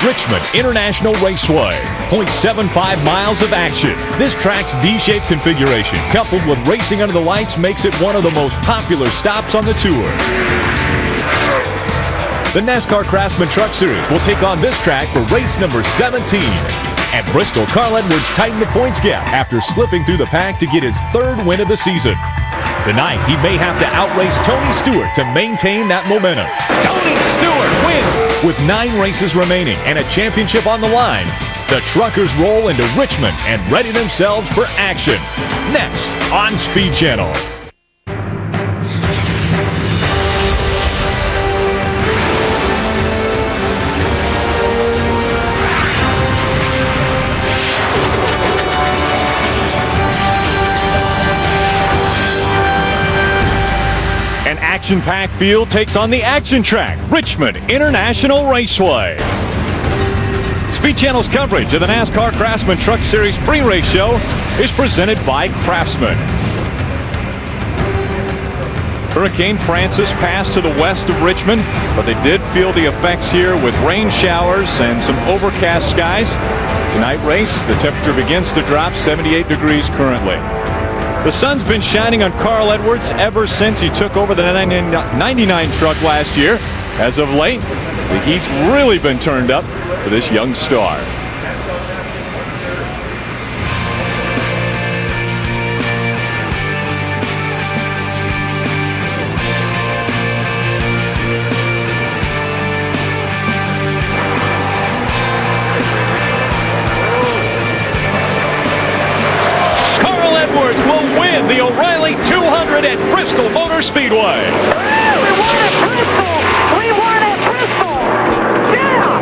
Richmond International Raceway. 0.75 miles of action. This track's V-shaped configuration, coupled with racing under the lights, makes it one of the most popular stops on the tour. The NASCAR Craftsman Truck Series will take on this track for race number 17. At Bristol, Carl Edwards tightened the points gap after slipping through the pack to get his third win of the season. Tonight, he may have to outrace Tony Stewart to maintain that momentum. Tony Stewart wins! With 9 races remaining and a championship on the line, the truckers roll into Richmond and ready themselves for action. Next on Speed Channel. Action-packed field takes on the action track, Richmond International Raceway. Speed Channel's coverage of the NASCAR Craftsman Truck Series pre-race show is presented by Craftsman. Hurricane Francis passed to the west of Richmond, but they did feel the effects here with rain showers and some overcast skies. Tonight race, the temperature begins to drop, 78 degrees currently. The sun's been shining on Carl Edwards ever since he took over the 99 truck last year. As of late, the heat's really been turned up for this young star. The O'Reilly 200 at Bristol Motor Speedway. We won at Bristol! We won at Bristol! Yeah!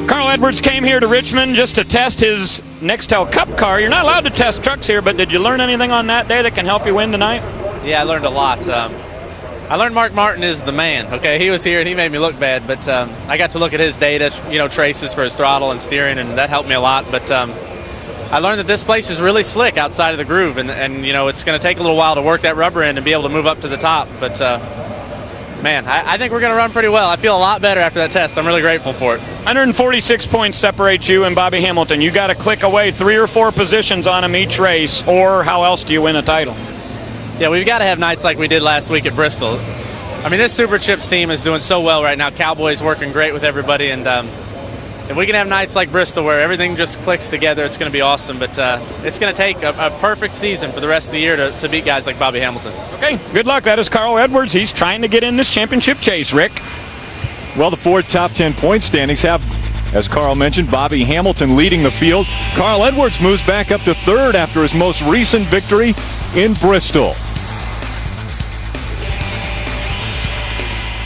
Carl Edwards came here to Richmond just to test his Nextel Cup car. You're not allowed to test trucks here, but did you learn anything on that day that can help you win tonight? Yeah, I learned a lot. I learned Mark Martin is the man. Okay, he was here and he made me look bad, but I got to look at his data, traces for his throttle and steering, and that helped me a lot. But I learned that this place is really slick outside of the groove, and it's going to take a little while to work that rubber in and be able to move up to the top. But man, I think we're going to run pretty well. I feel a lot better after that test. I'm really grateful for it. 146 points separate you and Bobby Hamilton. You got to click away 3 or 4 positions on him each race, or how else do you win a title? Yeah, we've got to have nights like we did last week at Bristol. I mean, this Super Chips team is doing so well right now. Cowboys working great with everybody, and if we can have nights like Bristol where everything just clicks together, it's going to be awesome. But it's going to take a perfect season for the rest of the year to beat guys like Bobby Hamilton. Okay, good luck. That is Carl Edwards. He's trying to get in this championship chase, Rick. Well, the Ford top 10 point standings have, as Carl mentioned, Bobby Hamilton leading the field. Carl Edwards moves back up to 3rd after his most recent victory in Bristol.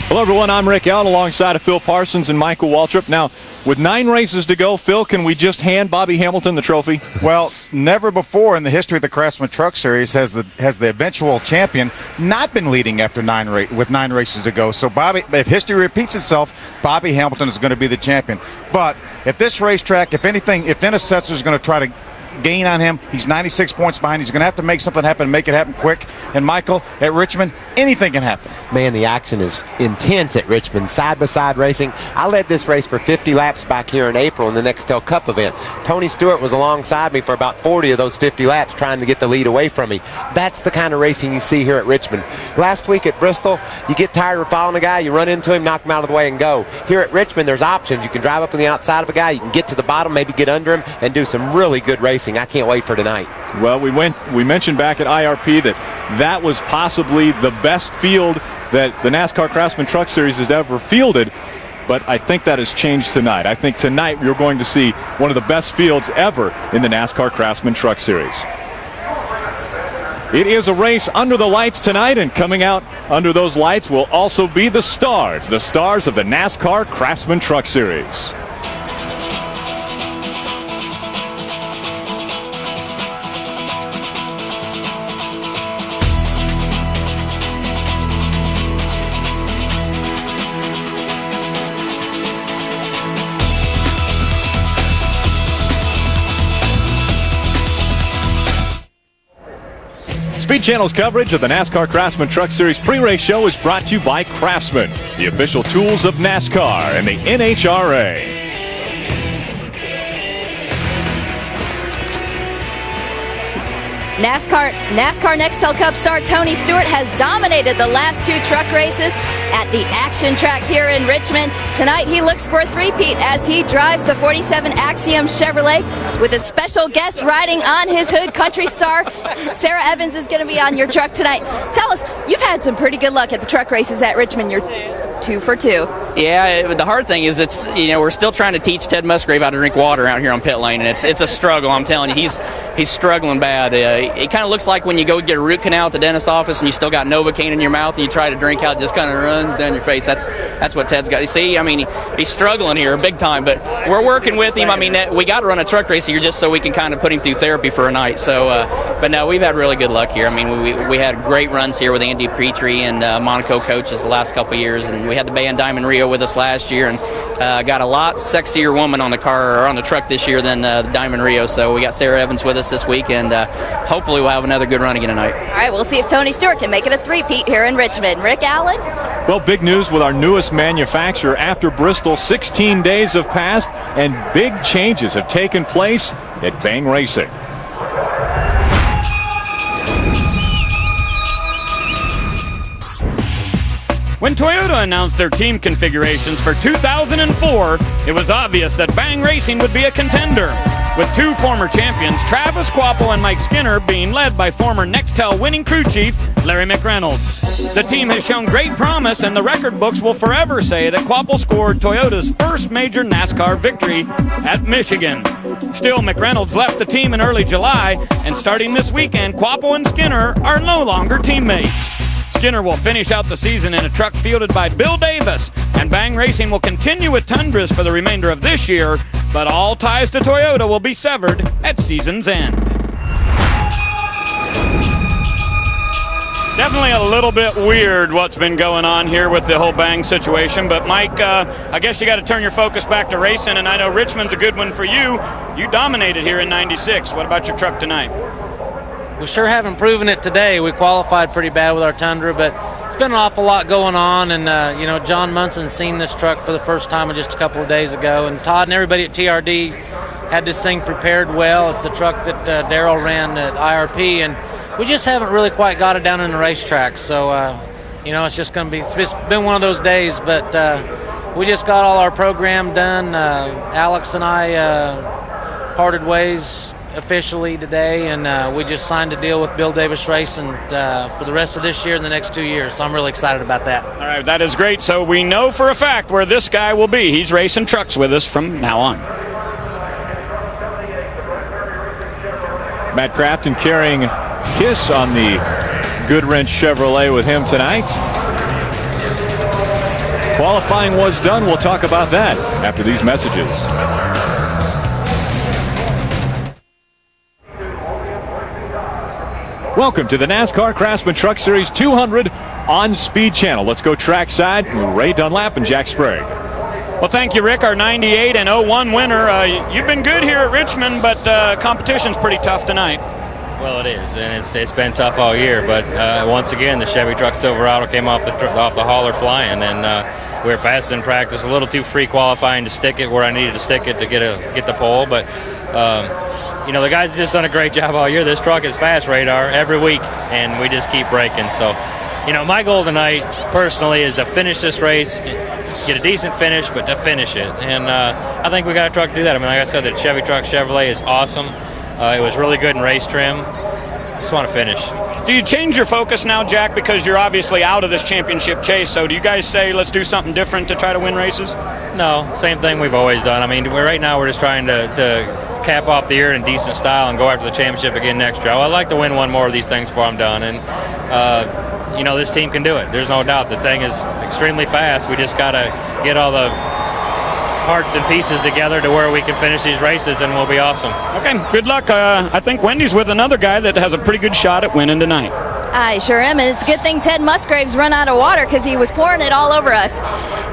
Hello, everyone. I'm Rick Allen alongside of Phil Parsons and Michael Waltrip. Now, with 9 races to go, Phil, can we just hand Bobby Hamilton the trophy? Well, never before in the history of the Craftsman Truck Series has the eventual champion not been leading after 9 races to go. So, Bobby, if history repeats itself, Bobby Hamilton is going to be the champion. But if this racetrack, if Dennis Setzer is going to try to gain on him, he's 96 points behind. He's going to have to make something happen, make it happen quick. And Michael, at Richmond, anything can happen. Man, the action is intense at Richmond. Side-by-side racing. I led this race for 50 laps back here in April in the Nextel Cup event. Tony Stewart was alongside me for about 40 of those 50 laps trying to get the lead away from me. That's the kind of racing you see here at Richmond. Last week at Bristol, you get tired of following a guy, you run into him, knock him out of the way, and go. Here at Richmond, there's options. You can drive up on the outside of a guy, you can get to the bottom, maybe get under him, and do some really good racing. I can't wait for tonight. Well, we mentioned back at IRP that was possibly the best field that the NASCAR Craftsman Truck Series has ever fielded, but I think that has changed tonight. I think tonight you're going to see one of the best fields ever in the NASCAR Craftsman Truck Series. It is a race under the lights tonight, and coming out under those lights will also be the stars of the NASCAR Craftsman Truck Series. Speed Channel's coverage of the NASCAR Craftsman Truck Series pre-race show is brought to you by Craftsman, the official tools of NASCAR and the NHRA. NASCAR Nextel Cup star Tony Stewart has dominated the last 2 truck races at the action track here in Richmond. Tonight he looks for a three-peat as he drives the 47 Axiom Chevrolet with a special guest riding on his hood. Country star Sarah Evans is going to be on your truck tonight. Tell us, you've had some pretty good luck at the truck races at Richmond. You're 2 for 2. Yeah, the hard thing is we're still trying to teach Ted Musgrave how to drink water out here on pit lane, and it's a struggle. I'm telling you, he's struggling bad. It kind of looks like when you go get a root canal at the dentist's office and you still got Novocaine in your mouth and you try to drink out, it just kind of runs down your face. That's what Ted's got. You see, I mean, he's struggling here big time, but we're working with him. I mean, we got to run a truck race here just so we can kind of put him through therapy for a night. So, but no, we've had really good luck here. I mean, we had great runs here with Andy Petrie and Monaco coaches the last couple of years, and we had the band Diamond Rio with us last year, and got a lot sexier woman on the car or on the truck this year than Diamond Rio. So we got Sarah Evans with us this week, and hopefully we'll have another good run again tonight. All right, we'll see if Tony Stewart can make it a three-peat here in Richmond. Rick Allen? Well, big news with our newest manufacturer after Bristol. 16 days have passed, and big changes have taken place at Bang Racing. When Toyota announced their team configurations for 2004, it was obvious that Bang Racing would be a contender, with 2 former champions, Travis Kvapil and Mike Skinner, being led by former Nextel winning crew chief Larry McReynolds. The team has shown great promise, and the record books will forever say that Kvapil scored Toyota's first major NASCAR victory at Michigan. Still, McReynolds left the team in early July, and starting this weekend, Kvapil and Skinner are no longer teammates. Skinner will finish out the season in a truck fielded by Bill Davis, and Bang Racing will continue with Tundras for the remainder of this year, but all ties to Toyota will be severed at season's end. Definitely a little bit weird what's been going on here with the whole Bang situation, but Mike, I guess you got to turn your focus back to racing, and I know Richmond's a good one for you. You dominated here in '96. What about your truck tonight? We sure haven't proven it today. We qualified pretty bad with our Tundra, but it's been an awful lot going on. And, John Munson's seen this truck for the first time just a couple of days ago. And Todd and everybody at TRD had this thing prepared well. It's the truck that Darrell ran at IRP. And we just haven't really quite got it down in the racetrack. So, it's just going to be, it's been one of those days. But we just got all our program done. Alex and I parted ways officially today, and we just signed a deal with Bill Davis Racing for the rest of this year and the next 2 years, so I'm really excited about that. All right, that is great. So we know for a fact where this guy will be. He's racing trucks with us from now on. Matt Crafton carrying Kiss on the Goodwrench Chevrolet with him tonight. Qualifying was done. We'll talk about that after these messages. Welcome to the NASCAR Craftsman Truck Series 200 on Speed Channel. Let's go trackside with Ray Dunlap and Jack Sprague. Well, thank you, Rick, our 98 and 01 winner. You've been good here at Richmond, but competition's pretty tough tonight. Well, it is, and it's been tough all year. But once again, the Chevy Truck Silverado came off the hauler flying, and we were fast in practice, a little too free qualifying to stick it where I needed to stick it to get the pole, but. The guys have just done a great job all year. This truck is fast radar every week, and we just keep breaking. So, my goal tonight, personally, is to finish this race, get a decent finish, but to finish it. And I think we got a truck to do that. I mean, like I said, the Chevy Truck Chevrolet is awesome. It was really good in race trim. Just want to finish. Do you change your focus now, Jack, because you're obviously out of this championship chase? So do you guys say, let's do something different to try to win races? No, same thing we've always done. I mean, right now we're just trying to cap off the year in decent style and go after the championship again next year. I'd like to win one more of these things before I'm done. And, this team can do it. There's no doubt. The thing is extremely fast. We just got to get all the parts and pieces together to where we can finish these races, and we'll be awesome. Okay, good luck. I think Wendy's with another guy that has a pretty good shot at winning tonight. I sure am, and it's a good thing Ted Musgrave's run out of water because he was pouring it all over us.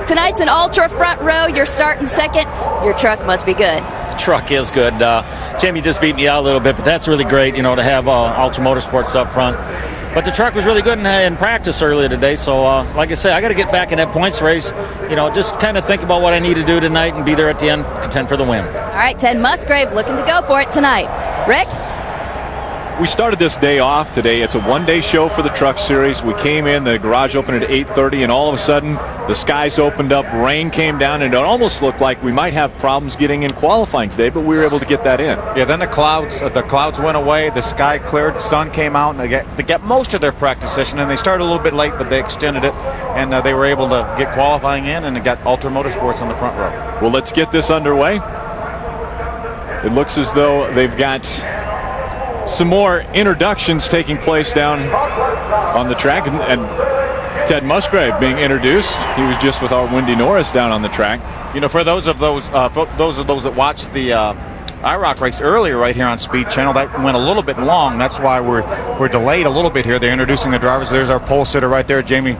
Tonight's an ultra front row. You're starting second. Your truck must be good. truck is good. Jamie just beat me out a little bit, but that's really great, to have Ultra Motorsports up front. But the truck was really good in practice earlier today, so like I said, I got to get back in that points race. Just kind of think about what I need to do tonight and be there at the end, contend for the win. All right, Ted Musgrave looking to go for it tonight. Rick? We started this day off today. It's a one-day show for the Truck Series. We came in, the garage opened at 8:30, and all of a sudden the skies opened up, rain came down, and it almost looked like we might have problems getting in qualifying today, but we were able to get that in. Yeah, then the clouds went away, the sky cleared, the sun came out, and they got most of their practice session, and they started a little bit late, but they extended it, and they were able to get qualifying in, and they got Ultra Motorsports on the front row. Well, let's get this underway. It looks as though they've got some more introductions taking place down on the track, and Ted Musgrave being introduced. He was just with our Wendy Norris down on the track. For those that watched the IROC race earlier right here on Speed Channel, that went a little bit long. That's why we're delayed a little bit here. They're introducing the drivers. There's our pole sitter right there, Jamie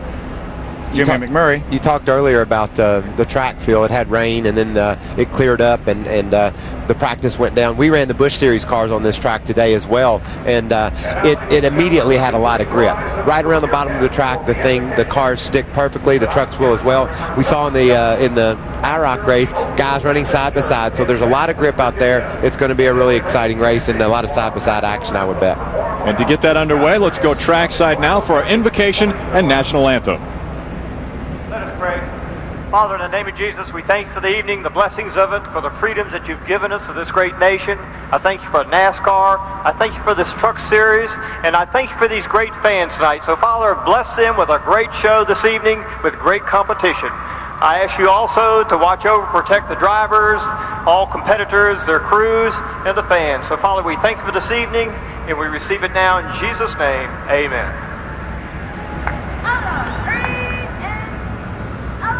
McMurray. You talked earlier about the track field. It had rain, and then it cleared up, and the practice went down. We ran the Busch Series cars on this track today as well, and it immediately had a lot of grip. Right around the bottom of the track, the cars stick perfectly. The trucks will as well. We saw in the IROC race, guys running side by side, so there's a lot of grip out there. It's going to be a really exciting race and a lot of side-by-side action, I would bet. And to get that underway, let's go trackside now for our invocation and national anthem. Let us pray. Father, in the name of Jesus, we thank you for the evening, the blessings of it, for the freedoms that you've given us of this great nation. I thank you for NASCAR. I thank you for this truck series, and I thank you for these great fans tonight. So, Father, bless them with a great show this evening with great competition. I ask you also to watch over, protect the drivers, all competitors, their crews, and the fans. So, Father, we thank you for this evening, and we receive it now in Jesus' name. Amen.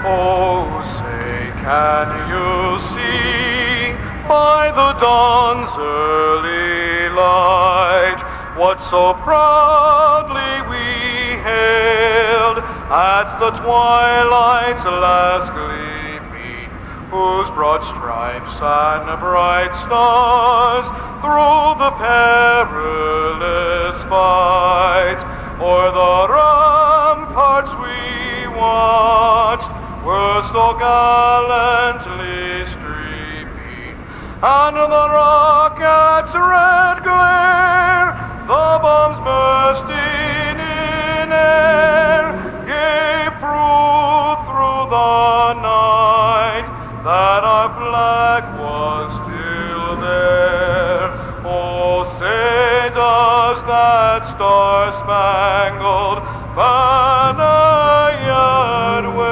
Oh, say, can you see by the dawn's early light what so proudly we hailed at the twilight's last gleaming, whose broad stripes and bright stars through the perilous fight o'er the ramparts we watched were so gallantly streaming, and the rocket's red glare, the bombs bursting in air, gave proof through the night that our flag was still there. Oh, say does that star-spangled banner yet wave?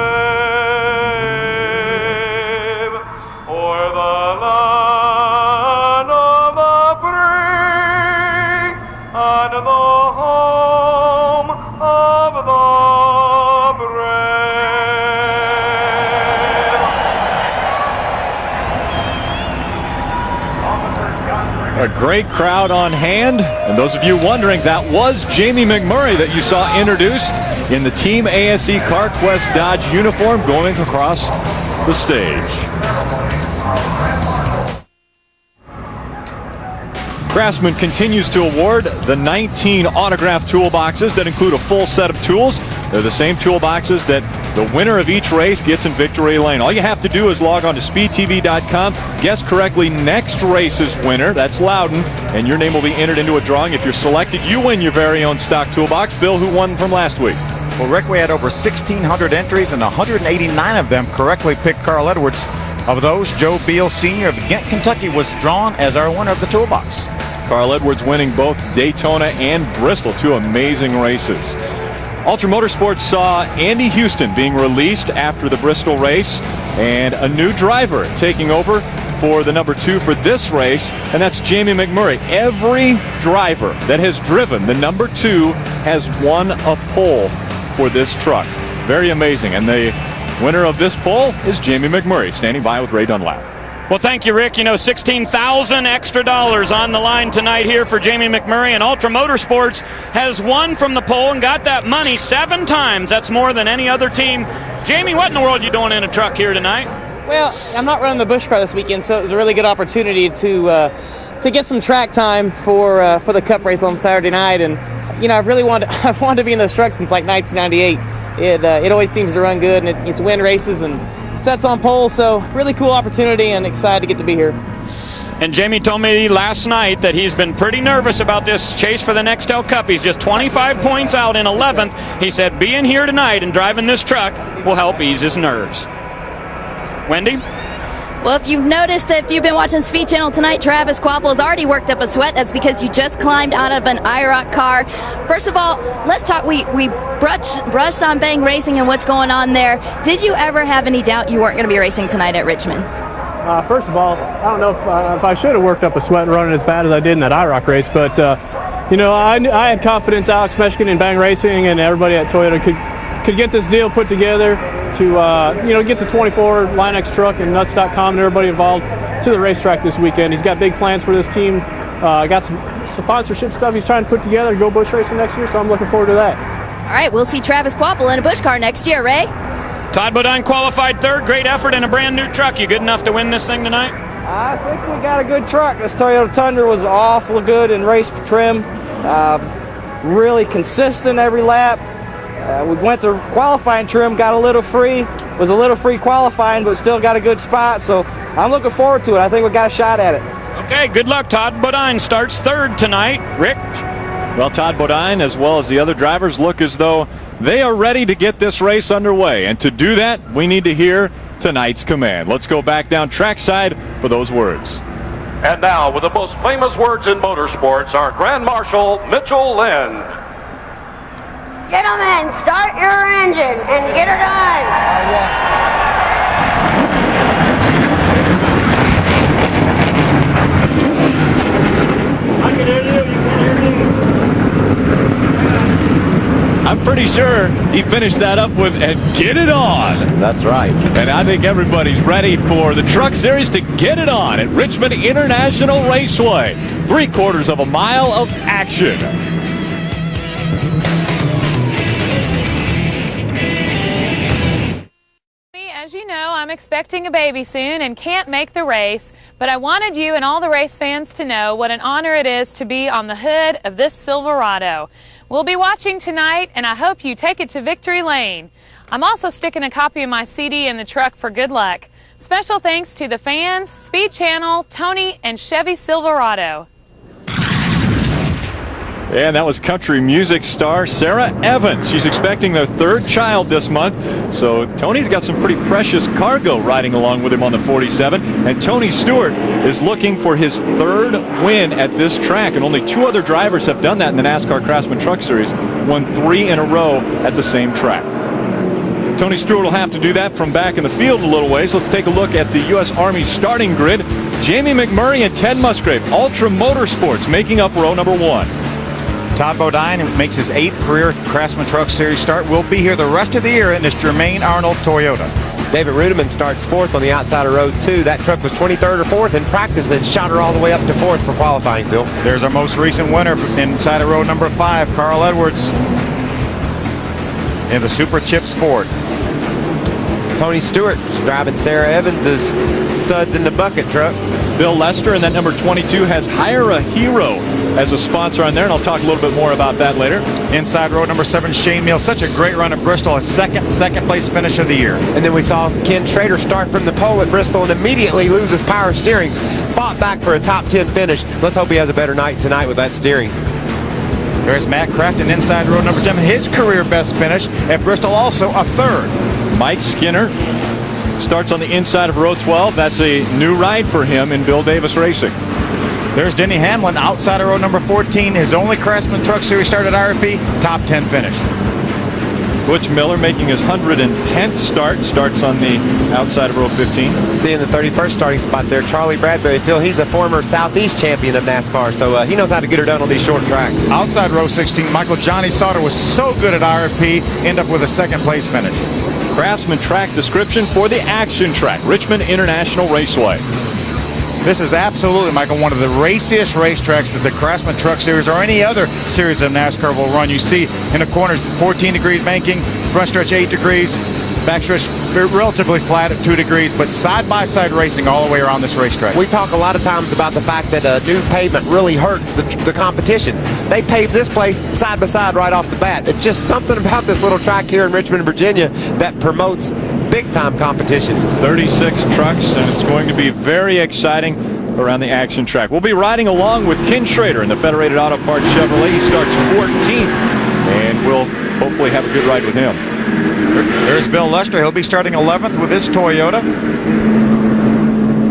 A great crowd on hand, and those of you wondering, that was Jamie McMurray that you saw introduced in the Team ASE CarQuest Dodge uniform going across the stage. Craftsman continues to award the 19 autographed toolboxes that include a full set of tools. They're the same toolboxes that the winner of each race gets in victory lane. All you have to do is log on to speedtv.com, guess correctly next race's winner, that's Loudon, and your name will be entered into a drawing. If you're selected, you win your very own stock toolbox. Phil, who won from last week? Well, Rick, we had over 1,600 entries, and 189 of them correctly picked Carl Edwards. Of those, Joe Beal Sr. of Ghent, Kentucky was drawn as our winner of the toolbox. Carl Edwards winning both Daytona and Bristol, two amazing races. Ultra Motorsports saw Andy Houston being released after the Bristol race, and a new driver taking over for the number 2 for this race, and that's Jamie McMurray. Every driver that has driven the number 2 has won a pole for this truck. Very amazing, and the winner of this pole is Jamie McMurray, standing by with Ray Dunlap. Well, thank you, Rick. $16,000 extra on the line tonight here for Jamie McMurray, and Ultra Motorsports has won from the pole and got that money 7 times. That's more than any other team. Jamie, what in the world are you doing in a truck here tonight? Well, I'm not running the Busch car this weekend, so it was a really good opportunity to get some track time for the Cup race on Saturday night. And I've wanted to be in those trucks since like 1998. It always seems to run good, and it's win races and sets on pole. So really cool opportunity, and excited to get to be here. And Jamie told me last night that he's been pretty nervous about this chase for the Nextel Cup. He's just 25 points out in 11th. He said being here tonight and driving this truck will help ease his nerves. Wendy? Well, if you've noticed, if you've been watching Speed Channel tonight, Travis Kvapil has already worked up a sweat. That's because you just climbed out of an IROC car. First of all, let's talk. We brushed on Bang Racing and what's going on there. Did you ever have any doubt you weren't going to be racing tonight at Richmond? First of all, I don't know if I should have worked up a sweat running as bad as I did in that IROC race, but I had confidence Alex Meshkin and Bang Racing and everybody at Toyota could get this deal put together to get the 24 Line X truck and Nuts.com and everybody involved to the racetrack this weekend. He's got big plans for this team. Got some sponsorship stuff he's trying to put together to go Busch racing next year, so I'm looking forward to that. All right, we'll see Travis Kvapil in a Busch car next year, Ray. Todd Bodine qualified third. Great effort in a brand new truck. You good enough to win this thing tonight? I think we got a good truck. This Toyota Tundra was awful good in race trim. Really consistent every lap. We went to qualifying trim, got a little free. Was a little free qualifying, but still got a good spot. So I'm looking forward to it. I think we got a shot at it. Okay, good luck. Todd Bodine starts third tonight. Rick? Well, Todd Bodine, as well as the other drivers, look as though they are ready to get this race underway. And to do that, we need to hear tonight's command. Let's go back down trackside for those words. And now, with the most famous words in motorsports, our Grand Marshal, Mitchell Lynn. Gentlemen, start your engine and get it on. I'm pretty sure he finished that up with, and get it on. That's right. And I think everybody's ready for the Truck Series to get it on at Richmond International Raceway. 3/4 of a mile of action. As you know, I'm expecting a baby soon and can't make the race, but I wanted you and all the race fans to know what an honor it is to be on the hood of this Silverado. We'll be watching tonight, and I hope you take it to victory lane. I'm also sticking a copy of my CD in the truck for good luck. Special thanks to the fans, Speed Channel, Tony, and Chevy Silverado. And that was country music star Sarah Evans. She's expecting their third child this month. So Tony's got some pretty precious cargo riding along with him on the 47. And Tony Stewart is looking for his third win at this track. And only 2 other drivers have done that in the NASCAR Craftsman Truck Series. Won 3 in a row at the same track. Tony Stewart will have to do that from back in the field a little ways. Let's take a look at the U.S. Army starting grid. Jamie McMurray and Ted Musgrave, Ultra Motorsports, making up row number 1. Todd Bodine makes his 8th career Craftsman Truck Series start. Will be here the rest of the year in this Jermaine Arnold Toyota. David Rudeman starts 4th on the outside of row 2. That truck was 23rd or 4th in practice, then shot her all the way up to 4th for qualifying, Phil. There's our most recent winner inside of row number 5, Carl Edwards in the Super Chips Ford. Tony Stewart driving Sarah Evans' Suds in the Bucket truck. Bill Lester in that number 22 has Hire a Hero as a sponsor on there, and I'll talk a little bit more about that later. Inside row number 7, Shane Mills. Such a great run at Bristol, a second place finish of the year. And then we saw Ken Schrader start from the pole at Bristol and immediately lose his power steering. Fought back for a top 10 finish. Let's hope he has a better night tonight with that steering. There's Matt Crafton inside row number 10. His career best finish at Bristol, also a 3rd. Mike Skinner starts on the inside of row 12. That's a new ride for him in Bill Davis Racing. There's Denny Hamlin outside of row number 14. His only Craftsman Truck Series start at IRP. Top 10 finish. Butch Miller making his 110th start. Starts on the outside of row 15. Seeing the 31st starting spot there, Charlie Bradbury. Phil, he's a former Southeast champion of NASCAR, so he knows how to get her done on these short tracks. Outside row 16, Michael Johnny Sauter was so good at IRP, end up with a 2nd place finish. Craftsman track description for the action track, Richmond International Raceway. This is absolutely, Michael, one of the raciest racetracks that the Craftsman Truck Series or any other series of NASCAR will run. You see in the corners 14 degrees banking, front stretch 8 degrees, back stretch relatively flat at 2 degrees, but side-by-side racing all the way around this racetrack. We talk a lot of times about the fact that new pavement really hurts the competition. They paved this place side by side right off the bat. It's just something about this little track here in Richmond, Virginia that promotes big-time competition. 36 trucks, and it's going to be very exciting around the action track. We'll be riding along with Ken Schrader in the Federated Auto Parts Chevrolet. He starts 14th, and we'll hopefully have a good ride with him. There's Bill Lester. He'll be starting 11th with his Toyota.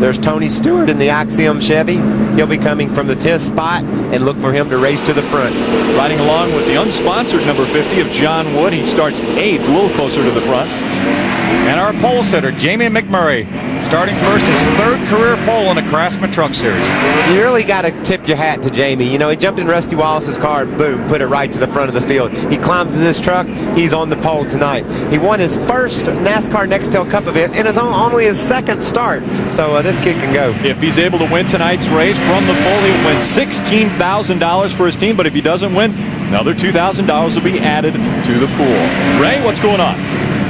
There's Tony Stewart in the Axiom Chevy. He'll be coming from the 10th spot, and look for him to race to the front. Riding along with the unsponsored number 50 of John Wood. He starts 8th, a little closer to the front. And our pole sitter, Jamie McMurray, starting first, his 3rd career pole in the Craftsman Truck Series. You really got to tip your hat to Jamie. You know, he jumped in Rusty Wallace's car and boom, put it right to the front of the field. He climbs in this truck. He's on the pole tonight. He won his first NASCAR Nextel Cup event and is only his 2nd start. So this kid can go. If he's able to win tonight's race from the pole, he'll win $16,000 for his team. But if he doesn't win, another $2,000 will be added to the pool. Ray, what's going on?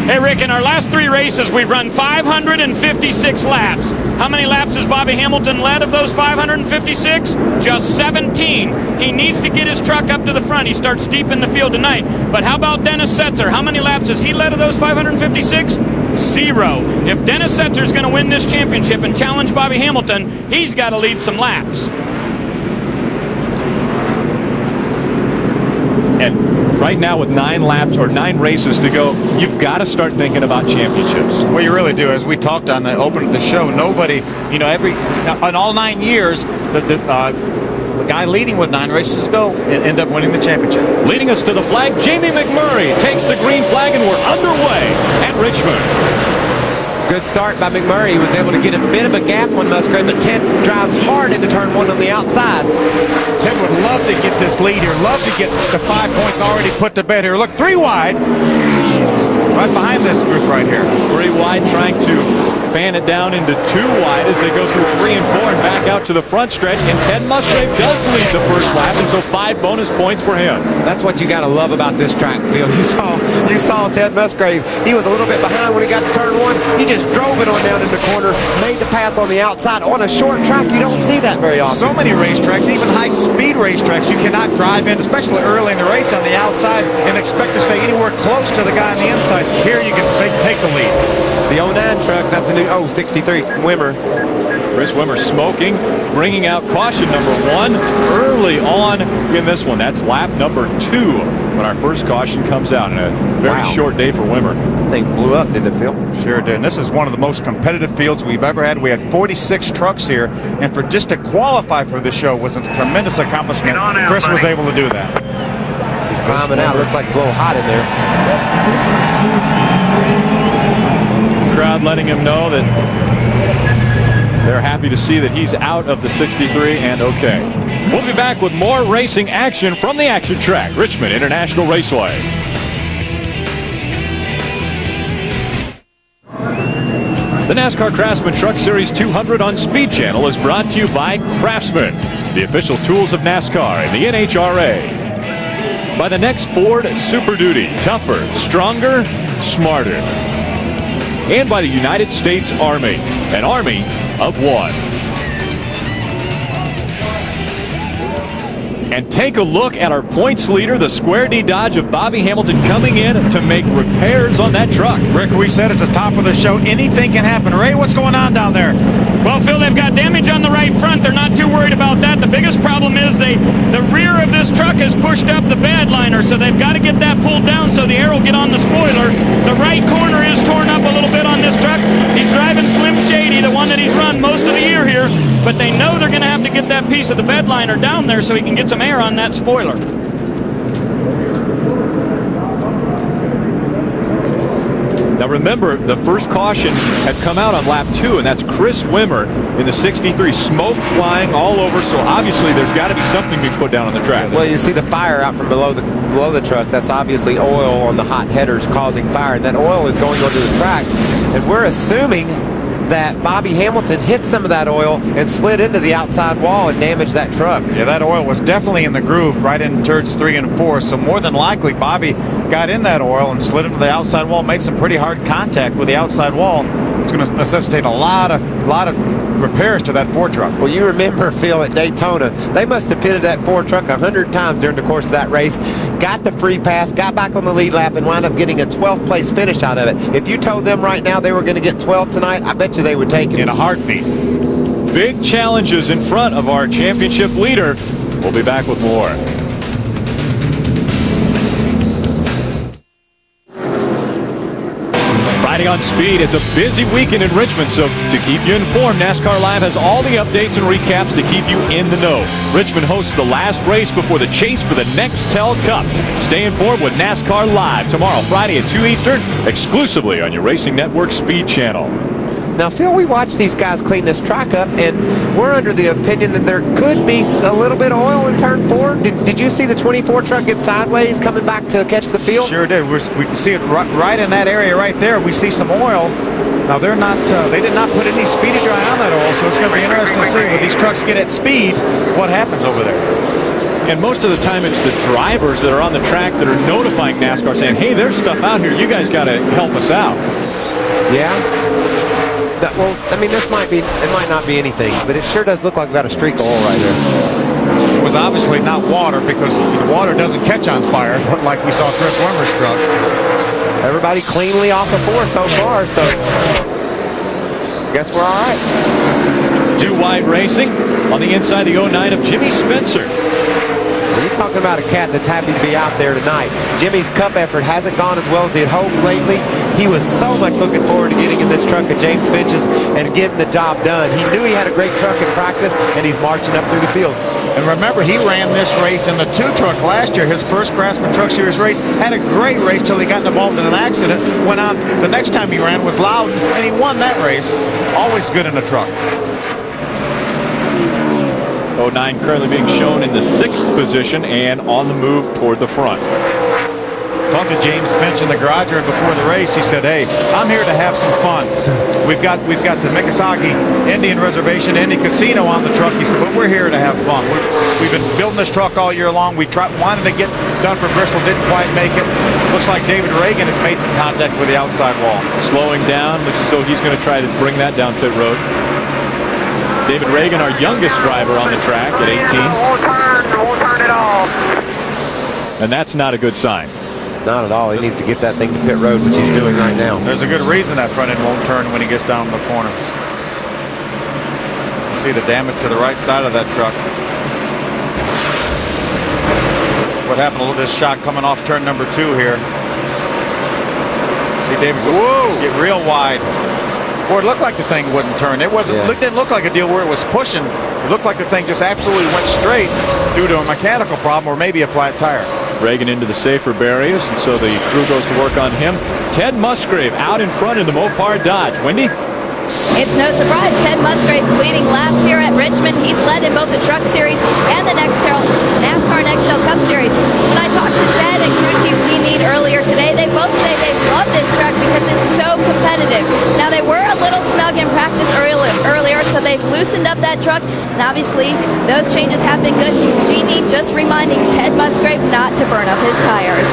Hey, Rick, in our last 3 races, we've run 556 laps. How many laps has Bobby Hamilton led of those 556? Just 17. He needs to get his truck up to the front. He starts deep in the field tonight. But how about Dennis Setzer? How many laps has he led of those 556? 0. If Dennis Setzer is going to win this championship and challenge Bobby Hamilton, he's got to lead some laps. And right now with 9 laps or 9 races to go, you've got to start thinking about championships. Well, you really do. As we talked on the open of the show, nobody, in all 9 years, the guy leading with 9 races to go and end up winning the championship. Leading us to the flag, Jamie McMurray takes the green flag, and we're underway at Richmond. Good start by McMurray. He was able to get a bit of a gap on Musgrave, but Ted drives hard into turn 1 on the outside. Ted would love to get this lead here, love to get the 5 points already put to bed here. Look, 3 wide. Right behind this group right here. 3 wide, trying to fan it down into 2 wide as they go through 3 and 4 and back out to the front stretch. And Ted Musgrave does lead the first lap, and so 5 bonus points for him. That's what you got to love about this track field. You saw Ted Musgrave. He was a little bit behind when he got to turn 1. He just drove it on down in the corner, made the pass on the outside. On a short track, you don't see that very often. So many racetracks, even high-speed racetracks, you cannot drive in, especially early in the race on the outside, and expect to stay anywhere close to the guy on the inside. Here you can take the lead. The 09 truck, that's a new 63 Wimmer. Chris Wimmer smoking, bringing out caution number 1 early on in this one. That's lap number 2 when our first caution comes out. And a very short day for Wimmer. Thing blew up, didn't it, Phil? Sure did. And this is one of the most competitive fields we've ever had. We had 46 trucks here, and for just to qualify for the show was a tremendous accomplishment. Chris was able to do that. He's climbing out. Looks like it's a little hot in there. Crowd letting him know that they're happy to see that he's out of the 63 and okay. We'll be back with more racing action from the action track, Richmond International Raceway. The NASCAR Craftsman Truck Series 200 on Speed Channel is brought to you by Craftsman, the official tools of NASCAR and the NHRA. By the next Ford Super Duty, tougher, stronger, smarter. And by the United States Army, an army of one. And take a look at our points leader, the Square D Dodge of Bobby Hamilton, coming in to make repairs on that truck. Rick, we said at the top of the show, anything can happen. Ray, what's going on down there? Well, Phil, they've got damage on the right front. They're not too worried about that. The biggest problem is the rear of this truck has pushed up the bed liner, so they've got to get that pulled down so the air will get on the spoiler. The right corner is torn up a little bit on this truck. He's driving Slim Shady, the one that he's run most of the year here, but they know they're going to have to get that piece of the bed liner down there so he can get some air on that spoiler. Now remember, the first caution had come out on lap 2, and that's Chris Wimmer in the 63. Smoke flying all over, so obviously there's got to be something being put down on the track. Well, you see the fire out from below the truck. That's obviously oil on the hot headers causing fire, and that oil is going onto the track. And we're assuming that Bobby Hamilton hit some of that oil and slid into the outside wall and damaged that truck. Yeah, that oil was definitely in the groove right in turns 3 and 4. So more than likely, Bobby got in that oil and slid into the outside wall, made some pretty hard contact with the outside wall. It's going to necessitate a lot of repairs to that Ford truck. Well, you remember, Phil, at Daytona, they must have pitted that Ford truck 100 times during the course of that race, got the free pass, got back on the lead lap, and wound up getting a 12th place finish out of it. If you told them right now they were going to get 12th tonight, I bet you they would take it. In a heartbeat. Big challenges in front of our championship leader. We'll be back with more. Riding on speed, it's a busy weekend in Richmond, so to keep you informed, NASCAR Live has all the updates and recaps to keep you in the know. Richmond hosts the last race before the chase for the Nextel Cup. Stay informed with NASCAR Live tomorrow, Friday at 2 Eastern, exclusively on your Racing Network Speed Channel. Now, Phil, we watched these guys clean this track up, and we're under the opinion that there could be a little bit of oil in turn 4. Did you see the 24 truck get sideways coming back to catch the field? Sure did. We can see it right in that area right there. We see some oil. Now, they're not. They did not put any speedy dry on that oil, so it's going to be interesting to see when these trucks get at speed what happens over there. And most of the time, it's the drivers that are on the track that are notifying NASCAR saying, hey, there's stuff out here. You guys got to help us out. Yeah. Well, I mean, it might not be anything, but it sure does look like we've got a streak of oil right there. It was obviously not water because the water doesn't catch on fire like we saw Chris Wimmer's truck. Everybody cleanly off of 4 so far, so guess we're all right. Two wide racing on the inside the 09 of Jimmy Spencer. You're talking about a cat that's happy to be out there tonight. Jimmy's Cup effort hasn't gone as well as he had hoped lately. He was so much looking forward to getting in this truck at James Finch's and getting the job done. He knew he had a great truck in practice, and he's marching up through the field. And remember, he ran this race in the 2 truck last year, his first Craftsman Truck Series race. Had a great race till he got involved in an accident. Went on, the next time he ran was Loudon, and he won that race. Always good in a truck. 09 currently being shown in the 6th position and on the move toward the front. Talked to James Finch in the garage room before the race. He said, hey, I'm here to have some fun. We've got the Miccosagi Indian Reservation, Indian Casino on the truck. He said, but we're here to have fun. We've been building this truck all year long. We wanted to get done for Bristol, didn't quite make it. Looks like David Reagan has made some contact with the outside wall. Slowing down, looks as though he's going to try to bring that down pit road. David Reagan, our youngest driver on the track at 18. Won't turn it off. And that's not a good sign. Not at all. He needs to get that thing to pit road, which he's doing right now. There's a good reason that front end won't turn when he gets down the corner. You see the damage to the right side of that truck. What happened to this shot coming off turn number 2 here? See David get real wide. Boy, it looked like the thing wouldn't turn. It wasn't. It didn't look like a deal where it was pushing. It looked like the thing just absolutely went straight due to a mechanical problem or maybe a flat tire. Reagan into the safer barriers, and so the crew goes to work on him. Ted Musgrave out in front in the Mopar Dodge. Wendy? It's no surprise Ted Musgrave's leading laps here at Richmond. He's led in both the Truck Series and the NASCAR Nextel Cup Series. When I talked to Ted and crew chief Gene Need earlier today, they both say they love this track because it's so competitive. Now, they were a little snug in practice earlier, so they've loosened up that truck, and obviously those changes have been good. Gene Need just reminding Ted Musgrave not to burn up his tires.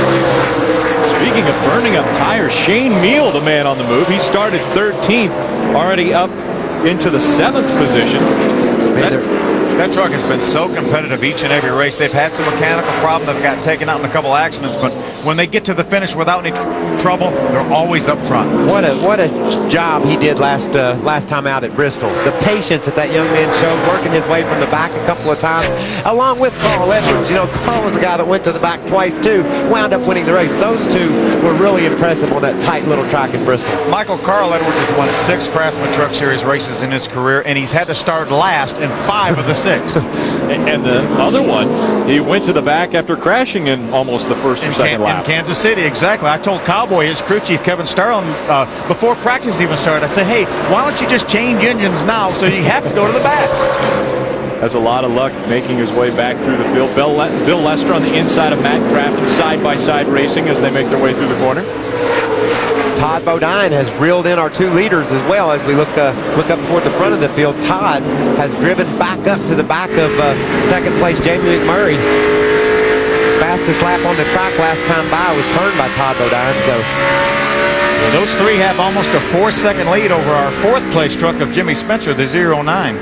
Speaking of burning up tires, Shane Meal, the man on the move. He started 13th, already up into the 7th position. That truck has been so competitive each and every race. They've had some mechanical problem. They've got taken out in a couple accidents, but when they get to the finish without any trouble, they're always up front. What a job he did last time out at Bristol. The patience that young man showed, working his way from the back a couple of times, along with Carl Edwards. You know, Carl was a guy that went to the back twice too, wound up winning the race. Those two were really impressive on that tight little track in Bristol. Carl Edwards has won 6 Craftsman Truck Series races in his career, and he's had to start last in 5 of the 6. And the other one, he went to the back after crashing in almost the first or second lap. In Kansas City, exactly. I told Cowboy, his crew chief, Kevin Starlin, before practice even started, I said, hey, why don't you just change engines now so you have to go to the back? Has a lot of luck making his way back through the field. Bill Lester on the inside of Matt Craft, side-by-side racing as they make their way through the corner. Todd Bodine has reeled in our 2 leaders as well. As we look up toward the front of the field, Todd has driven back up to the back of second place Jamie McMurray. Fastest lap on the track last time by was turned by Todd Bodine. So those 3 have almost a 4-second lead over our 4th place truck of Jimmy Spencer, the 09.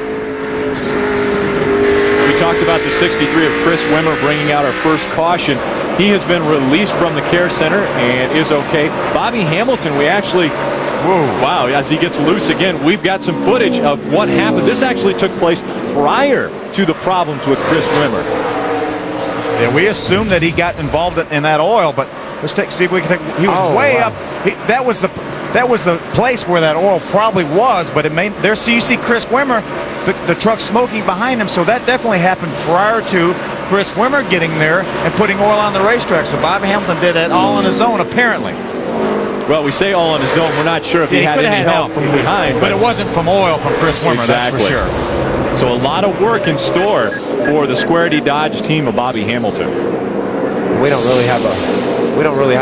We talked about the 63 of Chris Wimmer bringing out our first caution. He has been released from the care center and is okay. Bobby Hamilton, we actually, wow, as he gets loose again, we've got some footage of what happened. This actually took place prior to the problems with Chris Wimmer. Yeah, we assumed that he got involved in that oil, but let's see if we can take. He was way up. That was the place where that oil probably was, but it may. There, so you see Chris Wimmer, the truck smoking behind him. So that definitely happened prior to Chris Wimmer getting there and putting oil on the racetrack. So Bobby Hamilton did that all on his own, apparently. Well, we say all on his own. We're not sure if he had any help from behind, but it wasn't from oil from Chris Wimmer. Exactly. That's for sure. So a lot of work in store for the Square D Dodge team of Bobby Hamilton. We don't really have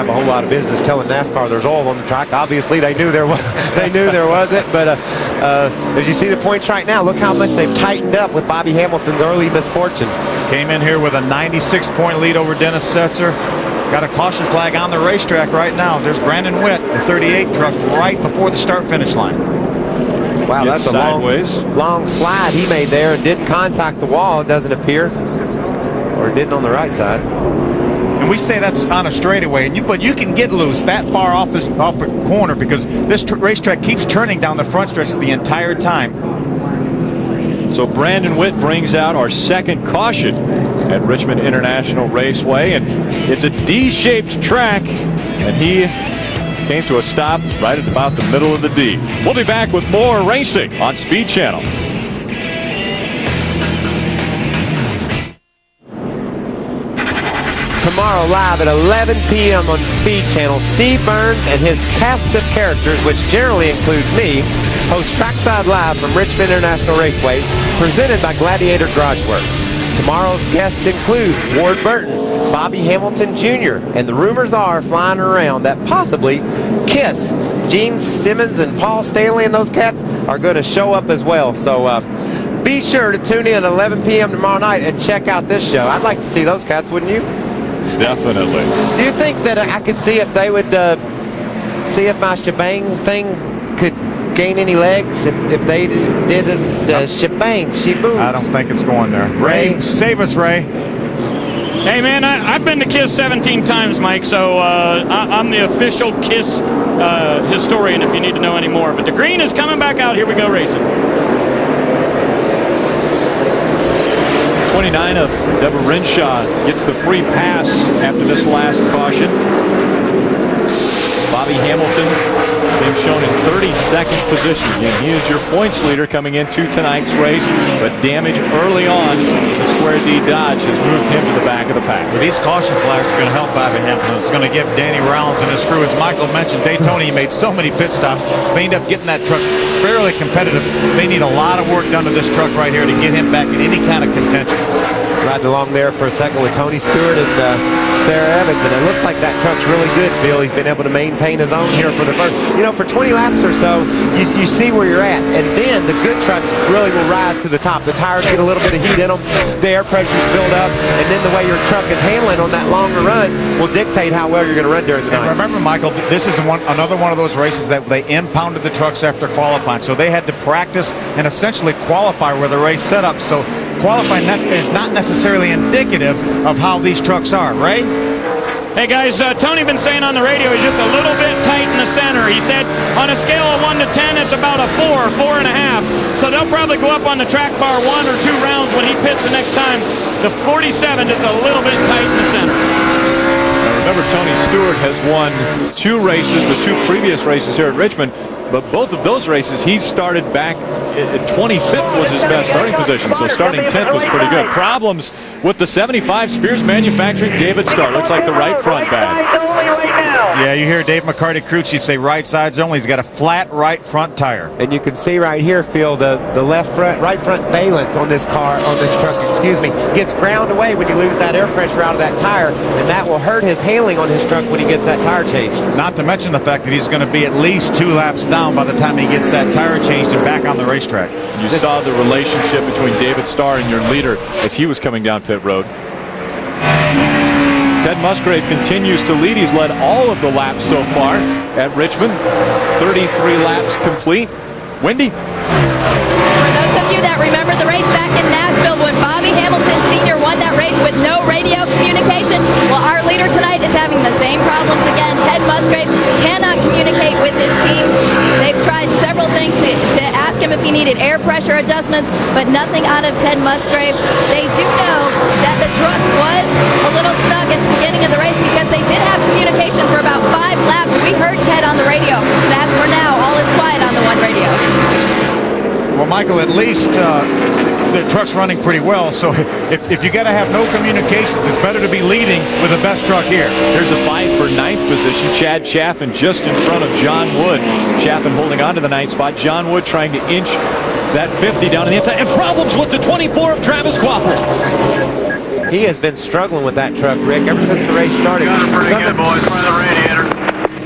a whole lot of business telling NASCAR there's oil on the track. Obviously, they knew there was. They knew there wasn't. But as you see the points right now, look how much they've tightened up with Bobby Hamilton's early misfortune. Came in here with a 96-point lead over Dennis Setzer. Got a caution flag on the racetrack right now. There's Brandon Witt, the 38 truck, right before the start-finish line. Wow, that's sideways. A long slide he made there and didn't contact the wall, it doesn't appear. Or it didn't on the right side. And we say that's on a straightaway, but you can get loose that far off the corner because this racetrack keeps turning down the front stretch the entire time. So Brandon Witt brings out our second caution at Richmond International Raceway, and it's a D-shaped track, and he came to a stop right at about the middle of the D. We'll be back with more racing on Speed Channel. Tomorrow live at 11 p.m. on Speed Channel, Steve Burns and his cast of characters, which generally includes me, host Trackside Live from Richmond International Raceway, presented by Gladiator Garage Works. Tomorrow's guests include Ward Burton, Bobby Hamilton Jr., and the rumors are flying around that possibly Kiss, Gene Simmons and Paul Stanley and those cats are going to show up as well. So be sure to tune in at 11 p.m. tomorrow night and check out this show. I'd like to see those cats, wouldn't you? Definitely. Do you think that I could see if they would see if my shebang thing could gain any legs if they did a shebang, sheboom? I don't think it's going there. Ray, save us, Ray. Hey, man, I've been to KISS 17 times, Mike, so I'm the official KISS historian if you need to know any more. But the green is coming back out. Here we go racing. 29 of Deborah Renshaw gets the free pass after this last caution. Bobby Hamilton being shown in 32nd position. Again, he is your points leader coming into tonight's race, but damage early on, the Square D Dodge has moved him to the back of the pack. Well, these caution flags are going to help Bobby Hamilton. It's going to give Danny Rollins and his crew, as Michael mentioned, Daytona, he made so many pit stops. They end up getting that truck fairly competitive. They need a lot of work done to this truck right here to get him back in any kind of contention. Riding along there for a second with Tony Stewart and Sarah Evans, and it looks like that truck's really good, Phil. He's been able to maintain his own here for the first, for 20 laps or so, you see where you're at, and then the good trucks really will rise to the top. The tires get a little bit of heat in them, the air pressure's build up, and then the way your truck is handling on that longer run will dictate how well you're going to run during the night. And remember, Michael, this is another one of those races that they impounded the trucks after qualifying, so they had to practice and essentially qualify where the race set up. So qualifying is not necessarily indicative of how these trucks are, right? Hey guys, Tony been saying on the radio he's just a little bit tight in the center. He said on a scale of 1 to 10, it's about a 4, 4.5. So they'll probably go up on the track bar 1 or 2 rounds when he pits the next time. The 47 just a little bit tight in the center. Now remember, Tony Stewart has won 2 races, the 2 previous races here at Richmond. But both of those races, he started back at 25th was his best starting position. So starting 10th was pretty good. Problems with the 75 Spears Manufacturing David Starr. Looks like the right front bad. Yeah, you hear Dave McCarty, crew chief, say right sides only. He's got a flat right front tire. And you can see right here, Phil, the right front valence on this truck, gets ground away when you lose that air pressure out of that tire, and that will hurt his handling on his truck when he gets that tire changed. Not to mention the fact that he's going to be at least 2 laps down by the time he gets that tire changed and back on the racetrack. You saw the relationship between David Starr and your leader as he was coming down pit road. Ted Musgrave continues to lead. He's led all of the laps so far at Richmond. 33 laps complete. Wendy. For those of you that remember the race back in Nashville when Bobby Hamilton Sr. won that race with no radio communication, well, our leader tonight is having the same problems again. Ted Musgrave cannot communicate with his team. They've tried several things to ask him if he needed air pressure adjustments, but nothing out of Ted Musgrave. They do know that the truck was a little snug at the beginning of the race because they did have communication for about 5 laps. We heard Ted on the radio, but as for now, all is quiet on the one radio. Well, Michael, at least the truck's running pretty well, so if you got to have no communications, it's better to be leading with the best truck here. There's a fight for 9th position. Chad Chaffin just in front of John Wood. Chaffin holding on to the 9th spot. John Wood trying to inch that 50 down on the inside. And problems with the 24 of Travis Quapple. He has been struggling with that truck, Rick, ever since the race started.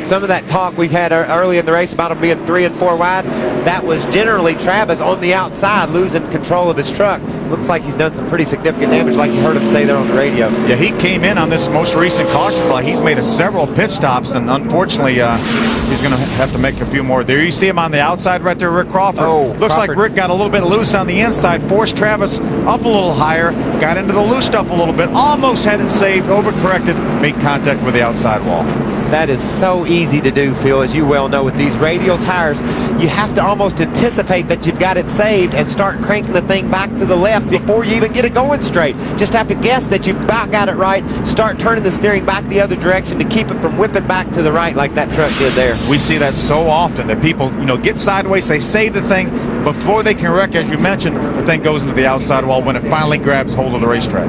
Some of that talk we've had early in the race about him being 3 and 4 wide, that was generally Travis on the outside losing control of his truck. Looks like he's done some pretty significant damage, like you heard him say there on the radio. Yeah, he came in on this most recent caution flag. He's made several pit stops, and unfortunately, he's going to have to make a few more. There you see him on the outside right there, Rick Crawford. Looks like Rick got a little bit loose on the inside, forced Travis up a little higher, got into the loose stuff a little bit, almost had it saved, overcorrected, made contact with the outside wall. That is so easy to do, Phil, as you well know. With these radial tires, you have to almost anticipate that you've got it saved and start cranking the thing back to the left before you even get it going straight. Just have to guess that you've about got it right, start turning the steering back the other direction to keep it from whipping back to the right like that truck did there. We see that so often, that people, get sideways, they save the thing, before they can wreck, as you mentioned, the thing goes into the outside wall when it finally grabs hold of the racetrack.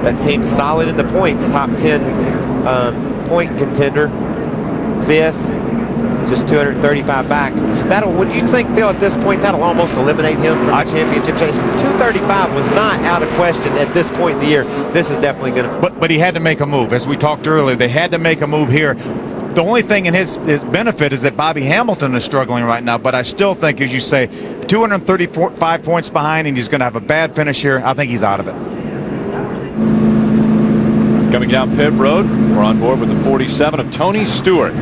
That team's solid in the points, top 10 point contender, 5th, just 235 back. Would you think, Phil, at this point, that'll almost eliminate him from the championship chase? 235 was not out of question at this point in the year. This is definitely going to... But he had to make a move. As we talked earlier, they had to make a move here. The only thing in his benefit is that Bobby Hamilton is struggling right now, but I still think, as you say, 235 points behind, and he's going to have a bad finish here. I think he's out of it. Coming down pit road, we're on board with the 47 of Tony Stewart.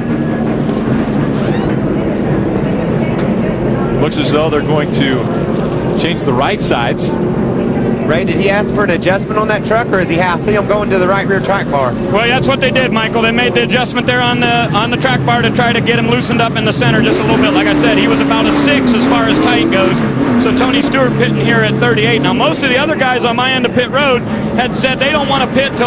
Looks as though they're going to change the right sides. Ray, did he ask for an adjustment on that truck, or is he see him going to the right rear track bar? Well, that's what they did, Michael. They made the adjustment there on the track bar to try to get him loosened up in the center just a little bit. Like I said, he was about a 6 as far as tight goes. So Tony Stewart pitting here at 38. Now, most of the other guys on my end of pit road had said they don't want to pit till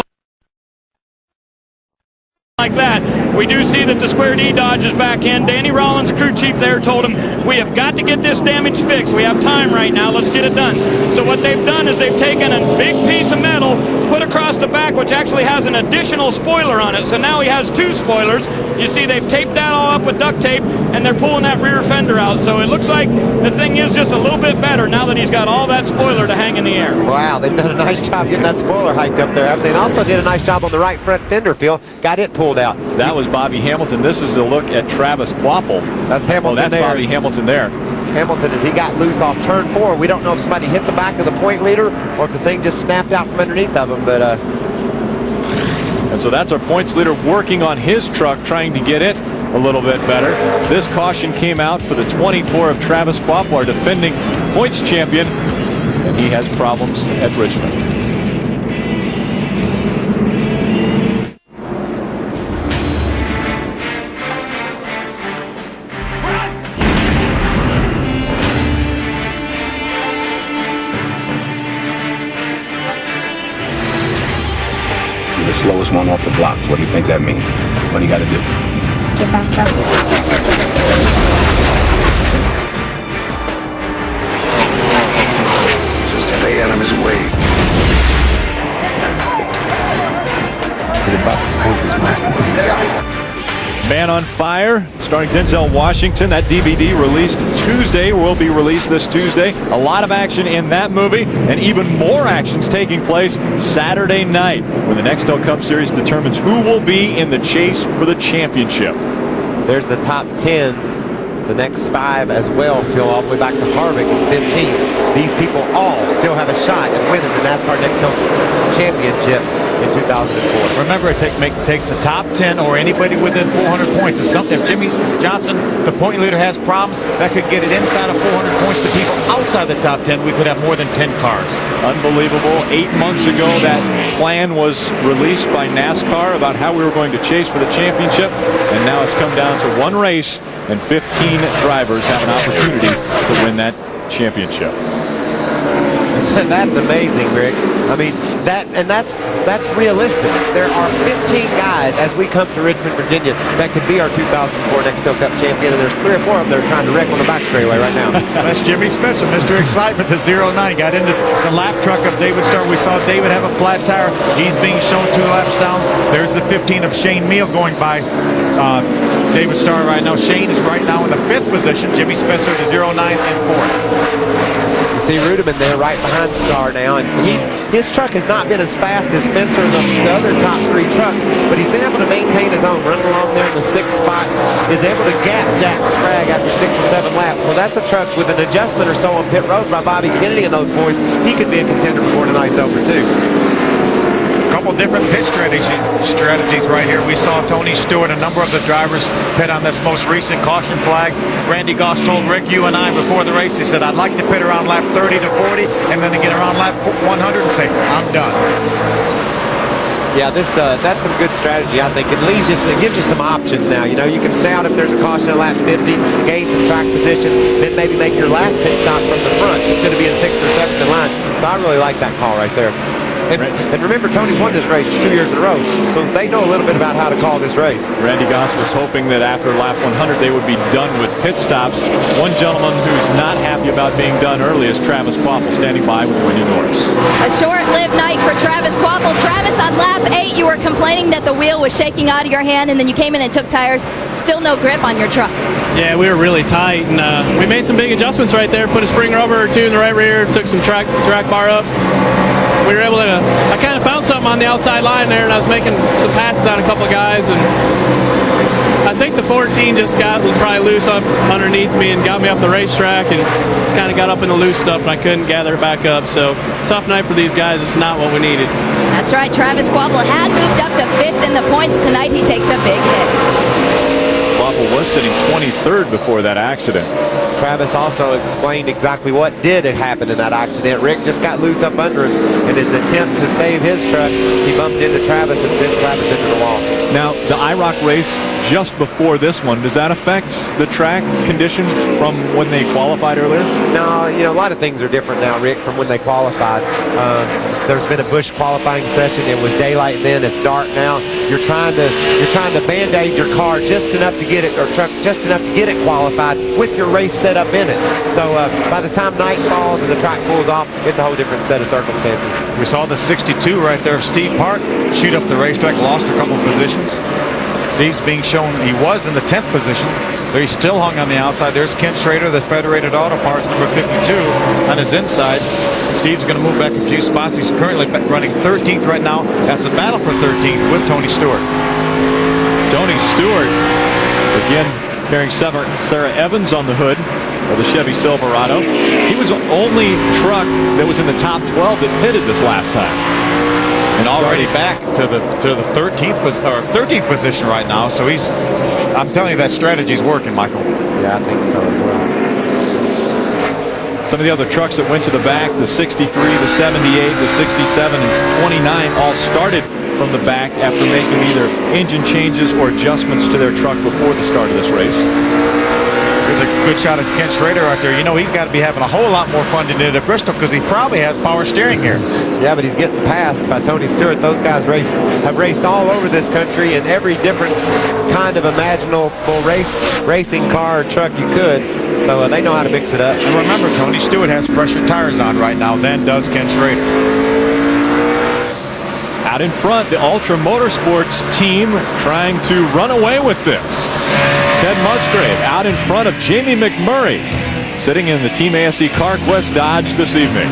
like that. We do see that the Square D Dodge is back in. Danny Rollins, crew chief there, told him, we have got to get this damage fixed. We have time right now. Let's get it done. So what they've done is they've taken a big piece of metal, put across the back, which actually has an additional spoiler on it. So now he has 2 spoilers. You see they've taped that all up with duct tape, and they're pulling that rear fender out. So it looks like the thing is just a little bit better now that he's got all that spoiler to hang in the air. Wow, they've done a nice job getting that spoiler hiked up there. They also did a nice job on the right front fender, Phil. Got it pulled out. That was Bobby Hamilton. This is a look at Travis Quapple. That's Hamilton. That's Bobby Hamilton there. Hamilton, as he got loose off turn 4. We don't know if somebody hit the back of the point leader or if the thing just snapped out from underneath of him, but and so that's our points leader working on his truck, trying to get it a little bit better. This caution came out for the 24 of Travis Quapple, our defending points champion, and he has problems at Richmond. The slowest one off the blocks. What do you think that means? What do you got to do? Get faster. Just stay out of his way. He's about to paint his masterpiece. Man on Fire, starring Denzel Washington. That DVD released Tuesday, will be released this Tuesday. A lot of action in that movie, and even more action's taking place Saturday night when the Nextel Cup Series determines who will be in the chase for the championship. There's the top 10. The next 5 as well feel all the way back to Harvick in 15. These people all still have a shot at winning the NASCAR Nextel Championship in 2004. Remember, it takes the top 10 or anybody within 400 points. If Jimmy Johnson, the point leader, has problems, that could get it inside of 400 points to people outside the top 10. We could have more than 10 cars. Unbelievable. 8 months ago, that plan was released by NASCAR about how we were going to chase for the championship, and now it's come down to one race, and 15 drivers have an opportunity to win that championship. That's amazing, Rick. I mean, that's realistic. There are 15 guys as we come to Richmond, Virginia, that could be our 2004 Nextel Cup champion, and there's 3 or 4 of them that are trying to wreck on the back straightaway right now. That's Jimmy Spencer, Mr. Excitement, the 09. Got into the lap truck of David Starr. We saw David have a flat tire. He's being shown 2 laps down. There's the 15 of Shane Meal going by David Starr right now. Shane is right now in the 5th position. Jimmy Spencer, the 09, in 4th. See Rudeman there right behind Starr now, and his truck has not been as fast as Spencer and the other top 3 trucks, but he's been able to maintain his own, running along there in the 6th spot, is able to gap Jack Sprague after 6 or 7 laps. So that's a truck with an adjustment or so on pit road by Bobby Kennedy and those boys. He could be a contender before tonight's over too. Couple different pit strategies right here. We saw Tony Stewart, a number of the drivers pit on this most recent caution flag. Randy Goss told Rick, you and I before the race, he said, I'd like to pit around lap 30 to 40 and then to get around lap 100 and say, I'm done. Yeah, that's some good strategy, I think. It gives you some options now. You know, you can stay out if there's a caution at lap 50, gain some track position, then maybe make your last pit stop from the front instead of being 6th or 7th in line. So I really like that call right there. And remember, Tony's won this race 2 years in a row, so they know a little bit about how to call this race. Randy Goss was hoping that after lap 100 they would be done with pit stops. One gentleman who's not happy about being done early is Travis Kvapil, standing by with Wendy Norris. A short-lived night for Travis Kvapil. Travis, on lap 8, you were complaining that the wheel was shaking out of your hand, and then you came in and took tires. Still no grip on your truck. Yeah, we were really tight, and we made some big adjustments right there. Put a spring rubber or 2 in the right rear, took some track bar up. We were able to, I kind of found something on the outside line there, and I was making some passes on a couple of guys, and I think the 14 just was probably loose up underneath me and got me up the racetrack, and just kind of got up in the loose stuff, and I couldn't gather it back up. So, tough night for these guys. It's not what we needed. That's right. Travis Kvapil had moved up to 5th in the points. Tonight he takes a big hit. Kvapil was sitting 23rd before that accident. Travis also explained exactly what did happen in that accident. Rick just got loose up under him, and in an attempt to save his truck, he bumped into Travis and sent Travis into the wall. Now, the IROC race just before this one, does that affect the track condition from when they qualified earlier? No, you know, a lot of things are different now, Rick, from when they qualified. There's been a Busch qualifying session. It was daylight then. It's dark now. You're trying to band-aid your car just enough to get it, or truck just enough to get it qualified with your race set up in it. So by the time night falls and the track pulls off, it's a whole different set of circumstances. We saw the 62 right there of Steve Park shoot up the racetrack, lost a couple of positions. Steve's being shown he was in the 10th position, but he's still hung on the outside. There's Kent Schrader, the Federated Auto Parts, number 52, on his inside. Steve's going to move back a few spots. He's currently running 13th right now. That's a battle for 13th with Tony Stewart. Tony Stewart, again, carrying Sarah Evans on the hood of the Chevy Silverado. He was the only truck that was in the top 12 that pitted this last time. And already back to the 13th position right now. So I'm telling you, that strategy's working, Michael. Yeah, I think so as well. Some of the other trucks that went to the back, the 63, the 78, the 67, and 29 all started from the back after making either engine changes or adjustments to their truck before the start of this race. There's a good shot at Kent Schrader right there. You know, he's got to be having a whole lot more fun than he did at Bristol because he probably has power steering here. Yeah, but he's getting passed by Tony Stewart. Those guys have raced all over this country in every different kind of imaginable racing car or truck you could. So they know how to mix it up. And remember, Tony Stewart has fresher tires on right now than does Kent Schrader. Out in front, the Ultra Motorsports team trying to run away with this. Ted Musgrave out in front of Jamie McMurray, sitting in the Team ASE CarQuest Dodge this evening.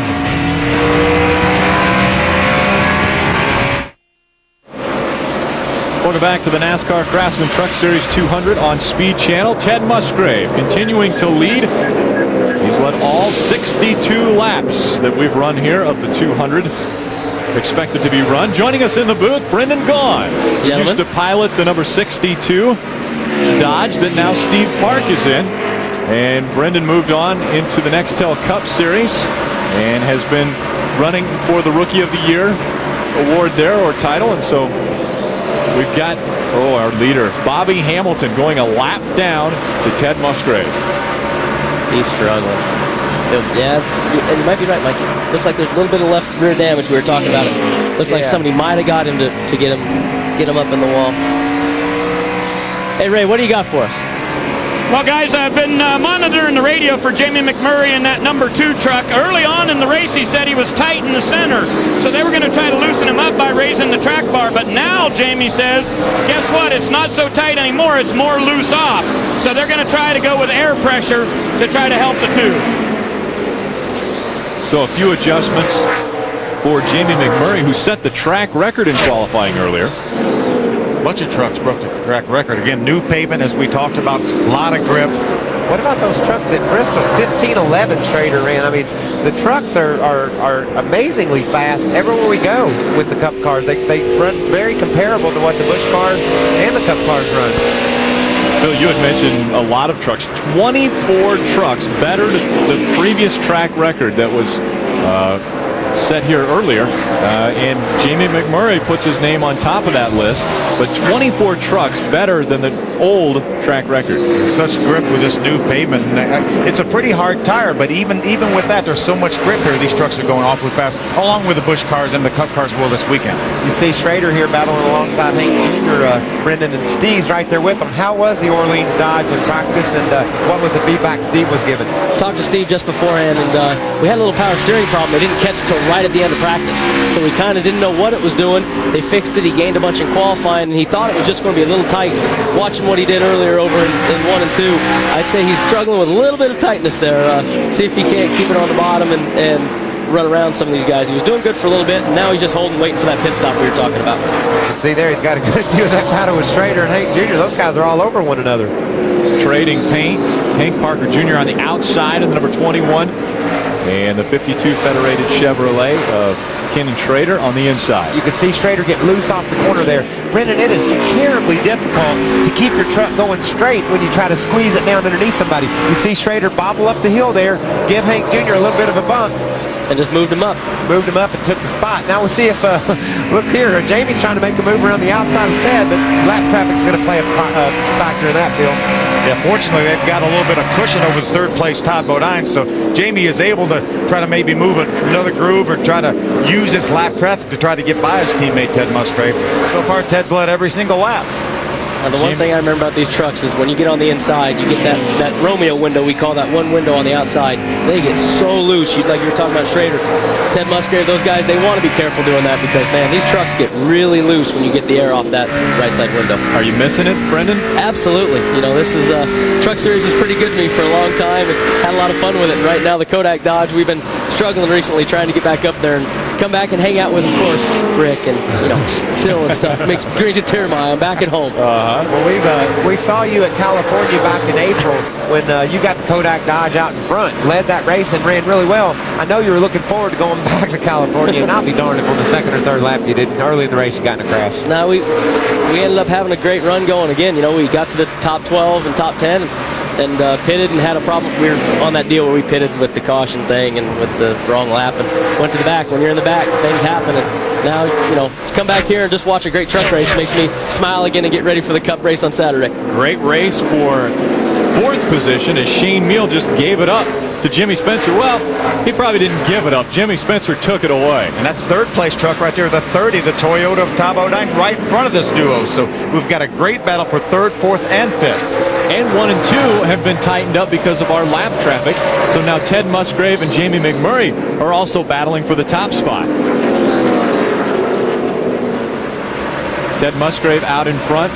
Welcome back to the NASCAR Craftsman Truck Series 200 on Speed Channel. Ted Musgrave continuing to lead. He's led all 62 laps that we've run here of the 200 expected to be run. Joining us in the booth, Brendan Gaughan, who used to pilot the number 62 Dodge that now Steve Park is in. And Brendan moved on into the Nextel Cup Series and has been running for the Rookie of the Year award there, or title. And so we've got, our leader, Bobby Hamilton, going a lap down to Ted Musgrave. He's struggling. So, yeah, and you might be right, Mikey. Looks like there's a little bit of left rear damage. We were talking about it. Looks like somebody might have got him to get him up in the wall. Hey, Ray, what do you got for us? Well, guys, I've been monitoring the radio for Jamie McMurray in that number 2 truck. Early on in the race, he said he was tight in the center, so they were going to try to loosen him up by raising the track bar. But now, Jamie says, guess what? It's not so tight anymore. It's more loose off. So they're going to try to go with air pressure to try to help the two. So a few adjustments for Jamie McMurray, who set the track record in qualifying earlier. A bunch of trucks broke the track record. Again, new pavement, as we talked about, a lot of grip. What about those trucks at Bristol? 15-11 Schrader ran. I mean, the trucks are amazingly fast everywhere we go with the Cup cars. They run very comparable to what the Busch cars and the Cup cars run. Phil, you had mentioned a lot of trucks. 24 trucks, better than the previous track record that was set here earlier. And Jamie McMurray puts his name on top of that list. But 24 trucks better than the old track record. Such grip with this new pavement. It's a pretty hard tire, but even with that, there's so much grip here. These trucks are going awfully fast, along with the Busch cars and the Cup cars will this weekend. You see Schrader here battling alongside Hank Jr., Brendan, and Steve's right there with them. How was the Orleans Dodge in practice, and what was the feedback Steve was given? Talked to Steve just beforehand, and we had a little power steering problem. They didn't catch till right at the end of practice, so we kind of didn't know what it was doing. They fixed it. He gained a bunch in qualifying, and he thought it was just going to be a little tight. Watching what he did earlier over in 1 and 2, I'd say he's struggling with a little bit of tightness there. See if he can't keep it on the bottom and run around some of these guys. He was doing good for a little bit, and now he's just holding, waiting for that pit stop we were talking about. You can see there he's got a good view of that battle with Schrader and Hank Jr. Those guys are all over one another. Trading paint. Hank Parker Jr. on the outside of the number 21. And the 52 Federated Chevrolet of Ken and Schrader on the inside. You can see Schrader get loose off the corner there. Brendan, it is terribly difficult to keep your truck going straight when you try to squeeze it down underneath somebody. You see Schrader bobble up the hill there, give Hank Jr. a little bit of a bump. And just moved him up. Moved him up and took the spot. Now we'll see if, look here, Jamie's trying to make a move around the outside of his head, but lap traffic's going to play a factor in that, Bill. Yeah, fortunately, they've got a little bit of cushion over the third place Todd Bodine, so Jamie is able to try to maybe move another groove or try to use this lap traffic to try to get by his teammate Ted Musgrave. So far, Ted's led every single lap. Now, the one thing I remember about these trucks is when you get on the inside, you get that Romeo window. We call that one window on the outside. They get so loose. Like you were talking about Schrader, Ted Musgrave, those guys, they want to be careful doing that because, man, these trucks get really loose when you get the air off that right side window. Are you missing it, Brendan? Absolutely. You know, this is Truck Series was pretty good to me for a long time and had a lot of fun with it. And right now, the Kodak Dodge, we've been struggling recently trying to get back up there and come back and hang out with, of course, Rick and, Phil and stuff. It brings a tear in my eye. I'm back at home. Well, we saw you at California back in April when you got the Kodak Dodge out in front, led that race and ran really well. I know you were looking forward to going back to California, and I'll be darned if on the second or third lap you didn't. Early in the race you got in a crash. No, we ended up having a great run going again. We got to the top 12 and top 10 and pitted and had a problem. We were on that deal where we pitted with the caution thing and with the wrong lap and went to the back. When you're in the back, things happen. And now, come back here and just watch a great truck race makes me smile again and get ready for the Cup race on Saturday. Great race for fourth position as Shane Meal just gave it up to Jimmy Spencer. Well, he probably didn't give it up. Jimmy Spencer took it away. And that's third place truck right there, the 30, the Toyota of Todd Bodine, right in front of this duo. So we've got a great battle for third, fourth, and fifth. And 1 and 2 have been tightened up because of our lap traffic. So now Ted Musgrave and Jamie McMurray are also battling for the top spot. Ted Musgrave out in front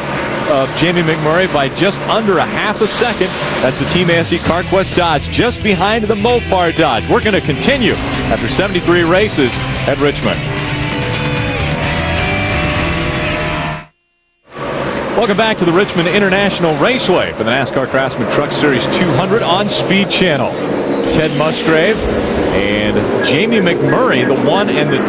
of Jamie McMurray by just under a half a second. That's the Team ASE CarQuest Dodge just behind the Mopar Dodge. We're going to continue after 73 races at Richmond. Welcome back to the Richmond International Raceway for the NASCAR Craftsman Truck Series 200 on Speed Channel. Ted Musgrave and Jamie McMurray, the 1 and the 2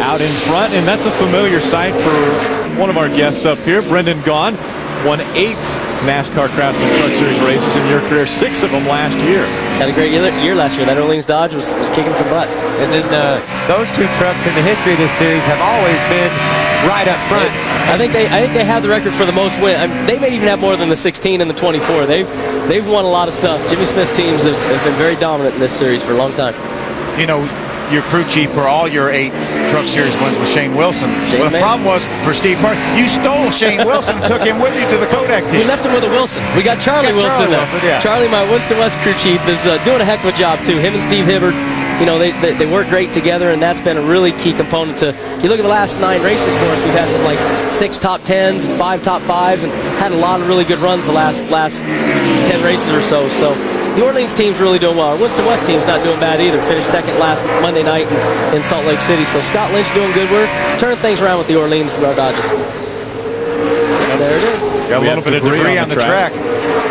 out in front, and that's a familiar sight for one of our guests up here, Brendan Gaughan. Won 8 NASCAR Craftsman Truck Series races in your career, 6 of them last year. Had a great year last year. That Orleans Dodge was kicking some butt. And then those 2 trucks in the history of this series have always been right up front. I think they have the record for the most win. I mean, they may even have more than the 16 and the 24. They've won a lot of stuff. Jimmy Smith's teams have been very dominant in this series for a long time. You know, your crew chief for all your 8 Truck Series wins was Shane Wilson. Well, the problem was for Steve Park, you stole Shane Wilson and took him with you to the Kodak team. We left him with a Wilson. We got Charlie Wilson. Yeah. Charlie, my Winston West crew chief, is doing a heck of a job too. Him and Steve Hibbard, you know, they work great together, and that's been a really key component to. You look at the last 9 races for us, we've had something like 6 top 10s and 5 top 5s, and had a lot of really good runs the last 10 races or so. So the Orleans team's really doing well. Our Winston West team's not doing bad either. Finished second last Monday night in Salt Lake City. So Scott Lynch doing good work, turning things around with the Orleans and our Dodges. And there it is. Got a little bit of debris on the track.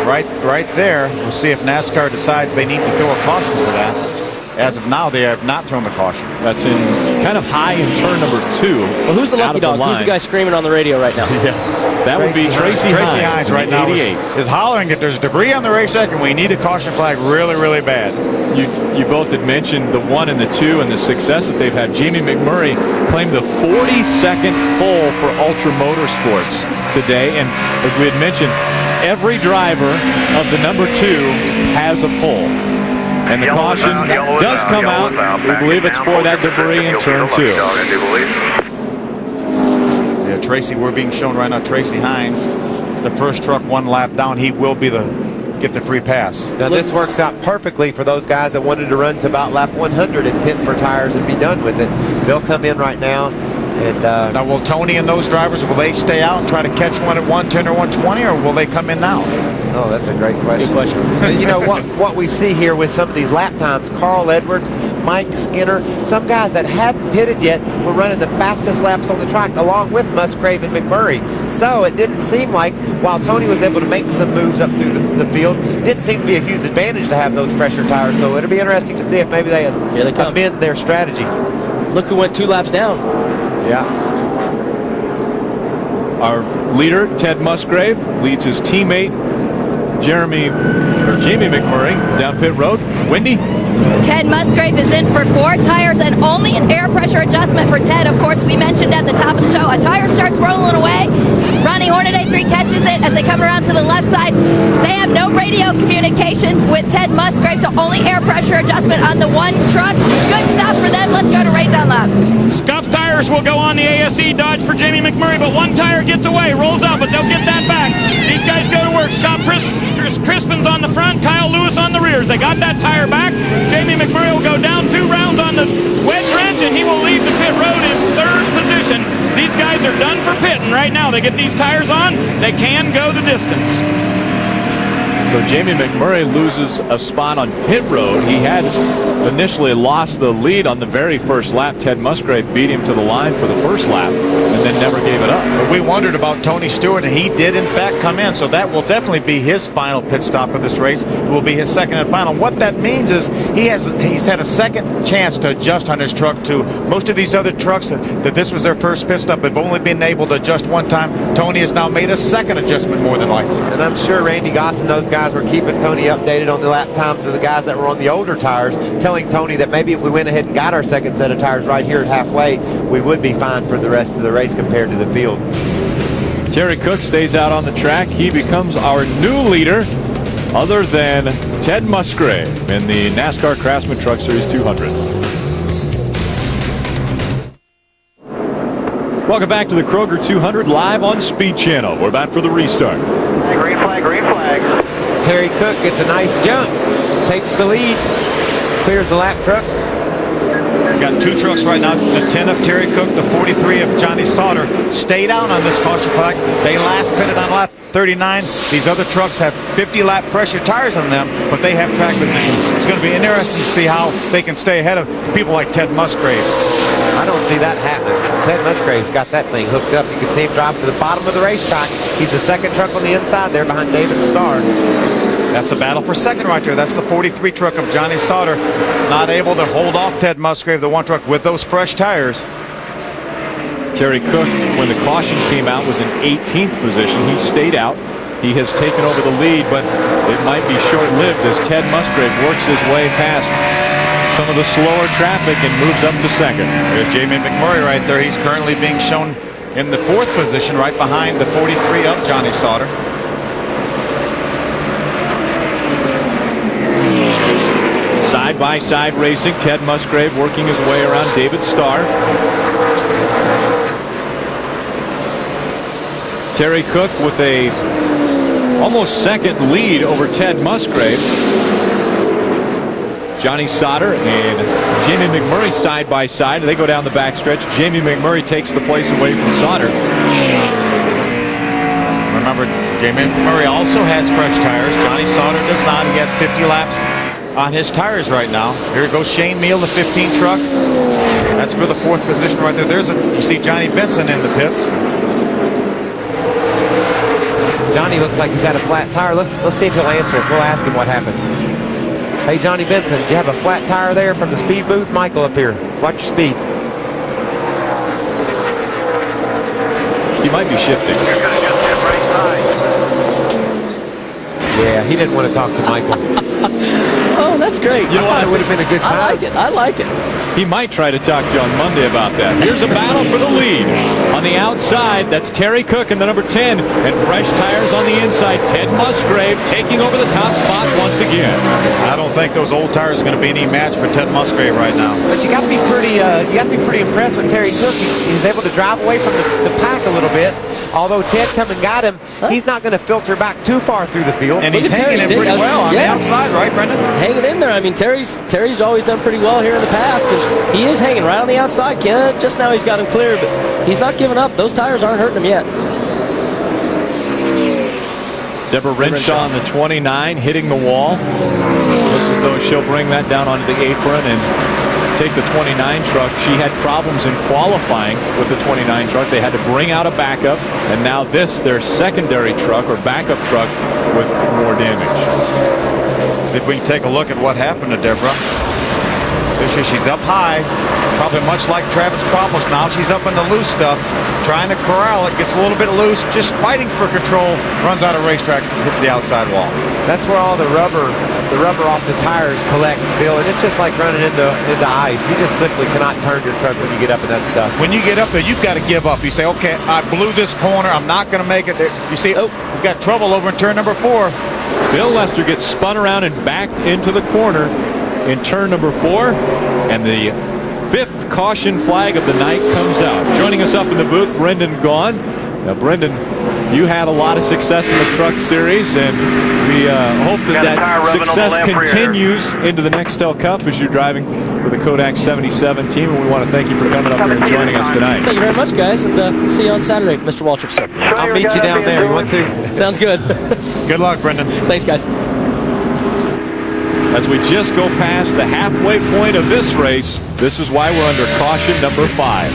Right there. We'll see if NASCAR decides they need to throw a caution for that. As of now, they have not thrown the caution. That's in kind of high in turn number 2. Well, who's the lucky dog? Who's the guy screaming on the radio right now? Yeah, that would be Tracy Hines right now is hollering that there's debris on the racetrack and we need a caution flag really, really bad. You both had mentioned the 1 and the 2 and the success that they've had. Jamie McMurray claimed the 42nd pole for Ultra Motorsports today, and as we had mentioned, every driver of the number 2 has a pole. And the caution does come out. We believe it's for that debris in turn 2. Yeah, Tracy, we're being shown right now, Tracy Hines, the first truck 1 lap down. He will be get the free pass. Now this works out perfectly for those guys that wanted to run to about lap 100 and pit for tires and be done with it. They'll come in right now. And now, will Tony and those drivers, will they stay out and try to catch one at 110 or 120, or will they come in now? Oh, that's a great question. That's a good question. And you know what we see here with some of these lap times, Carl Edwards, Mike Skinner, some guys that hadn't pitted yet were running the fastest laps on the track along with Musgrave and McMurray. So it didn't seem like, while Tony was able to make some moves up through the field, it didn't seem to be a huge advantage to have those fresher tires. So it'll be interesting to see if maybe they amend their strategy. Look who went 2 laps down. Yeah. Our leader, Ted Musgrave, leads his teammate, Jamie McMurray, down pit road. Wendy? Ted Musgrave is in for 4 tires and only an air pressure adjustment for Ted. Of course, we mentioned at the top of the show, a tire starts rolling away. Ronnie Hornaday 3 catches it as they come around to the left side. They have no radio communication with Ted Musgrave, so only air pressure adjustment on the 1 truck. Good stop for them. Let's go to Ray Dunlap. Scuff tires will go on the ASE Dodge for Jamie McMurray, but 1 tire gets away, rolls out, but they'll get that back. These guys go to work. Scott Crispin's on the front, Kyle Lewis on the rears. They got that tire back. Jamie McMurray will go down 2 rounds on the wedge wrench, and he will leave the pit road in 3rd position. These guys are done for pitting right now. They get these tires on, they can go the distance. So Jamie McMurray loses a spot on pit road. He had initially lost the lead on the very first lap. Ted Musgrave beat him to the line for the first lap and then never gave it up. But we wondered about Tony Stewart, and he did in fact come in, so that will definitely be his final pit stop of this race. It will be his second and final. What that means is he's had a second chance to adjust on his truck too. Most of these other trucks that this was their first pit stop have only been able to adjust 1 time. Tony has now made a second adjustment more than likely. And I'm sure Randy Goss and those guys were keeping Tony updated on the lap times of the guys that were on the older tires, telling Tony that maybe if we went ahead and got our second set of tires right here at halfway, we would be fine for the rest of the race compared to the field. Terry Cook stays out on the track. He becomes our new leader, other than Ted Musgrave in the NASCAR Craftsman Truck Series 200. Welcome back to the Kroger 200 live on Speed Channel. We're back for the restart. Green flag, green flag. Terry Cook gets a nice jump, takes the lead, clears the lap truck. We've got 2 trucks right now. The 10 of Terry Cook, the 43 of Johnny Sauter stayed out on this caution flag. They last pitted on lap 39. These other trucks have 50-lap pressure tires on them, but they have track position. It's going to be interesting to see how they can stay ahead of people like Ted Musgrave. I don't see that happening. Ted Musgrave's got that thing hooked up. You can see him driving to the bottom of the racetrack. He's the second truck on the inside there behind David Starr. That's the battle for second right there. That's the 43 truck of Johnny Sauter. Not able to hold off Ted Musgrave, the 1 truck, with those fresh tires. Terry Cook, when the caution came out, was in 18th position. He stayed out. He has taken over the lead, but it might be short-lived as Ted Musgrave works his way past some of the slower traffic and moves up to second. There's Jamie McMurray right there. He's currently being shown in the 4th position, right behind the 43 of Johnny Sauter. Side-by-side racing. Ted Musgrave working his way around David Starr. Terry Cook with a almost second lead over Ted Musgrave. Johnny Sauter and Jamie McMurray side by side. They go down the backstretch. Jamie McMurray takes the place away from Sauter. Remember, Jamie McMurray also has fresh tires. Johnny Sauter does not. He has 50 laps on his tires right now. Here goes Shane Meal, the 15 truck. That's for the 4th position right there. You see Johnny Benson in the pits. Johnny looks like he's had a flat tire. Let's see if he'll answer us. We'll ask him what happened. Hey, Johnny Benson, did you have a flat tire there from the speed booth? Michael up here. Watch your speed. He might be shifting. Yeah, he didn't want to talk to Michael. Oh, that's great. You know what? It would have been a good time. I like it. I like it. He might try to talk to you on Monday about that. Here's a battle for the lead. On the outside, that's Terry Cook in the number 10. And fresh tires on the inside. Ted Musgrave taking over the top spot once again. I don't think those old tires are going to be any match for Ted Musgrave right now. But you got to be pretty impressed with Terry Cook. He's able to drive away from the pack a little bit. Although Ted come and got him, he's not going to filter back too far through the field. And he's hanging in pretty well on the outside, right, Brendan? Hanging in there. I mean, Terry's always done pretty well here in the past, and he is hanging right on the outside. Just now he's got him clear, but he's not giving up. Those tires aren't hurting him yet. Deborah Renshaw on the 29, hitting the wall. Looks as though she'll bring that down onto the apron and take the 29 truck. She had problems in qualifying with the 29 truck. They had to bring out a backup, and now their secondary truck or backup truck with more damage. See if we can take a look at what happened to Deborah. She's up high, probably much like Travis Cropos. Now she's up in the loose stuff, trying to corral it, gets a little bit loose, just fighting for control, runs out of racetrack, hits the outside wall. That's where all the rubber off the tires collects, Phil, and it's just like running into ice. You just simply cannot turn your truck when you get up in that stuff. When you get up there, you've got to give up. You say, okay, I blew this corner, I'm not going to make it. You see, we've got trouble over in turn number 4. Bill Lester gets spun around and backed into the corner in turn number 4, and the 5th caution flag of the night comes out. Joining us up in the booth, Brendan Gaughan. Now, Brendan, you had a lot of success in the Truck Series, and we hope that success continues into the Nextel Cup as you're driving for the Kodak 77 team, and we want to thank you for coming up here and joining us tonight. Thank you very much, guys, and see you on Saturday, Mr. Waltrip, sir. I'll meet you down there. You want to? Sounds good. Good luck, Brendan. Thanks, guys. As we just go past the halfway point of this race, this is why we're under caution number 5.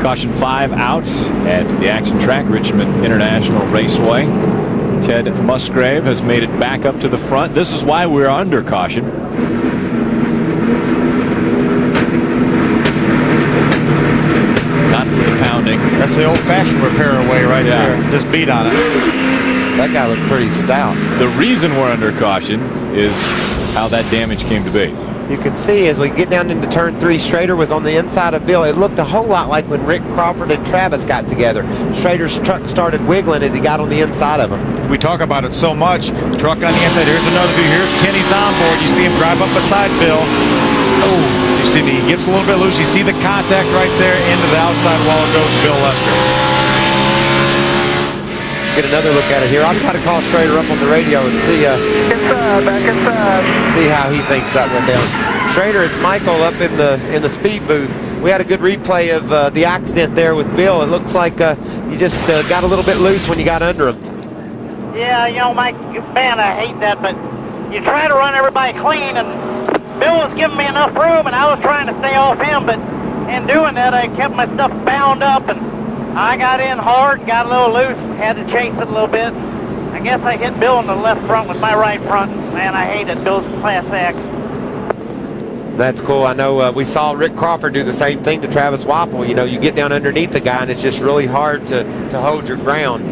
Caution 5 out at the action track, Richmond International Raceway. Ted Musgrave has made it back up to the front. This is why we're under caution. Not for the pounding. That's the old-fashioned repair away right there. Just beat on it. That guy looked pretty stout. The reason we're under caution is how that damage came to be. You can see as we get down into turn 3, Schrader was on the inside of Bill. It looked a whole lot like when Rick Crawford and Travis got together. Schrader's truck started wiggling as he got on the inside of him. We talk about it so much. Truck on the inside. Here's another view. Here's Kenny's on board. You see him drive up beside Bill. Oh, you see he gets a little bit loose. You see the contact right there. Into the outside wall goes Bill Lester. Get another look at it here. I'll try to call Schrader up on the radio and see back inside. see how he thinks that went down. Schrader, it's Michael up in the speed booth. We had a good replay of the accident there with Bill. It looks like you just got a little bit loose when you got under him. Yeah, you know, Mike, man, I hate that, but you try to run everybody clean, and Bill was giving me enough room, and I was trying to stay off him, but in doing that, I kept my stuff bound up, and I got in hard, got a little loose, had to chase it a little bit. I guess I hit Bill in the left front with my right front. Man, I hate it. Bill's class act. That's cool. I know we saw Rick Crawford do the same thing to Travis Wapple. You know, you get down underneath the guy, and it's just really hard to hold your ground.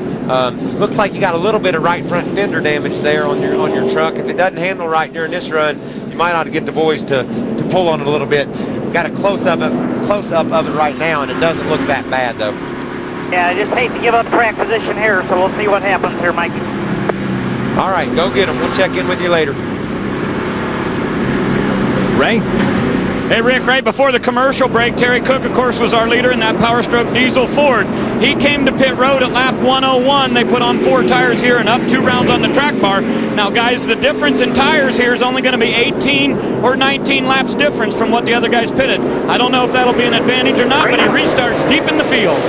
Looks like you got a little bit of right front fender damage there on your truck. If it doesn't handle right during this run, you might ought to get the boys to pull on it a little bit. Got a close up of it right now, and it doesn't look that bad though. Yeah, I just hate to give up track position here, so we'll see what happens here, Mike. All right, go get them. We'll check in with you later. Ray? Hey, Rick, right before the commercial break, Terry Cook, of course, was our leader in that Power Stroke diesel Ford. He came to pit road at lap 101. They put on 4 tires here and up 2 rounds on the track bar. Now, guys, the difference in tires here is only going to be 18 or 19 laps difference from what the other guys pitted. I don't know if that'll be an advantage or not, but he restarts deep in the field.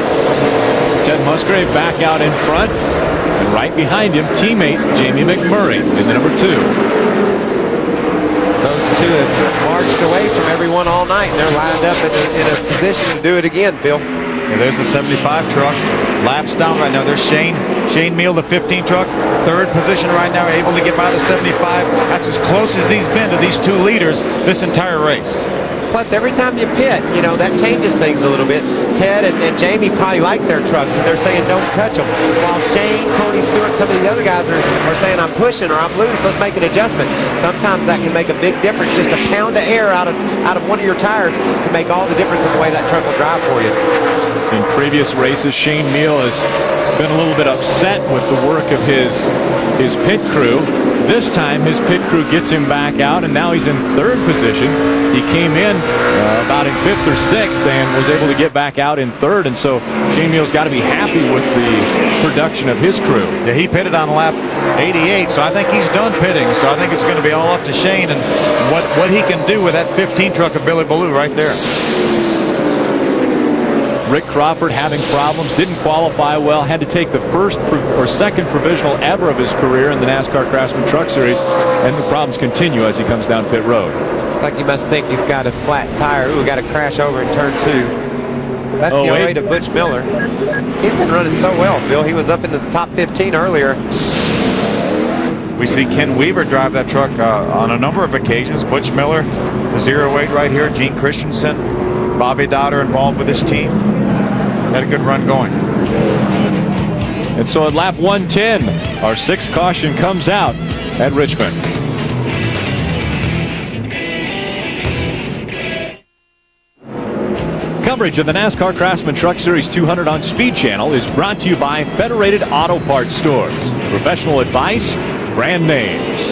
Ted Musgrave back out in front, and right behind him, teammate Jamie McMurray in the number 2. Those two have marched away from everyone all night, and they're lined up in a position to do it again, Phil. Yeah, there's the 75 truck. Laps down right now. There's Shane Meal, the 15 truck. 3rd position right now, able to get by the 75. That's as close as he's been to these 2 leaders this entire race. Plus, every time you pit, you know, that changes things a little bit. Ted and Jamie probably like their trucks, and they're saying don't touch them. While Shane, Tony Stewart, some of the other guys are saying I'm pushing or I'm loose, let's make an adjustment. Sometimes that can make a big difference. Just a pound of air out of one of your tires can make all the difference in the way that truck will drive for you. In previous races, Shane Meal has been a little bit upset with the work of his pit crew. This time his pit crew gets him back out, and now he's in 3rd position. He came in about in 5th or 6th and was able to get back out in 3rd, and so Shane Meal's got to be happy with the production of his crew. Yeah, he pitted on lap 88, so I think he's done pitting. So I think it's going to be all up to Shane and what he can do with that 15 truck of Billy Ballou right there. Rick Crawford having problems, didn't qualify well, had to take the 1st or 2nd provisional ever of his career in the NASCAR Craftsman Truck Series, and the problems continue as he comes down pit road. It's like he must think he's got a flat tire. Ooh, got to crash over in turn 2. That's the way to Butch Miller. He's been running so well, Bill. He was up into the top 15 earlier. We see Ken Weaver drive that truck on a number of occasions. Butch Miller, the 0-8 right here. Gene Christensen, Bobby Dowder involved with his team. Had a good run going. And so at lap 110, our 6th caution comes out at Richmond. Coverage of the NASCAR Craftsman Truck Series 200 on Speed Channel is brought to you by Federated Auto Parts Stores. Professional advice, brand names.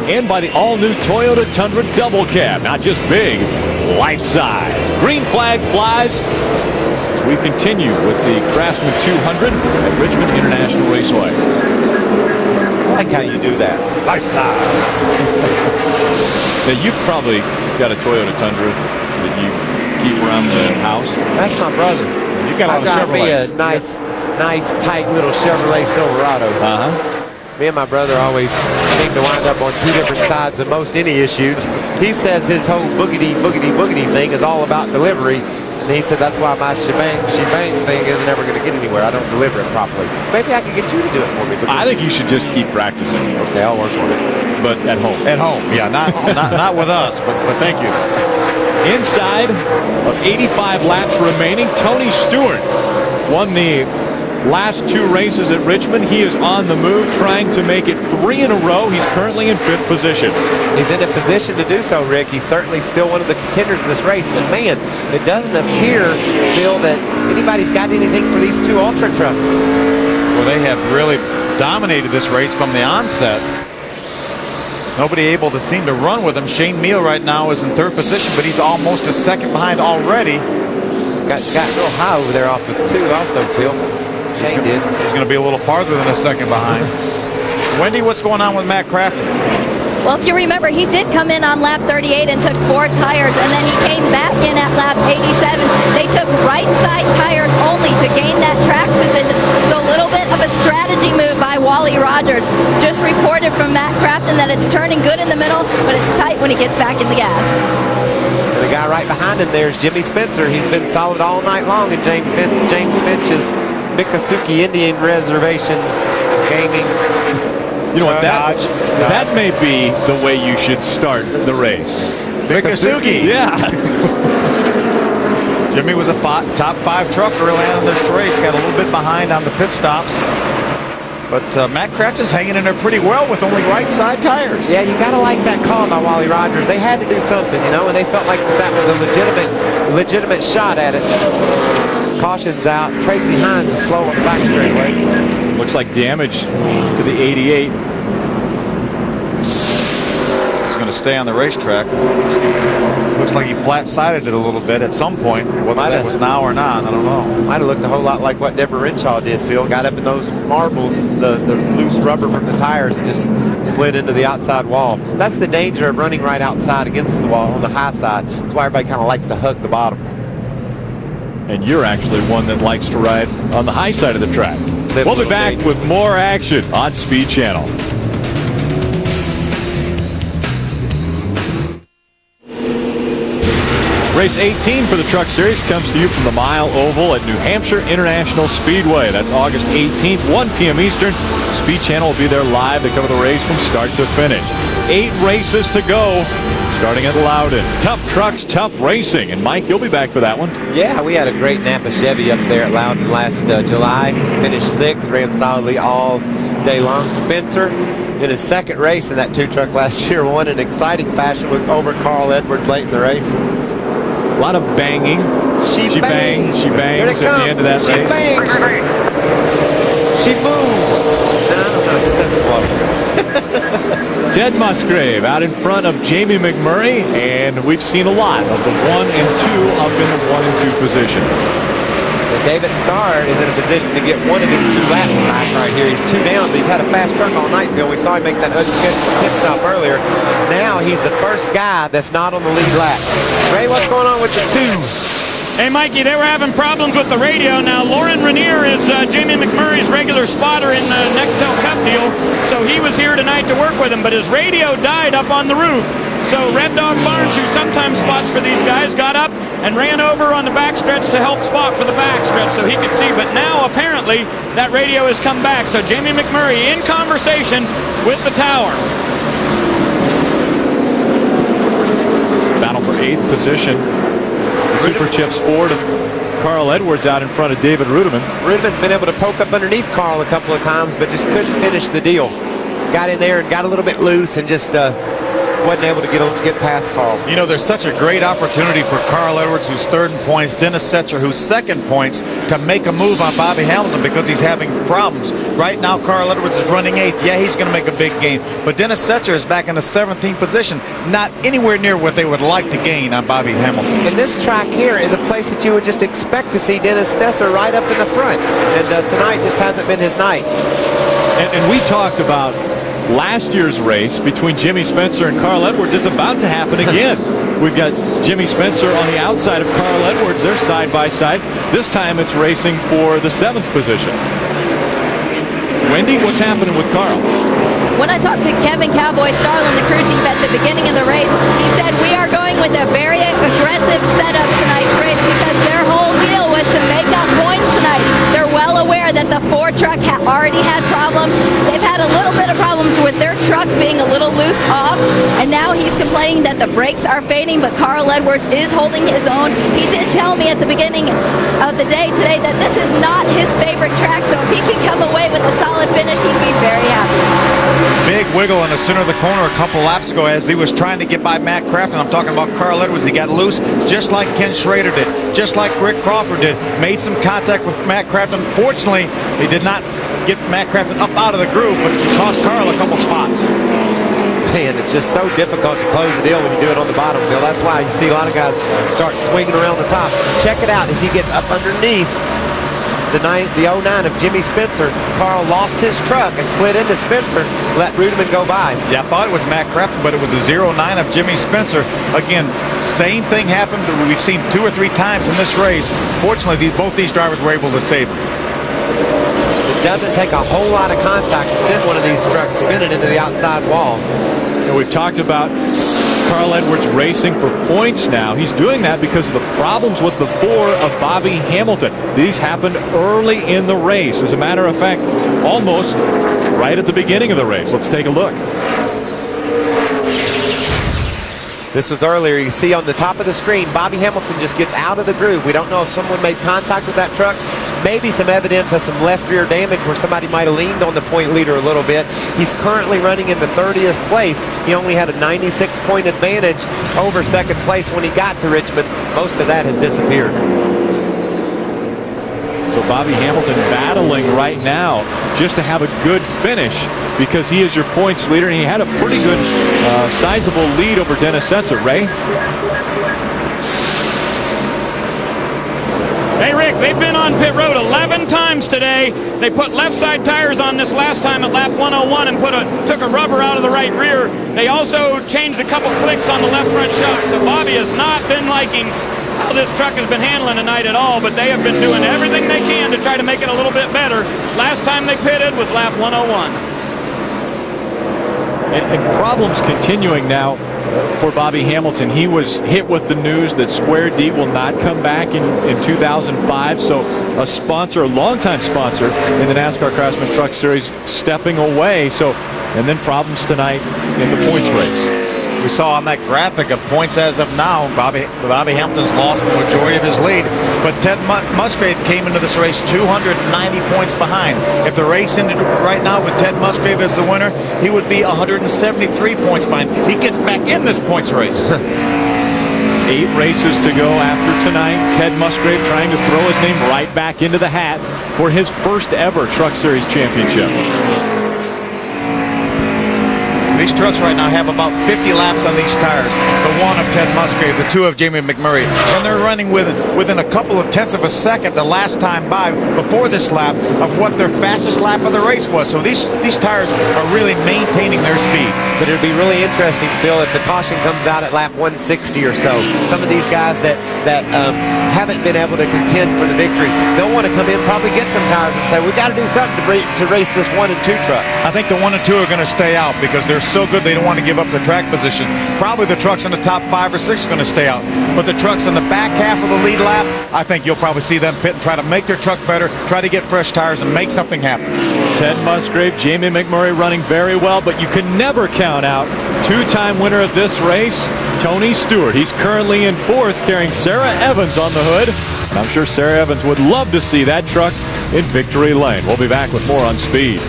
And by the all-new Toyota Tundra Double Cab. Not just big, life-size. Green flag flies. We continue with the Craftsman 200 at Richmond International Raceway. I like how you do that. Life-size. Now, you've probably got a Toyota Tundra that you keep around the house. That's my brother. You got a lot of Chevrolets. Me a nice, tight little Chevrolet Silverado. Me and my brother always seem to wind up on 2 different sides of most any issues. He says his whole boogity thing is all about delivery. And he said that's why my shebang thing isn't ever going to get anywhere. I don't deliver it properly. Maybe I could get you to do it for me. I think you should just keep practicing. Okay, I'll work on it. But at home. At home, yeah. Not with us, but thank you. Inside of 85 laps remaining, Tony Stewart won the last 2 races at Richmond. He is on the move, trying to make it 3 in a row. He's currently in 5th position. He's in a position to do so, Rick. He's certainly still one of the contenders in this race. But, man, it doesn't appear, Phil, that anybody's got anything for these 2 Ultra trucks. Well, they have really dominated this race from the onset. Nobody able to seem to run with him. Shane Meal right now is in third position, but he's almost a second behind already. Got real high over there off of 2 also, Phil. Shane did. He's going to be a little farther than a second behind. Wendy, what's going on with Matt Crafton? Well, if you remember, he did come in on lap 38 and took 4 tires, and then he came back in at lap 87. They took right side tires only to gain that track position. So a little bit of a strategy move by Wally Rogers. Just reported from Matt Crafton that it's turning good in the middle, but it's tight when he gets back in the gas. The guy right behind him there is Jimmy Spencer. He's been solid all night long in James Finch's Miccosukee Indian Reservations gaming. You know what, that may be the way you should start the race. Miccosukee. Yeah. Jimmy was a top 5 truck early on in this race. Got a little bit behind on the pit stops. But Matt Crafton's hanging in there pretty well with only right side tires. Yeah, you got to like that call by Wally Rogers. They had to do something, you know, and they felt like that was a legitimate shot at it. Caution's out. Tracy Hines is slow on the back straightaway. Looks like damage to the 88. He's going to stay on the racetrack. Looks like he flat-sided it a little bit at some point. Whether that was now or not, I don't know. Might have looked a whole lot like what Deborah Renshaw did, Phil. Got up in those marbles, the loose rubber from the tires, and just slid into the outside wall. That's the danger of running right outside against the wall on the high side. That's why everybody kind of likes to hug the bottom. And you're actually one that likes to ride on the high side of the track. We'll be back with more action on Speed Channel. Race 18 for the Truck Series comes to you from the Mile Oval at New Hampshire International Speedway. That's August 18th, 1 p.m. Eastern. Speed Channel will be there live to cover the race from start to finish. 8 races to go, starting at Loudon. Tough trucks, tough racing. And Mike, you'll be back for that one. Yeah, we had a great Napa Chevy up there at Loudon last July. Finished 6th, ran solidly all day long. Spencer, in his second race in that 2-truck last year, won in exciting fashion over Carl Edwards late in the race. A lot of banging. She bangs at the end of that race. Bangs. She moves. No, just doesn't flow. Ted Musgrave out in front of Jamie McMurray, and we've seen a lot of the 1 and 2 up in the 1 and 2 positions. But David Starr is in a position to get one of his 2 laps back right here. He's 2 down, but he's had a fast truck all night, Phil. We saw him make that unscheduled pit stop earlier. Now he's the first guy that's not on the lead lap. Ray, what's going on with the 2s? Hey, Mikey, they were having problems with the radio. Now, Lauren Rainier is Jamie McMurray's regular spotter in the Nextel Cup deal, so he was here tonight to work with him, but his radio died up on the roof. So Red Dog Barnes, who sometimes spots for these guys, got up and ran over on the backstretch to help spot for the backstretch so he could see. But now, apparently, that radio has come back. So Jamie McMurray in conversation with the tower. Battle for 8th position. The Super Chips Ford of Carl Edwards out in front of David Rudeman. Rudeman's been able to poke up underneath Carl a couple of times, but just couldn't finish the deal. Got in there and got a little bit loose and just wasn't able to get past Carl. You know, there's such a great opportunity for Carl Edwards, who's 3rd in points, Dennis Setzer, who's 2nd points, to make a move on Bobby Hamilton because he's having problems. Right now, Carl Edwards is running 8th. Yeah, he's going to make a big gain. But Dennis Setzer is back in the 17th position, not anywhere near what they would like to gain on Bobby Hamilton. And this track here is a place that you would just expect to see Dennis Setzer right up in the front. And tonight just hasn't been his night. And we talked about last year's race between Jimmy Spencer and Carl Edwards. It's about to happen again. We've got Jimmy Spencer on the outside of Carl Edwards. They're side by side. This time it's racing for the 7th position. Wendy, what's happening with Carl? When I talked to Kevin Cowboy Starlin, the crew chief, at the beginning of the race, he said we are going with a very aggressive setup tonight's race because their whole deal was to make up points tonight. They're well aware that the Ford truck already had problems. They've had a little bit of problems with their truck being a little loose off, and now he's complaining that the brakes are fading, but Carl Edwards is holding his own. He did tell me at the beginning of the day today that this is not his favorite track, so if he can come away with a solid finish, he'd be very happy. Big wiggle in the center of the corner a couple laps ago as he was trying to get by Matt Crafton. I'm talking about Carl Edwards. He got loose just like Ken Schrader did, just like Rick Crawford did. Made some contact with Matt Crafton. Fortunately, he did not get Matt Crafton up out of the groove, but it cost Carl a couple spots. man, it's just so difficult to close the deal when you do it on the bottom, Phil. That's why you see a lot of guys start swinging around the top. Check it out as he gets up underneath the 09 of Jimmy Spencer. Carl lost his truck and slid into Spencer, let Rudeman go by. Yeah, I thought it was Matt Crafton, but it was a 09 of Jimmy Spencer. Again, same thing happened. We've seen 2 or 3 times in this race. Fortunately, both these drivers were able to save it. It doesn't take a whole lot of contact to send one of these trucks spinning into the outside wall. And we've talked about Carl Edwards racing for points now. He's doing that because of the problems with the 4 of Bobby Hamilton. These happened early in the race. As a matter of fact, almost right at the beginning of the race. Let's take a look. This was earlier. You see on the top of the screen, Bobby Hamilton just gets out of the groove. We don't know if someone made contact with that truck. Maybe some evidence of some left rear damage where somebody might have leaned on the point leader a little bit. He's currently running in the 30th place. He only had a 96-point advantage over second place when he got to Richmond. Most of that has disappeared. So Bobby Hamilton battling right now just to have a good finish because he is your points leader, and he had a pretty good sizable lead over Dennis Setzer. Ray? Hey, Rick, they've been on pit road 11 times today. They put left side tires on this last time at lap 101 and took a rubber out of the right rear. They also changed a couple clicks on the left front shock. So Bobby has not been liking how this truck has been handling tonight at all, but they have been doing everything they can to try to make it a little bit better. Last time they pitted was lap 101. And problems continuing now for Bobby Hamilton. He was hit with the news that Square D will not come back in 2005. So a sponsor, a longtime sponsor in the NASCAR Craftsman Truck Series, stepping away. And then problems tonight in the points race. We saw on that graphic of points as of now, Bobby Hamilton's lost the majority of his lead, but Ted Musgrave came into this race 290 points behind. If the race ended right now with Ted Musgrave as the winner, he would be 173 points behind. He gets back in this points race. 8 races to go after tonight. Ted Musgrave trying to throw his name right back into the hat for his first ever Truck Series championship. These trucks right now have about 50 laps on these tires. The 1 of Ted Musgrave, the 2 of Jamie McMurray. And they're running within a couple of tenths of a second the last time by before this lap of what their fastest lap of the race was. So these tires are really maintaining their speed. But it'll be really interesting, Phil, if the caution comes out at lap 160 or so. Some of these guys that haven't been able to contend for the victory, they'll want to come in, probably get some tires and say, we've got to do something to race this 1 and 2 truck. I think the 1 and 2 are going to stay out because they're so good they don't want to give up the track position. Probably the trucks in the top 5 or 6 are going to stay out. But the trucks in the back half of the lead lap, I think you'll probably see them pit and try to make their truck better, try to get fresh tires and make something happen. Ted Musgrave, Jamie McMurray running very well, but you can never count out 2-time winner of this race, Tony Stewart. He's currently in 4th, carrying Sarah Evans on the hood. And I'm sure Sarah Evans would love to see that truck in victory lane. We'll be back with more on Speed.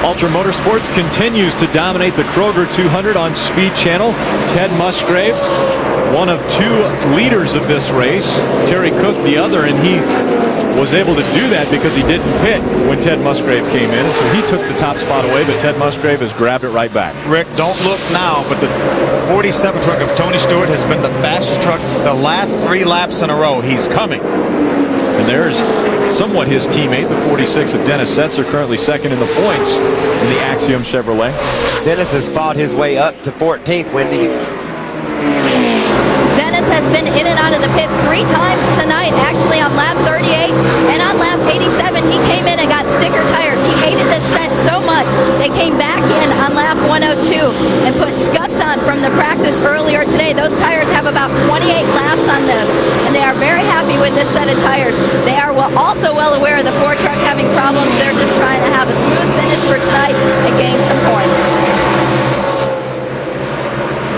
Ultra Motorsports continues to dominate the Kroger 200 on Speed Channel. Ted Musgrave, one of 2 leaders of this race. Terry Cook, the other, and he was able to do that because he didn't pit when Ted Musgrave came in. So he took the top spot away, but Ted Musgrave has grabbed it right back. Rick, don't look now, but the 47 truck of Tony Stewart has been the fastest truck the last 3 laps in a row. He's coming. And there's somewhat his teammate, the 46 of Dennis Setzer, currently 2nd in the points in the Axiom Chevrolet. Dennis has fought his way up to 14th, Wendy. Dennis has been in and out of the pits 3 times tonight, actually on lap 38 and on lap 87 he came in and got sticker tires. He hated this set so much they came back in on lap 102 and put scuffs on from the practice earlier today. Those tires have about 28 laps on them and they are very happy with this set of tires. They are also well aware of the 4 truck having problems. They're just trying to have a smooth finish for tonight and gain some points.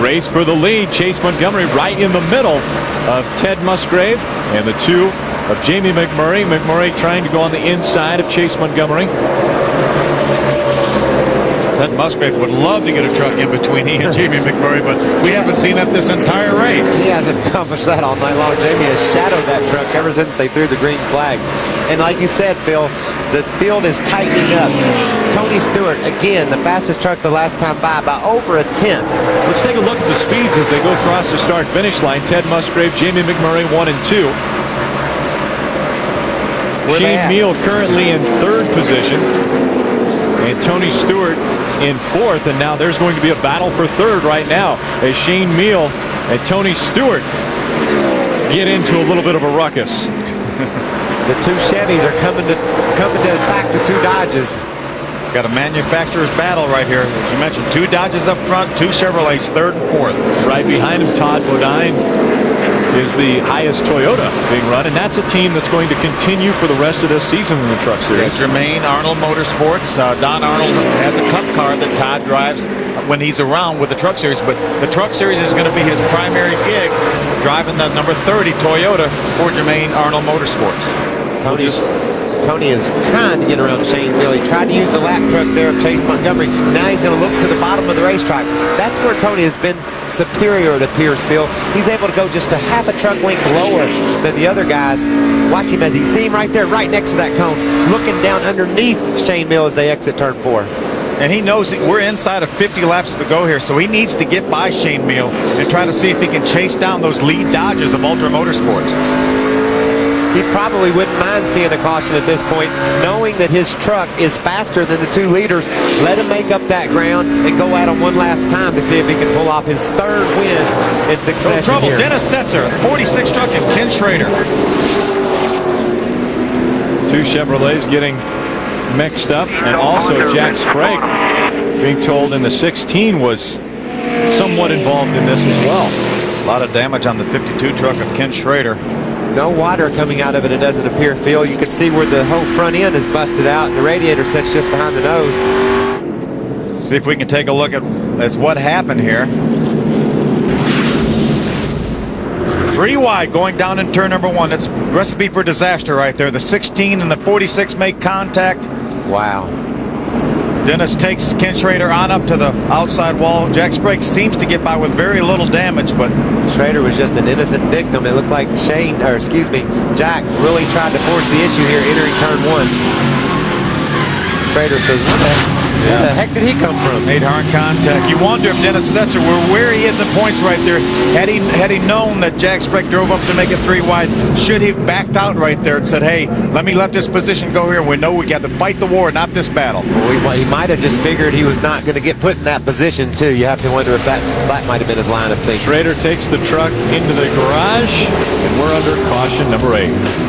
Race for the lead. Chase Montgomery right in the middle of Ted Musgrave and the 2 of Jamie McMurray. McMurray trying to go on the inside of Chase Montgomery. Ted Musgrave would love to get a truck in between he and Jamie McMurray, but we haven't seen that this entire race. He hasn't accomplished that all night long. Jamie has shadowed that truck ever since they threw the green flag. And like you said, Phil, the field is tightening up. Tony Stewart, again, the fastest truck the last time by over a tenth. Let's take a look at the speeds as they go across the start-finish line. Ted Musgrave, Jamie McMurray, 1 and 2. Shane Meal currently in 3rd position. And Tony Stewart in 4th. And now there's going to be a battle for 3rd right now as Shane Meal and Tony Stewart get into a little bit of a ruckus. The two Chevys are coming to attack the two Dodges. Got a manufacturer's battle right here. As you mentioned, 2 Dodges up front, 2 Chevrolets, 3rd and 4th. Right behind him, Todd Bodine is the highest Toyota being run, and that's a team that's going to continue for the rest of this season in the Truck Series. Jermaine Arnold Motorsports. Don Arnold has a Cup car that Todd drives when he's around with the Truck Series, but the Truck Series is going to be his primary gig, driving the number 30 Toyota for Jermaine Arnold Motorsports. Tony is trying to get around Shane Meal. He tried to use the lap truck there of Chase Montgomery. Now he's going to look to the bottom of the racetrack. That's where Tony has been superior to Pierceville. He's able to go just a half a truck length lower than the other guys. Watch him as he see him right there, right next to that cone, looking down underneath Shane Meal as they exit turn 4. And he knows that we're inside of 50 laps to go here, so he needs to get by Shane Meal and try to see if he can chase down those lead Dodges of Ultra Motorsports. He probably wouldn't mind seeing a caution at this point, knowing that his truck is faster than the 2 leaders. Let him make up that ground and go at him one last time to see if he can pull off his 3rd win in succession. No trouble. Here. Dennis Setzer, 46 truck, and Ken Schrader. 2 Chevrolets getting mixed up, and also Jack Sprague being told in the 16 was somewhat involved in this as well. A lot of damage on the 52 truck of Ken Schrader. No water coming out of it, it doesn't appear, Phil. You can see where the whole front end is busted out, and the radiator sits just behind the nose. See if we can take a look at what happened here. 3 wide going down in turn number 1. That's recipe for disaster right there. The 16 and the 46 make contact. Wow. Dennis takes Ken Schrader on up to the outside wall. Jack Sprague seems to get by with very little damage, but Schrader was just an innocent victim. It looked like Jack really tried to force the issue here entering turn 1. Schrader says, where the heck did he come from? Made hard contact. You wonder if Dennis Setzer were where he is in points right there. Had he known that Jack Sprague drove up to make it 3 wide, should he have backed out right there and said, hey, let me let this position go here. We know we got to fight the war, not this battle. Well, he might have just figured he was not going to get put in that position, too. You have to wonder if that might have been his line of thinking. Schrader takes the truck into the garage, and we're under caution number 8.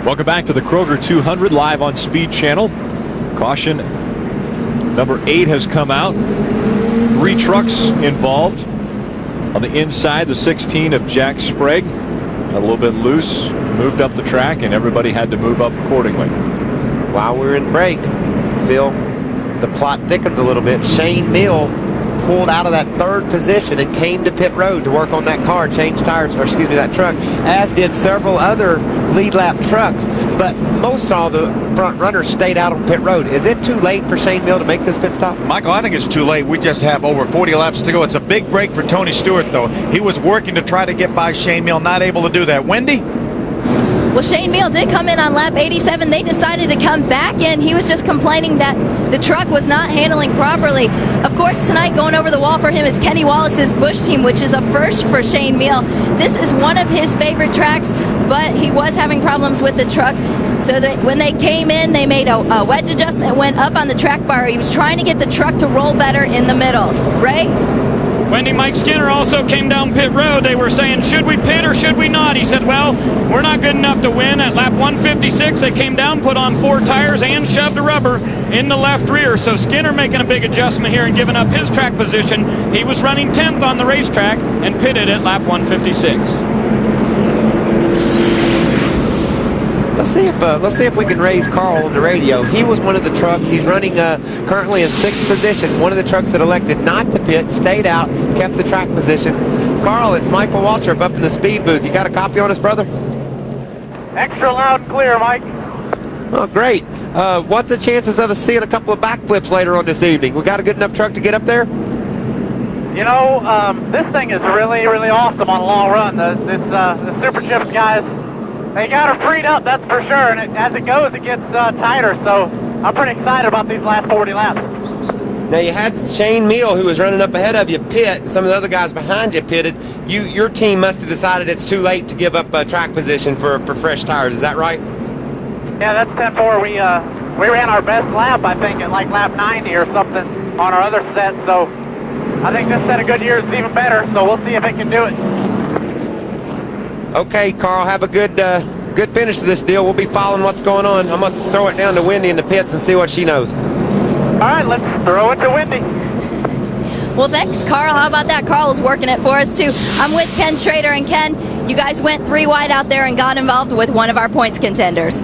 Welcome back to the Kroger 200 live on Speed Channel. Caution number 8 has come out. 3 trucks involved. On the inside, the 16 of Jack Sprague got a little bit loose, moved up the track, and everybody had to move up accordingly. While we're in break, Phil, the plot thickens a little bit. Shane Meal pulled out of that 3rd position and came to pit road to work on that car, change tires, or excuse me, that truck, as did several other lead lap trucks. But most all the front runners stayed out on pit road. Is it too late for Shane Meal to make this pit stop? Michael, I think it's too late. We just have over 40 laps to go. It's a big break for Tony Stewart, though. He was working to try to get by Shane Meal, not able to do that. Wendy? Well, Shane Meal did come in on lap 87. They decided to come back in. He was just complaining that the truck was not handling properly. Of course, tonight going over the wall for him is Kenny Wallace's Busch team, which is a first for Shane Meal. This is one of his favorite tracks, but he was having problems with the truck. So that when they came in, they made a wedge adjustment, went up on the track bar. He was trying to get the truck to roll better in the middle. Ray? Wendy, Mike Skinner also came down pit road. They were saying, should we pit or should we not? He said, well, we're not good enough to win. At lap 156, they came down, put on 4 tires, and shoved a rubber in the left rear. So Skinner making a big adjustment here and giving up his track position. He was running 10th on the racetrack and pitted at lap 156. Let's see if we can raise Carl on the radio. He was one of the trucks. He's running currently in 6th position. One of the trucks that elected not to pit, stayed out, kept the track position. Carl, it's Michael Waltrip up in the speed booth. You got a copy on us, brother? Extra loud and clear, Mike. Oh, great. What's the chances of us seeing a couple of backflips later on this evening? We got a good enough truck to get up there? You know, this thing is really, really awesome on a long run. The Super Chips guys, they got her freed up, that's for sure. And as it goes, it gets tighter. So I'm pretty excited about these last 40 laps. Now, you had Shane Meal, who was running up ahead of you, pit. Some of the other guys behind you pitted. Your team must have decided it's too late to give up track position for fresh tires. Is that right? Yeah, that's 10-4. We ran our best lap, I think, at like lap 90 or something on our other set. So I think this set of Goodyear is even better. So we'll see if it can do it. Okay, Carl, have a good finish to this deal. We'll be following what's going on. I'm going to throw it down to Wendy in the pits and see what she knows. All right, let's throw it to Wendy. Well, thanks, Carl. How about that? Carl was working it for us, too. I'm with Ken Schrader. And, Ken, you guys went 3 wide out there and got involved with one of our points contenders.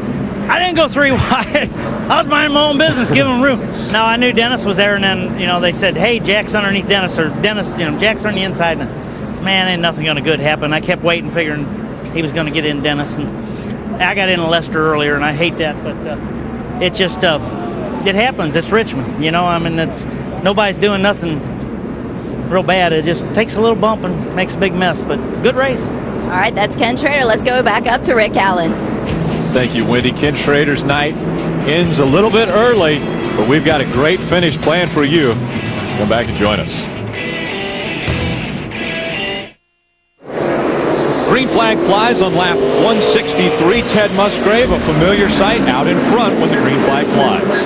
I didn't go 3 wide. I was minding my own business, giving them room. No, I knew Dennis was there, and then, they said, hey, Jack's underneath Dennis, or Dennis, Jack's on the inside. And, man, ain't nothing going to good happen. I kept waiting, figuring he was going to get in Dennis. And I got in Lester earlier, and I hate that, but it just, it happens. It's Richmond, it's nobody's doing nothing real bad. It just takes a little bump and makes a big mess, but good race. All right, that's Ken Schrader. Let's go back up to Rick Allen. Thank you, Wendy. Ken Schrader's night ends a little bit early, but we've got a great finish planned for you. Come back and join us. Green flag flies on lap 163. Ted Musgrave, a familiar sight, out in front when the green flag flies.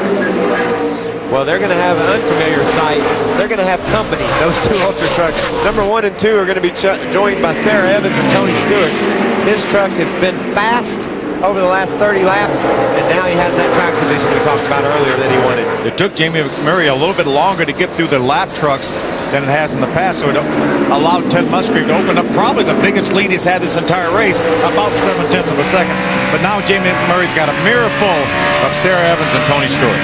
Well, they're going to have an unfamiliar sight. They're going to have company. Those two Ultra trucks, number 1 and 2, are going to be joined by Sarah Evans and Tony Stewart. His truck has been fast over the last 30 laps, and now he has that track position we talked about earlier that he wanted. It took Jamie McMurray a little bit longer to get through the lap trucks than it has in the past, so it allowed Ted Musgrave to open up probably the biggest lead he's had this entire race, about 7/10 of a second. But now Jamie McMurray's got a mirror full of Sarah Evans and Tony Stewart.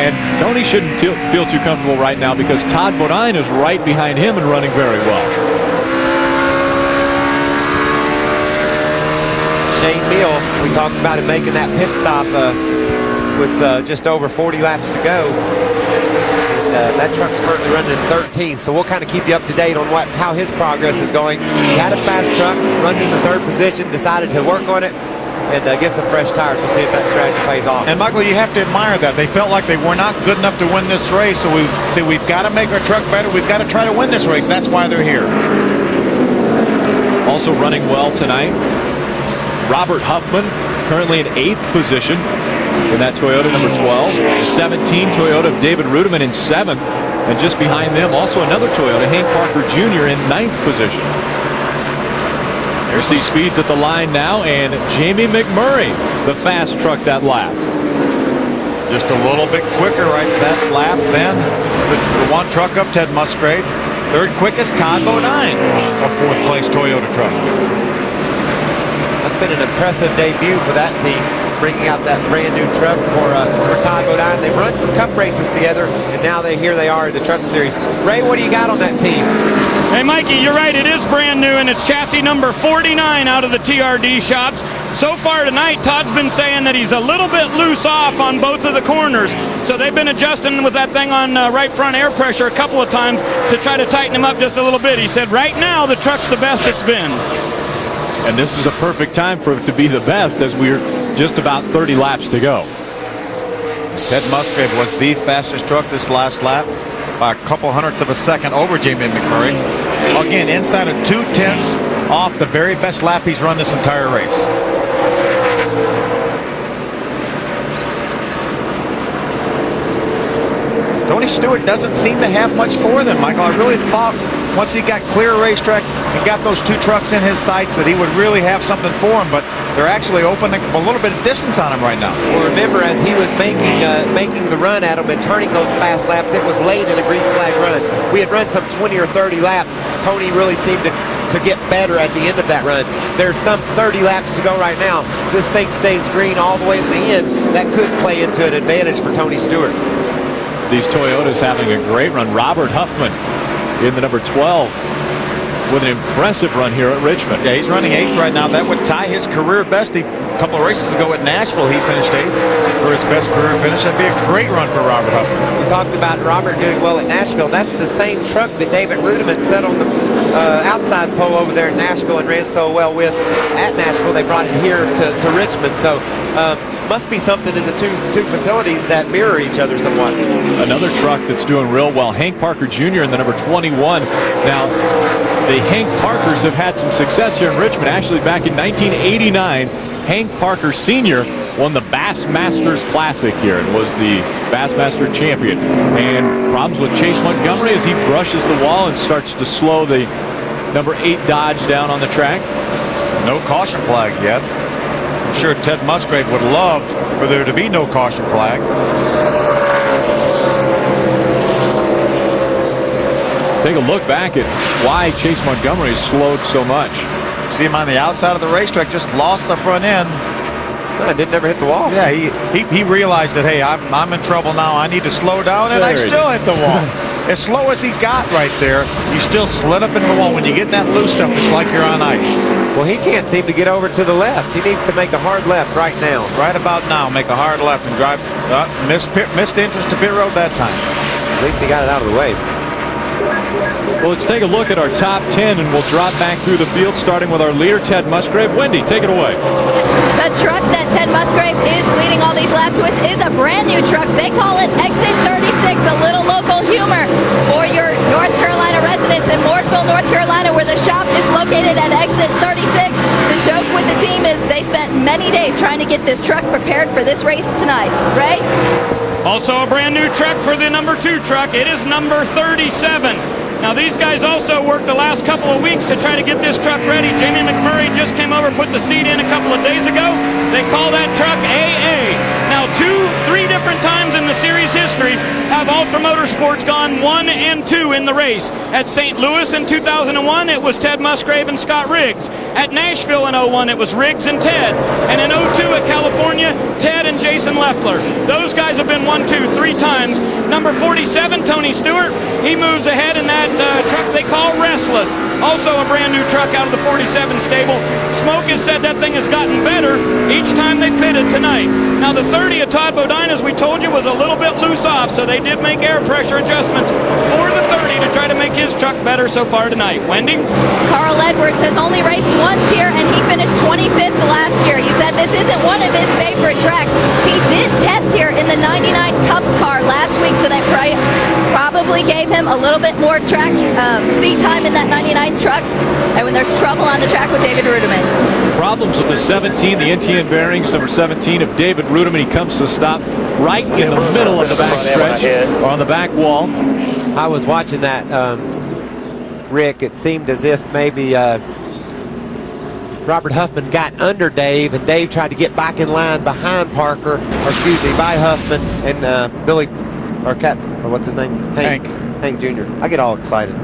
And Tony shouldn't feel too comfortable right now because Todd Bodine is right behind him and running very well. Shane Meal, we talked about him making that pit stop with just over 40 laps to go. And, that truck's currently running in 13, so we'll kind of keep you up to date on how his progress is going. He had a fast truck, running in the 3rd position, decided to work on it and get some fresh tires. We'll see if that strategy pays off. And Michael, you have to admire that. They felt like they were not good enough to win this race, so we say we've got to make our truck better. We've got to try to win this race. That's why they're here. Also running well tonight, Robert Huffman, currently in 8th position in that Toyota number 12. The 17 Toyota of David Rudeman in 7th. And just behind them, also another Toyota, Hank Parker Jr. in 9th position. There's the speeds at the line now, and Jamie McMurray, the fast truck that lap. Just a little bit quicker right that lap then. The one truck up, Ted Musgrave. 3rd quickest, Todd Bodine, a 4th place Toyota truck. That's been an impressive debut for that team, bringing out that brand new truck for Todd Bodine. They've run some cup races together, and now here they are in the Truck Series. Ray, what do you got on that team? Hey, Mikey, you're right. It is brand new, and it's chassis number 49 out of the TRD shops. So far tonight, Todd's been saying that he's a little bit loose off on both of the corners. So they've been adjusting with that thing on right front air pressure a couple of times to try to tighten him up just a little bit. He said right now the truck's the best it's been. And this is a perfect time for it to be the best as we're just about 30 laps to go. Ted Musgrave was the fastest truck this last lap by a couple hundredths of a second over Jamie McMurray. Again, inside of 2/10 off the very best lap he's run this entire race. Tony Stewart doesn't seem to have much for them, Michael. I really thought once he got clear racetrack and got those 2 trucks in his sights that he would really have something for him, but they're actually opening a little bit of distance on him right now. Well, remember, as he was making the run at him and turning those fast laps, it was late in a green flag run. We had run some 20 or 30 laps. Tony really seemed to get better at the end of that run. There's some 30 laps to go right now. This thing stays green all the way to the end. That could play into an advantage for Tony Stewart. These Toyotas having a great run. Robert Huffman in the number 12 with an impressive run here at Richmond. Yeah, he's running 8th right now. That would tie his career best. He couple of races ago at Nashville, he finished 8th for his best career finish. That'd be a great run for Robert Huffman. We talked about Robert doing well at Nashville. That's the same truck that David Rudiman set on the outside pole over there in Nashville and ran so well with at Nashville. They brought it here to Richmond. So must be something in the two facilities that mirror each other somewhat. Another truck that's doing real well, Hank Parker Jr. in the number 21. Now, the Hank Parkers have had some success here in Richmond. Actually, back in 1989, Hank Parker Sr. won the Bassmasters Classic here and was the Bassmaster champion. And problems with Chase Montgomery as he brushes the wall and starts to slow the number 8 Dodge down on the track. No caution flag yet. I'm sure Ted Musgrave would love for there to be no caution flag. Take a look back at why Chase Montgomery slowed so much. See him on the outside of the racetrack, just lost the front end. I didn't ever hit the wall. Yeah, he realized that, hey, I'm in trouble now. I need to slow down, and I still hit the wall. As slow as he got right there, he still slid up into the wall. When you get that loose stuff, it's like you're on ice. Well, he can't seem to get over to the left. He needs to make a hard left right now. Right about now, make a hard left and drive. Missed entrance to pit road that time. At least he got it out of the way. Well, let's take a look at our top 10, and we'll drop back through the field, starting with our leader, Ted Musgrave. Wendy, take it away. The truck that Ted Musgrave is leading all these laps with is a brand new truck. They call it Exit 36, a little local humor for your North Carolina residents in Mooresville, North Carolina, where the shop is located at Exit 36. The joke with the team is they spent many days trying to get this truck prepared for this race tonight. Ray? Also a brand new truck for the number 2 truck. It is number 37. Now these guys also worked the last couple of weeks to try to get this truck ready. Jamie McMurray just came over, put the seat in a couple of days ago. They call that truck AA. Now 3 different times in the series history have Ultra Motorsports gone 1 and 2 in the race. At St. Louis in 2001, it was Ted Musgrave and Scott Riggs. At Nashville in 01, it was Riggs and Ted. And in 02 at California, Ted and Jason Leffler. Those guys have been 1, 2, 3 times. Number 47, Tony Stewart, he moves ahead in that truck they call Restless. Also a brand new truck out of the 47 stable. Smoke has said that thing has gotten better each time they pitted tonight. Now the 30 of Todd Bodine, as we told you, was a little bit loose off, so they did make air pressure adjustments for the 30 to try to make his truck better so far tonight. Wendy? Carl Edwards has only raced once here, and he finished 25th last year. He said this isn't one of his favorite tracks. He did test here in the 99 Cup car last week, so that probably gave him a little bit more track seat time in that 99 truck. And when there's trouble on the track with David Rudiman. Problems with the 17, the NTN bearings, number 17 of David Rudiman. He comes to a stop right in the middle of the back stretch, or on the back wall. I was watching that, Rick. It seemed as if maybe Robert Huffman got under Dave, and Dave tried to get back in line behind Parker, by Huffman, and Billy, or what's his name? Hank Jr. I get all excited.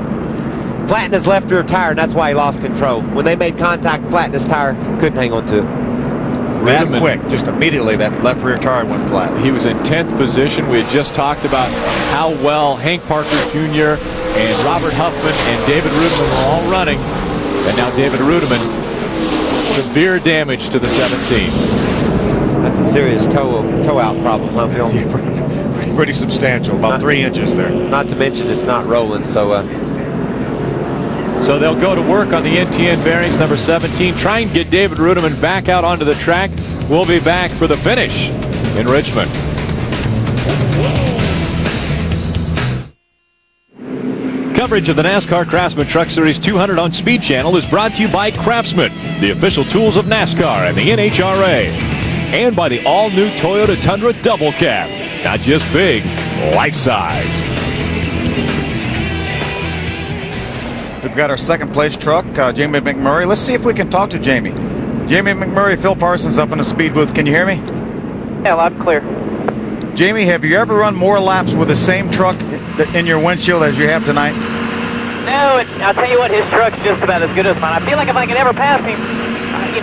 Flattened his left rear tire, and that's why he lost control. When they made contact, flattened his tire, couldn't hang on to it. That quick, just immediately that left rear tire went flat. He was in 10th position. We had just talked about how well Hank Parker Jr. and Robert Huffman and David Rudiman were all running. And now David Rudiman, severe damage to the 17. That's a serious toe out problem, huh, Phil? Yeah, pretty substantial, about 3 inches there. Not to mention it's not rolling, so they'll go to work on the NTN bearings, number 17. Try and get David Rudiman back out onto the track. We'll be back for the finish in Richmond. Coverage of the NASCAR Craftsman Truck Series 200 on Speed Channel is brought to you by Craftsman, the official tools of NASCAR and the NHRA. And by the all-new Toyota Tundra Double Cab. Not just big, life-sized. We've got our second place truck, Jamie McMurray. Let's see if we can talk to Jamie. Jamie McMurray, Phil Parsons up in the speed booth. Can you hear me? Yeah, loud and clear. Jamie, have you ever run more laps with the same truck in your windshield as you have tonight? No, I'll tell you what, his truck's just about as good as mine. I feel like if I could ever pass him,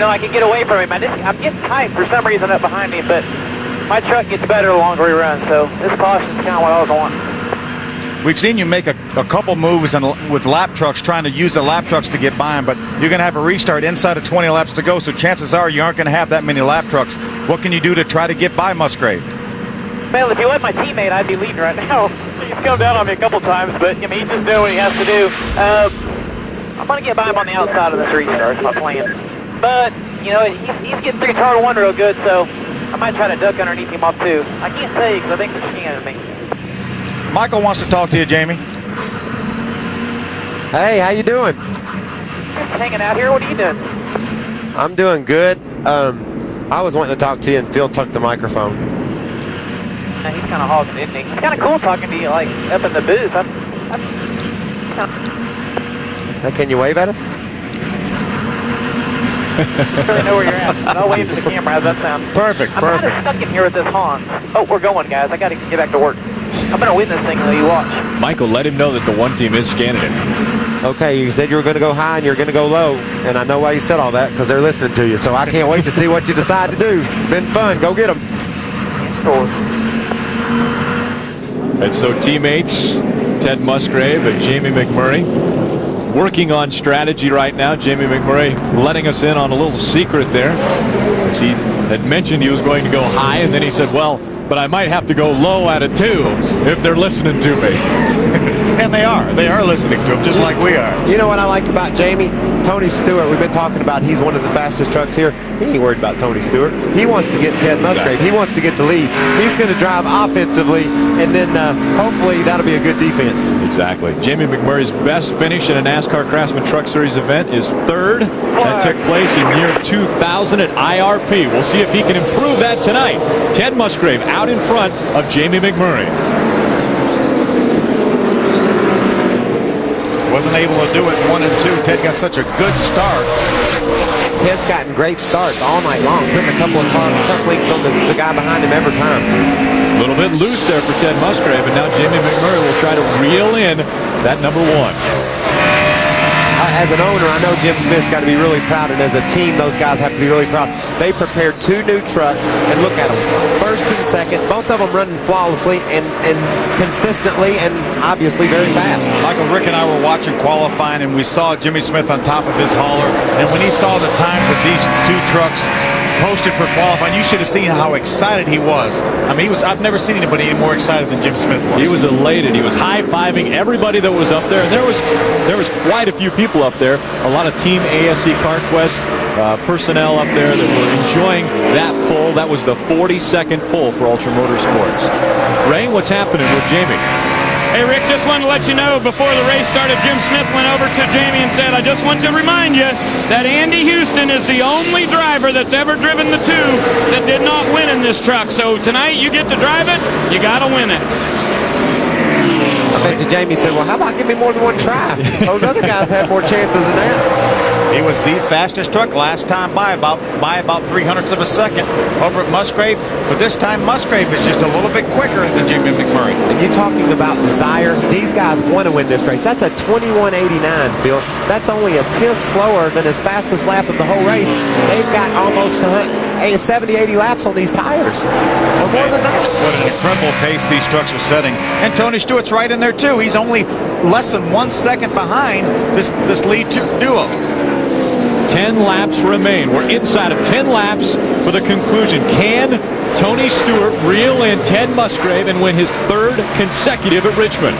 I could get away from him. I'm getting tight for some reason up behind him, but my truck gets better the longer we run, so this caution's kind of what I was wanting. we've seen you make a couple moves with lap trucks, trying to use the lap trucks to get by them, but you're going to have a restart inside of 20 laps to go, so chances are you aren't going to have that many lap trucks. What can you do to try to get by Musgrave? Well, if you let my teammate, I'd be leading right now. He's come down on me a couple times, but I mean, he's just doing what he has to do. I'm going to get by him on the outside of this restart. That's my plan. But, you know, he's getting through turn one real good, so I might try to duck underneath him off too. I can't say because I think they're scanning me. Michael wants to talk to you, Jamie. Hey, how you doing? Just hanging out here. What are you doing? I'm doing good. I was wanting to talk to you, and Phil took the microphone. He's kind of hogging, isn't he? It's kind of cool talking to you, like, up in the booth. Hey, can you wave at us? I don't really know where you're at. I'll wave to the camera. How's that sound? Perfect, I'm kind of stuck in here with this Hans. Oh, we're going, guys. I got to get back to work. I'm going to win this thing until you watch. Michael, let him know that the one team is scanning him. Okay, you said you were going to go high and you're going to go low, and I know why you said all that, because they're listening to you, so I can't wait to see what you decide to do. It's been fun. Go get them. And so teammates, Ted Musgrave and Jamie McMurray, working on strategy right now. Jamie McMurray letting us in on a little secret there. As he had mentioned he was going to go high, and then he said, well, but I might have to go low at it too if they're listening to me. And they are. They are listening to him just like we are. You know what I like about Jamie? Tony Stewart, we've been talking about he's one of the fastest trucks here. He ain't worried about Tony Stewart. He wants to get Ted Musgrave. He wants to get the lead. He's going to drive offensively, and then hopefully that'll be a good defense. Exactly. Jamie McMurray's best finish in a NASCAR Craftsman Truck Series event is third. That took place in year 2000 at IRP. We'll see if he can improve that tonight. Ted Musgrave out in front of Jamie McMurray. Wasn't able to do it 1 and 2. Ted got such a good start. Ted's gotten great starts all night long, putting a couple of truck links on the guy behind him every time. A little bit loose there for Ted Musgrave, and now Jamie McMurray will try to reel in that number one. As an owner, I know Jim Smith's got to be really proud, and as a team, those guys have to be really proud. They prepared 2 new trucks, and look at them. First and second, both of them running flawlessly and consistently and obviously very fast. Michael, Rick and I were watching qualifying, and we saw Jimmy Smith on top of his hauler, and when he saw the times that these 2 trucks posted for qualifying, you should have seen how excited he was. I mean, I've never seen anybody any more excited than Jim Smith was. He was elated. He was high-fiving everybody that was up there, and there was quite a few people up there. A lot of Team ASC CarQuest personnel up there that were enjoying that pull. That was the 42nd pull for Ultra Motorsports. Ray, what's happening with Jamie? Hey, Rick, just wanted to let you know before the race started, Jim Smith went over to Jamie and said, I just want to remind you that Andy Houston is the only driver that's ever driven the 2 that did not win in this truck. So tonight you get to drive it, you got to win it. I bet you Jamie said, well, how about give me more than 1 try? Those other guys had more chances than that. He was the fastest truck last time by about 300ths of a second over at Musgrave, but this time Musgrave is just a little bit quicker than Jamie McMurray. And you talking about desire, these guys want to win this race. That's a 21.89, Phil. That's only a 10th slower than his fastest lap of the whole race. They've got almost 70, 80 laps on these tires. So more than that. What an incredible pace these trucks are setting. And Tony Stewart's right in there too. He's only less than 1 second behind this lead duo. 10 laps remain. We're inside of 10 laps for the conclusion. Can Tony Stewart reel in Ted Musgrave and win his 3rd consecutive at Richmond?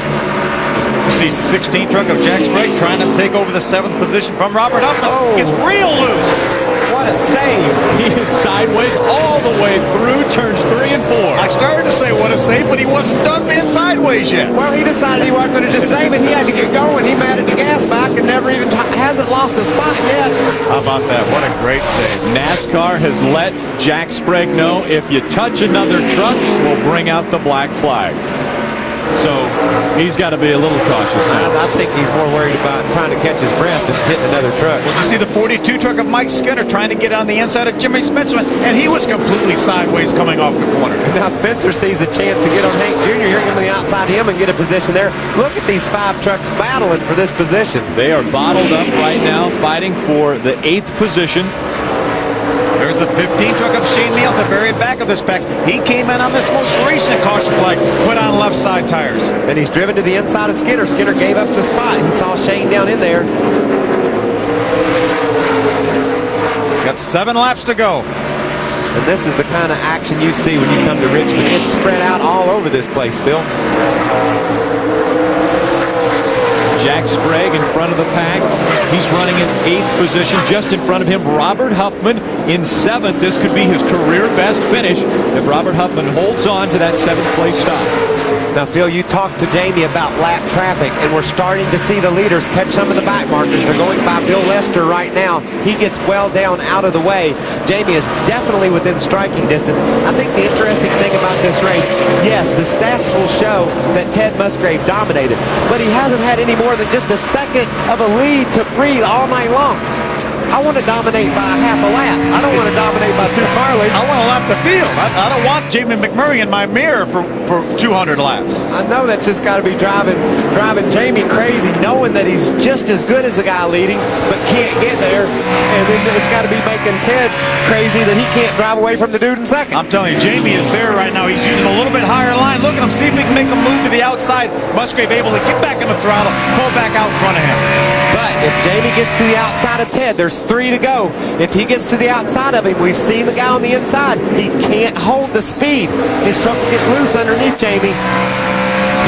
You see 16th truck of Jack Sprague trying to take over the 7th position from Robert Upton. Oh. It's real loose. What a save. He is sideways all the way through turns 3 and 4. I started to say what a save, but he wasn't done being sideways yet. Well, he decided he wasn't going to just save it. He had to get going. He matted the gas back and never even hasn't lost a spot yet. How about that? What a great save. NASCAR has let Jack Sprague know if you touch another truck, we'll bring out the black flag. So he's got to be a little cautious now. I think he's more worried about trying to catch his breath than hitting another truck. Well, you see the 42 truck of Mike Skinner trying to get on the inside of Jimmy Spencer, and he was completely sideways coming off the corner. Now Spencer sees a chance to get on Hank Jr. Here on the outside of him and get a position there. Look at these 5 trucks battling for this position. They are bottled up right now, fighting for the 8th position. There's the 15 truck of Shane Neal at the very back of this pack. He came in on this most recent caution flag, put on left side tires. And he's driven to the inside of Skinner. Skinner gave up the spot. He saw Shane down in there. Got 7 laps to go. And this is the kind of action you see when you come to Richmond. It's spread out all over this place, Phil. Jack Sprague in front of the pack. He's running in 8th position. Just in front of him, Robert Huffman in 7th. This could be his career best finish if Robert Huffman holds on to that 7th place stop. Now, Phil, you talked to Jamie about lap traffic, and we're starting to see the leaders catch some of the back markers. They're going by Bill Lester right now. He gets well down out of the way. Jamie is definitely within striking distance. I think the interesting thing about this race, yes, the stats will show that Ted Musgrave dominated, but he hasn't had any more than just a second of a lead to breathe all night long. I want to dominate by half a lap. I don't want to dominate by 2 car leads. I want to lap the field. I don't want Jamie McMurray in my mirror for 200 laps. I know that's just got to be driving Jamie crazy, knowing that he's just as good as the guy leading, but can't get there. And then it's got to be making Ted crazy that he can't drive away from the dude in second. I'm telling you, Jamie is there right now. He's using a little bit higher line. Look at him. See if he can make a move to the outside. Musgrave able to get back in the throttle, pull back out in front of him. But if Jamie gets to the outside of Ted, there's 3 to go. If he gets to the outside of him, we've seen the guy on the inside. He can't hold the speed. His truck will get loose underneath Jamie.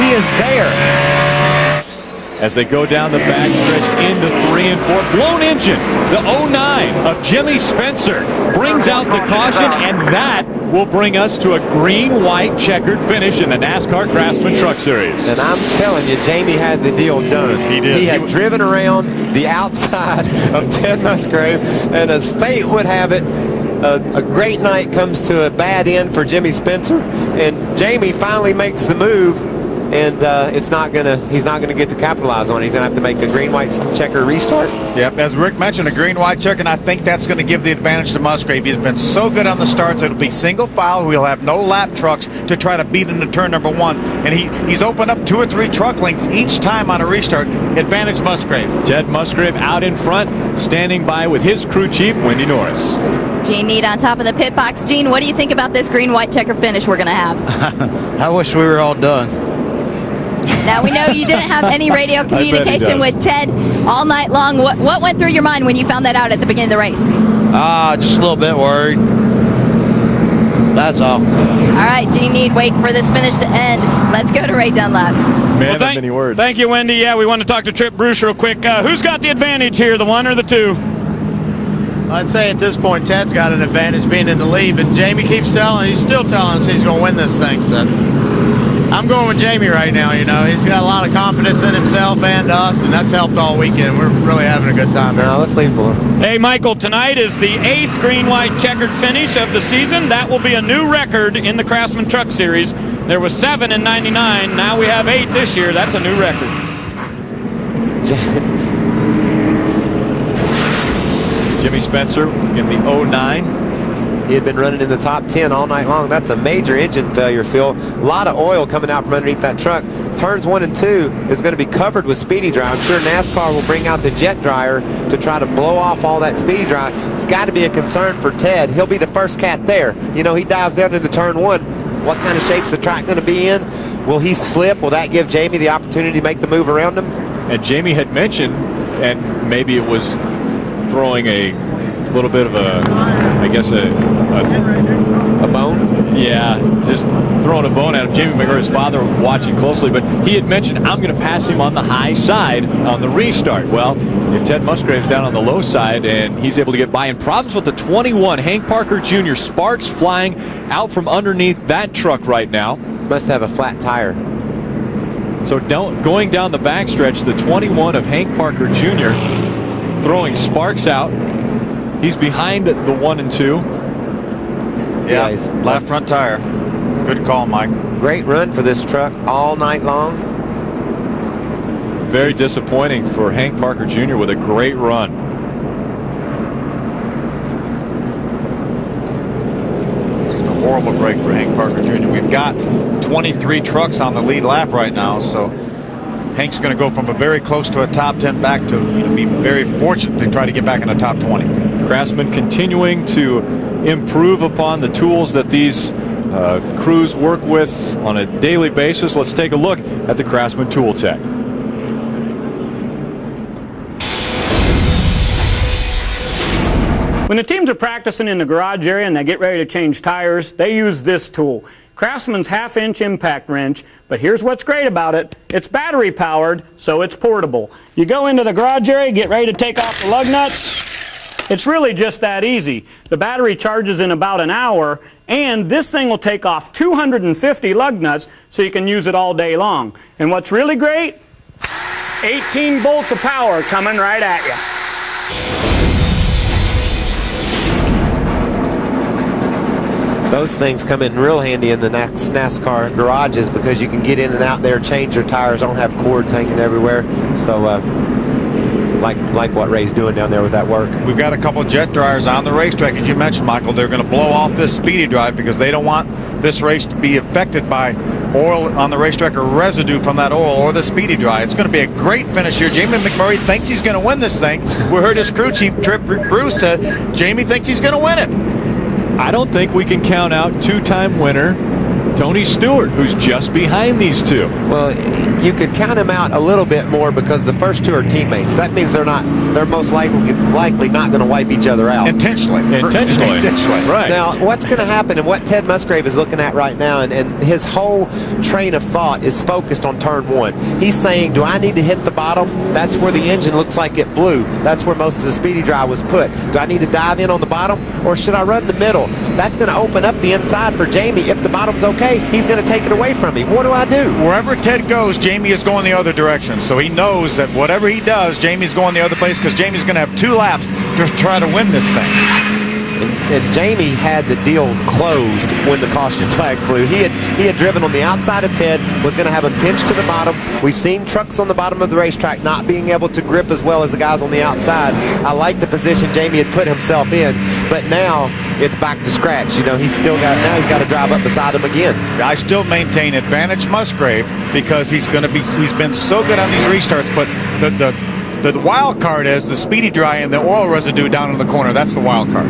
He is there. As they go down the backstretch into 3 and 4. Blown engine, the 09 of Jimmy Spencer brings out the caution, and that will bring us to a green-white checkered finish in the NASCAR Craftsman Truck Series. And I'm telling you, Jamie had the deal done. He did. He had driven around the outside of Ted Musgrave, and as fate would have it, a great night comes to a bad end for Jimmy Spencer, and Jamie finally makes the move. And he's not gonna get to capitalize on it. He's gonna have to make a green-white checker restart. Yep, as Rick mentioned, a green-white checker, and I think that's going to give the advantage to Musgrave. He's been so good on the starts. It'll be single file. We'll have no lap trucks to try to beat him to turn number 1. And he's opened up 2 or 3 truck lengths each time on a restart. Advantage Musgrave. Ted Musgrave out in front, standing by with his crew chief, Wendy Norris. Gene Need on top of the pit box. Gene, what do you think about this green-white checker finish we're going to have? I wish we were all done. Now, we know you didn't have any radio communication with Ted all night long. What went through your mind when you found that out at the beginning of the race? Just a little bit worried. That's all. All right, Gene Need, wait for this finish to end. Let's go to Ray Dunlap. Man, well, many words. Thank you, Wendy. Yeah, we want to talk to Trip Bruce real quick. Who's got the advantage here, the 1 or the 2? I'd say at this point, Ted's got an advantage being in the lead, but Jamie he's still telling us he's going to win this thing. So I'm going with Jamie right now. You know, he's got a lot of confidence in himself and us, and that's helped all weekend. We're really having a good time. Now let's leave more. Hey, Michael, tonight is the 8th green-white checkered finish of the season. That will be a new record in the Craftsman Truck Series. There was 7 in '99. Now we have 8 this year. That's a new record. Jimmy Spencer in the 09. He had been running in the top 10 all night long. That's a major engine failure, Phil. A lot of oil coming out from underneath that truck. Turns 1 and 2 is going to be covered with speedy dry. I'm sure NASCAR will bring out the jet dryer to try to blow off all that speedy dry. It's got to be a concern for Ted. He'll be the first cat there. You know, he dives down into turn 1. What kind of shape's the track going to be in? Will he slip? Will that give Jamie the opportunity to make the move around him? And Jamie had mentioned, and maybe it was throwing a little bit of a bone? Yeah, just throwing a bone at him. Jamie McMurray's father watching closely, but he had mentioned, I'm going to pass him on the high side on the restart. Well, if Ted Musgrave's down on the low side and he's able to get by, and problems with the 21, Hank Parker Jr., sparks flying out from underneath that truck right now. Must have a flat tire. So going down the backstretch, the 21 of Hank Parker Jr. throwing sparks out. He's behind the 1 and 2. Yeah, left front tire. Good call, Mike. Great run for this truck all night long. Very disappointing for Hank Parker Jr. with a great run. Just a horrible break for Hank Parker Jr. We've got 23 trucks on the lead lap right now, so Hank's going to go from a very close to a top 10 back to be very fortunate to try to get back in the top 20. Craftsman continuing to improve upon the tools that these crews work with on a daily basis. Let's take a look at the Craftsman Tool Tech. When the teams are practicing in the garage area and they get ready to change tires, they use this tool. Craftsman's half-inch impact wrench, but here's what's great about it. It's battery powered, so it's portable. You go into the garage area, get ready to take off the lug nuts. It's really just that easy. The battery charges in about an hour, and this thing will take off 250 lug nuts so you can use it all day long. And what's really great? 18 volts of power coming right at you. Those things come in real handy in the NASCAR garages because you can get in and out there, change your tires, don't have cords hanging everywhere. So like what Ray's doing down there with that work. We've got a couple jet dryers on the racetrack, as you mentioned, Michael. They're going to blow off this speedy drive because they don't want this race to be affected by oil on the racetrack or residue from that oil or the speedy dry. It's going to be a great finish here. Jamie McMurray thinks he's going to win this thing. We heard his crew chief, Trip Bruce, said Jamie thinks he's going to win it. I don't think we can count out two-time winner Tony Stewart, who's just behind these two. Well, you could count him out a little bit more because the first two are teammates. That means they're most likely not going to wipe each other out. Intentionally. Right. Now, what's going to happen and what Ted Musgrave is looking at right now, and his whole train of thought is focused on turn one. He's saying, do I need to hit the bottom? That's where the engine looks like it blew. That's where most of the speedy dry was put. Do I need to dive in on the bottom, or should I run the middle? That's going to open up the inside for Jamie. If the bottom's okay, he's going to take it away from me. What do I do? Wherever Ted goes, Jamie is going the other direction. So he knows that whatever he does, Jamie's going the other place because Jamie's going to have 2 laps to try to win this thing. And Jamie had the deal closed when the caution flag flew. He had driven on the outside of Ted, was going to have him pinched to the bottom. We've seen trucks on the bottom of the racetrack not being able to grip as well as the guys on the outside. I like the position Jamie had put himself in, but now it's back to scratch. You know, he's got to drive up beside him again. I still maintain advantage Musgrave because he's been so good on these restarts, but the wild card is the speedy dry and the oil residue down in the corner. That's the wild card.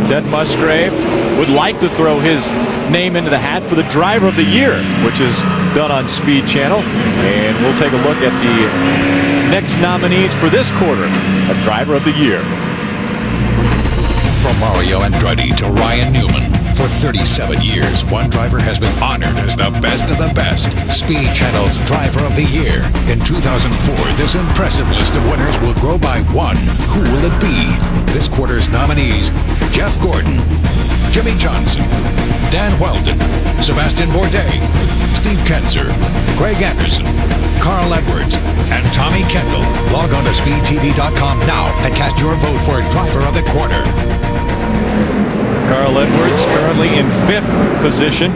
Ted Musgrave would like to throw his name into the hat for the Driver of the Year, which is done on Speed Channel. And we'll take a look at the next nominees for this quarter of Driver of the Year. From Mario Andretti to Ryan Newman, for 37 years, one driver has been honored as the best of the best. Speed Channel's Driver of the Year. In 2004, this impressive list of winners will grow by one. Who will it be? This quarter's nominees: Jeff Gordon, Jimmy Johnson, Dan Weldon, Sebastian Bourdais, Steve Kenser, Greg Anderson, Carl Edwards, and Tommy Kendall. Log on to speedtv.com now and cast your vote for Driver of the Quarter. Carl Edwards currently in 5th position,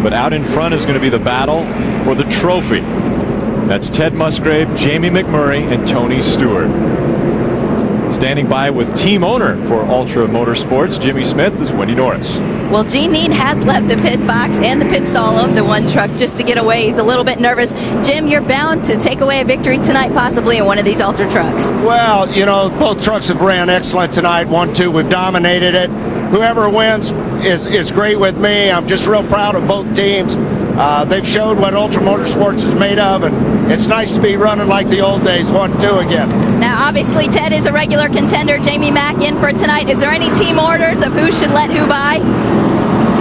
but out in front is going to be the battle for the trophy. That's Ted Musgrave, Jamie McMurray, and Tony Stewart. Standing by with team owner for Ultra Motorsports, Jimmy Smith, is Wendy Norris. Well, Gene Need has left the pit box and the pit stall of the one truck just to get away. He's a little bit nervous. Jim, you're bound to take away a victory tonight, possibly in one of these Ultra trucks. Well, you know, both trucks have ran excellent tonight. 1-2, we've dominated it. Whoever wins is great with me. I'm just real proud of both teams. They've showed what Ultra Motorsports is made of, and it's nice to be running like the old days, 1-2 again. Now, obviously, Ted is a regular contender. Jamie Mack in for tonight. Is there any team orders of who should let who by?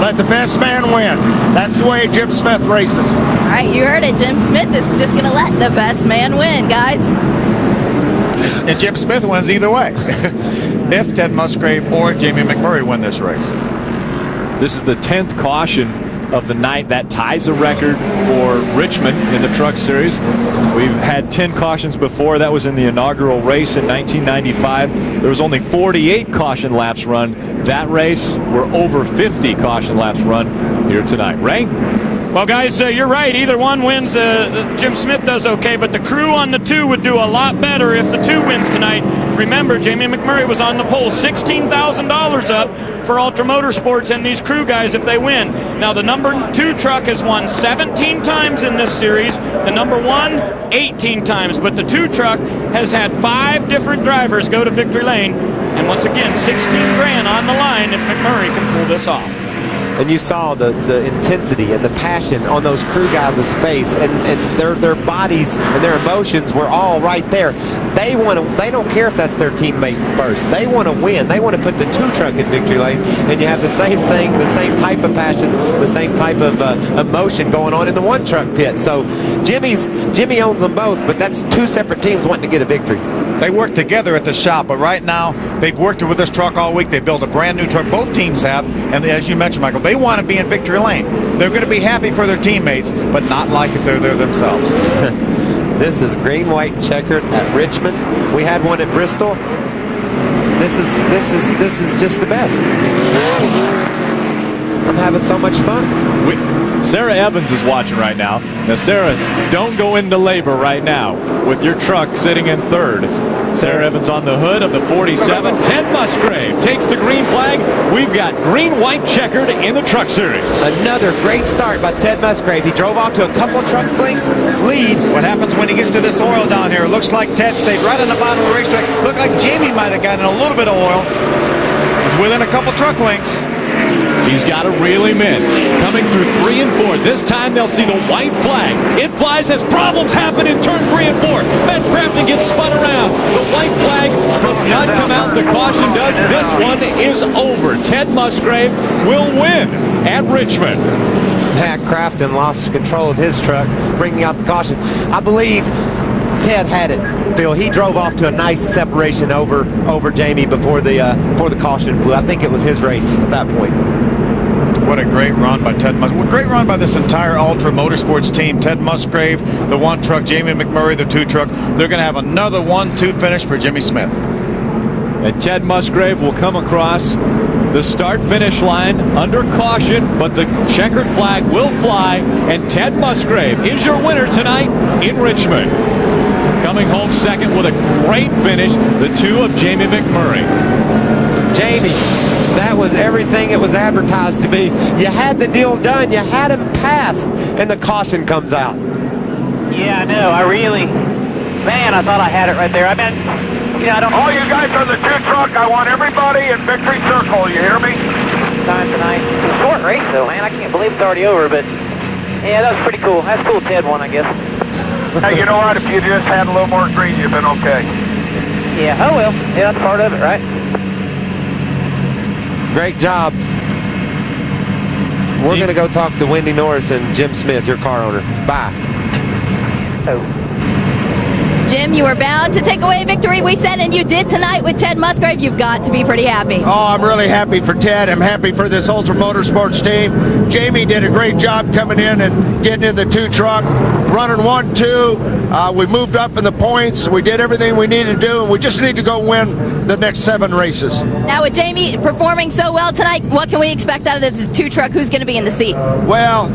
Let the best man win. That's the way Jim Smith races. All right, you heard it. Jim Smith is just going to let the best man win, guys. And Jim Smith wins either way. If Ted Musgrave or Jamie McMurray win this race. This is the 10th caution of the night. That ties a record for Richmond in the Truck Series. We've had 10 cautions before. That was in the inaugural race in 1995. There was only 48 caution laps run. That race, we're over 50 caution laps run here tonight. Ray? Well, guys, you're right. Either one wins. Jim Smith does okay, but the crew on the 2 would do a lot better if the 2 wins tonight. Remember, Jamie McMurray was on the pole, $16,000 up for Ultra Motorsports and these crew guys if they win. Now, the number 2 truck has won 17 times in this series. The number 1, 18 times. But the 2 truck has had 5 different drivers go to victory lane. And once again, $16,000 on the line if McMurray can pull this off. And you saw the intensity and the passion on those crew guys' face, and their bodies and their emotions were all right there. They don't care if that's their teammate first. They want to win. They want to put the 2-truck in victory lane, and you have the same thing, the same type of passion, the same type of emotion going on in the 1-truck pit. So Jimmy owns them both, but that's two separate teams wanting to get a victory. They work together at the shop, but right now they've worked with this truck all week. They built a brand new truck. Both teams have, and as you mentioned, Michael, they want to be in victory lane. They're going to be happy for their teammates, but not like if they're there themselves. This is green, white, checkered at Richmond. We had one at Bristol. This is just the best. I'm having so much fun. Sarah Evans is watching right now. Now, Sarah, don't go into labor right now with your truck sitting in third. Sarah Evans on the hood of the 47. Ted Musgrave takes the green flag. We've got green, white, checkered in the Truck Series. Another great start by Ted Musgrave. He drove off to a couple truck length lead. What happens when he gets to this oil down here? It looks like Ted stayed right on the bottom of the racetrack. Looked like Jamie might have gotten a little bit of oil. He's within a couple truck lengths. He's got to reel him in. Coming through 3 and 4. This time they'll see the white flag. It flies as problems happen in turn 3 and 4. Matt Crafton gets spun around. The white flag does not come out. The caution does. This one is over. Ted Musgrave will win at Richmond. Matt Crafton lost control of his truck, bringing out the caution. I believe Ted had it, Phil. He drove off to a nice separation over Jamie before the caution flew. I think it was his race at that point. What a great run by Ted Musgrave. Great run by this entire Ultra Motorsports team. Ted Musgrave, the 1-truck, Jamie McMurray, the 2-truck. They're going to have another 1-2 finish for Jimmy Smith. And Ted Musgrave will come across the start-finish line under caution, but the checkered flag will fly, and Ted Musgrave is your winner tonight in Richmond. Coming home second with a great finish, the 2 of Jamie McMurray. Jamie, that was everything it was advertised to be. You had the deal done. You had him passed, and the caution comes out. Yeah, I know. I thought I had it right there. I don't. All you guys on the 2-truck, I want everybody in victory circle. You hear me? Time tonight. It's a short race, though, man. I can't believe it's already over, but yeah, that was pretty cool. That's cool. Ted won, I guess. Hey, you know what? If you just had a little more green, you've been okay. Yeah. Oh well. Yeah, that's part of it, right? Great job. We're going to go talk to Wendy Norris and Jim Smith, your car owner. Bye. Jim, you were bound to take away a victory, we said, and you did tonight with Ted Musgrave. You've got to be pretty happy. Oh, I'm really happy for Ted. I'm happy for this Ultra Motorsports team. Jamie did a great job coming in and getting in the 2-truck, running 1-2. We moved up in the points. We did everything we needed to do, and we just need to go win the next 7 races. Now, with Jamie performing so well tonight, what can we expect out of the 2-truck? Who's going to be in the seat? Well,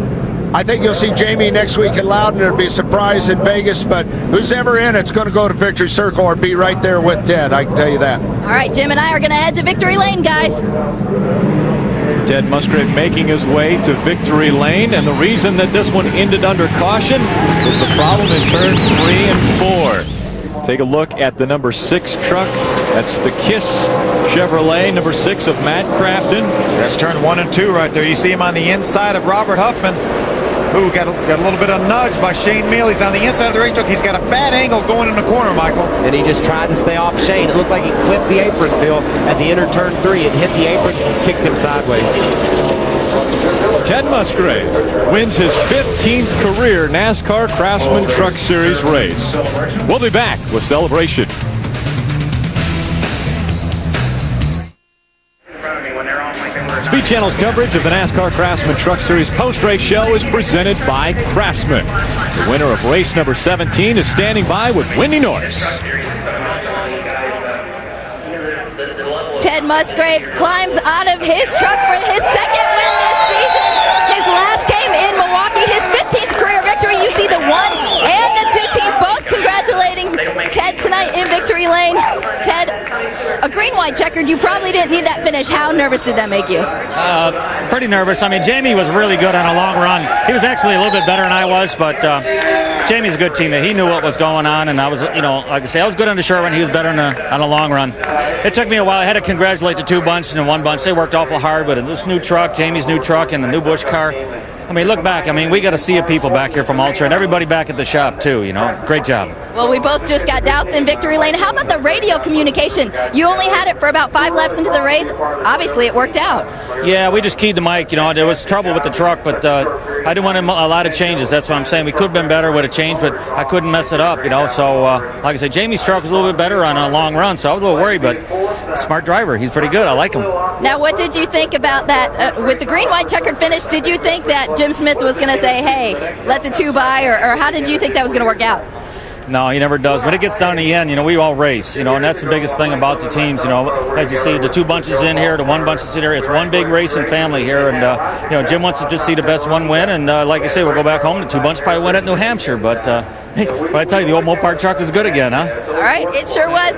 I think you'll see Jamie next week at Loudon. It'll be a surprise in Vegas, but who's ever in it's going to go to Victory Circle or be right there with Ted, I can tell you that. All right, Jim and I are going to head to Victory Lane, guys. Ted Musgrave making his way to Victory Lane, and the reason that this one ended under caution was the problem in turn 3 and 4. Take a look at the number 6 truck. That's the KISS Chevrolet, number 6 of Matt Crafton. That's turn 1 and 2 right there. You see him on the inside of Robert Huffman, who got a little bit of nudge by Shane Meal. He's on the inside of the racetrack. He's got a bad angle going in the corner, Michael. And he just tried to stay off Shane. It looked like he clipped the apron, Phil, as he entered turn 3. It hit the apron, kicked him sideways. Ted Musgrave wins his 15th career NASCAR Craftsman Truck Series race. We'll be back with Celebration. Speed Channel's coverage of the NASCAR Craftsman Truck Series post-race show is presented by Craftsman. The winner of race number 17 is standing by with Wendy Norris. Ted Musgrave climbs out of his truck for his second win this season. His last came in Milwaukee, his 15th career victory. You see the 1 and the 2 team both congratulating Ted tonight in Victory Lane. Ted, A green-white checkered, you probably didn't need that finish. How nervous did that make you? Pretty nervous. I mean, Jamie was really good on a long run. He was actually a little bit better than I was, but Jamie's a good teammate. He knew what was going on, and I was, like I say, I was good on the short run. He was better on a long run. It took me a while. I had to congratulate the two bunch and the one bunch. They worked awful hard, but in this new truck, Jamie's new truck, and the new Busch car, I mean, look back. I mean, we got a sea of people back here from Ultra, and everybody back at the shop, too, Great job. Well, we both just got doused in victory lane. How about the radio communication? You only had it for about 5 laps into the race. Obviously, it worked out. Yeah, we just keyed the mic. There was trouble with the truck, but I didn't want a lot of changes. That's what I'm saying. We could have been better with a change, but I couldn't mess it up, So, like I said, Jamie's truck was a little bit better on a long run, so I was a little worried, but smart driver. He's pretty good. I like him. Now, what did you think about that? With the green-white checkered finish, did you think that Jim Smith was going to say, hey, let the two by, or how did you think that was going to work out? No, he never does. When it gets down to the end, we all race, and that's the biggest thing about the teams. As you see, the two bunches in here, the one bunch is in here. It's one big racing family here, and Jim wants to just see the best one win. And like I say, we'll go back home. The two bunch probably win at New Hampshire, but hey, I tell you, the old Mopar truck was good again, huh? All right, it sure was.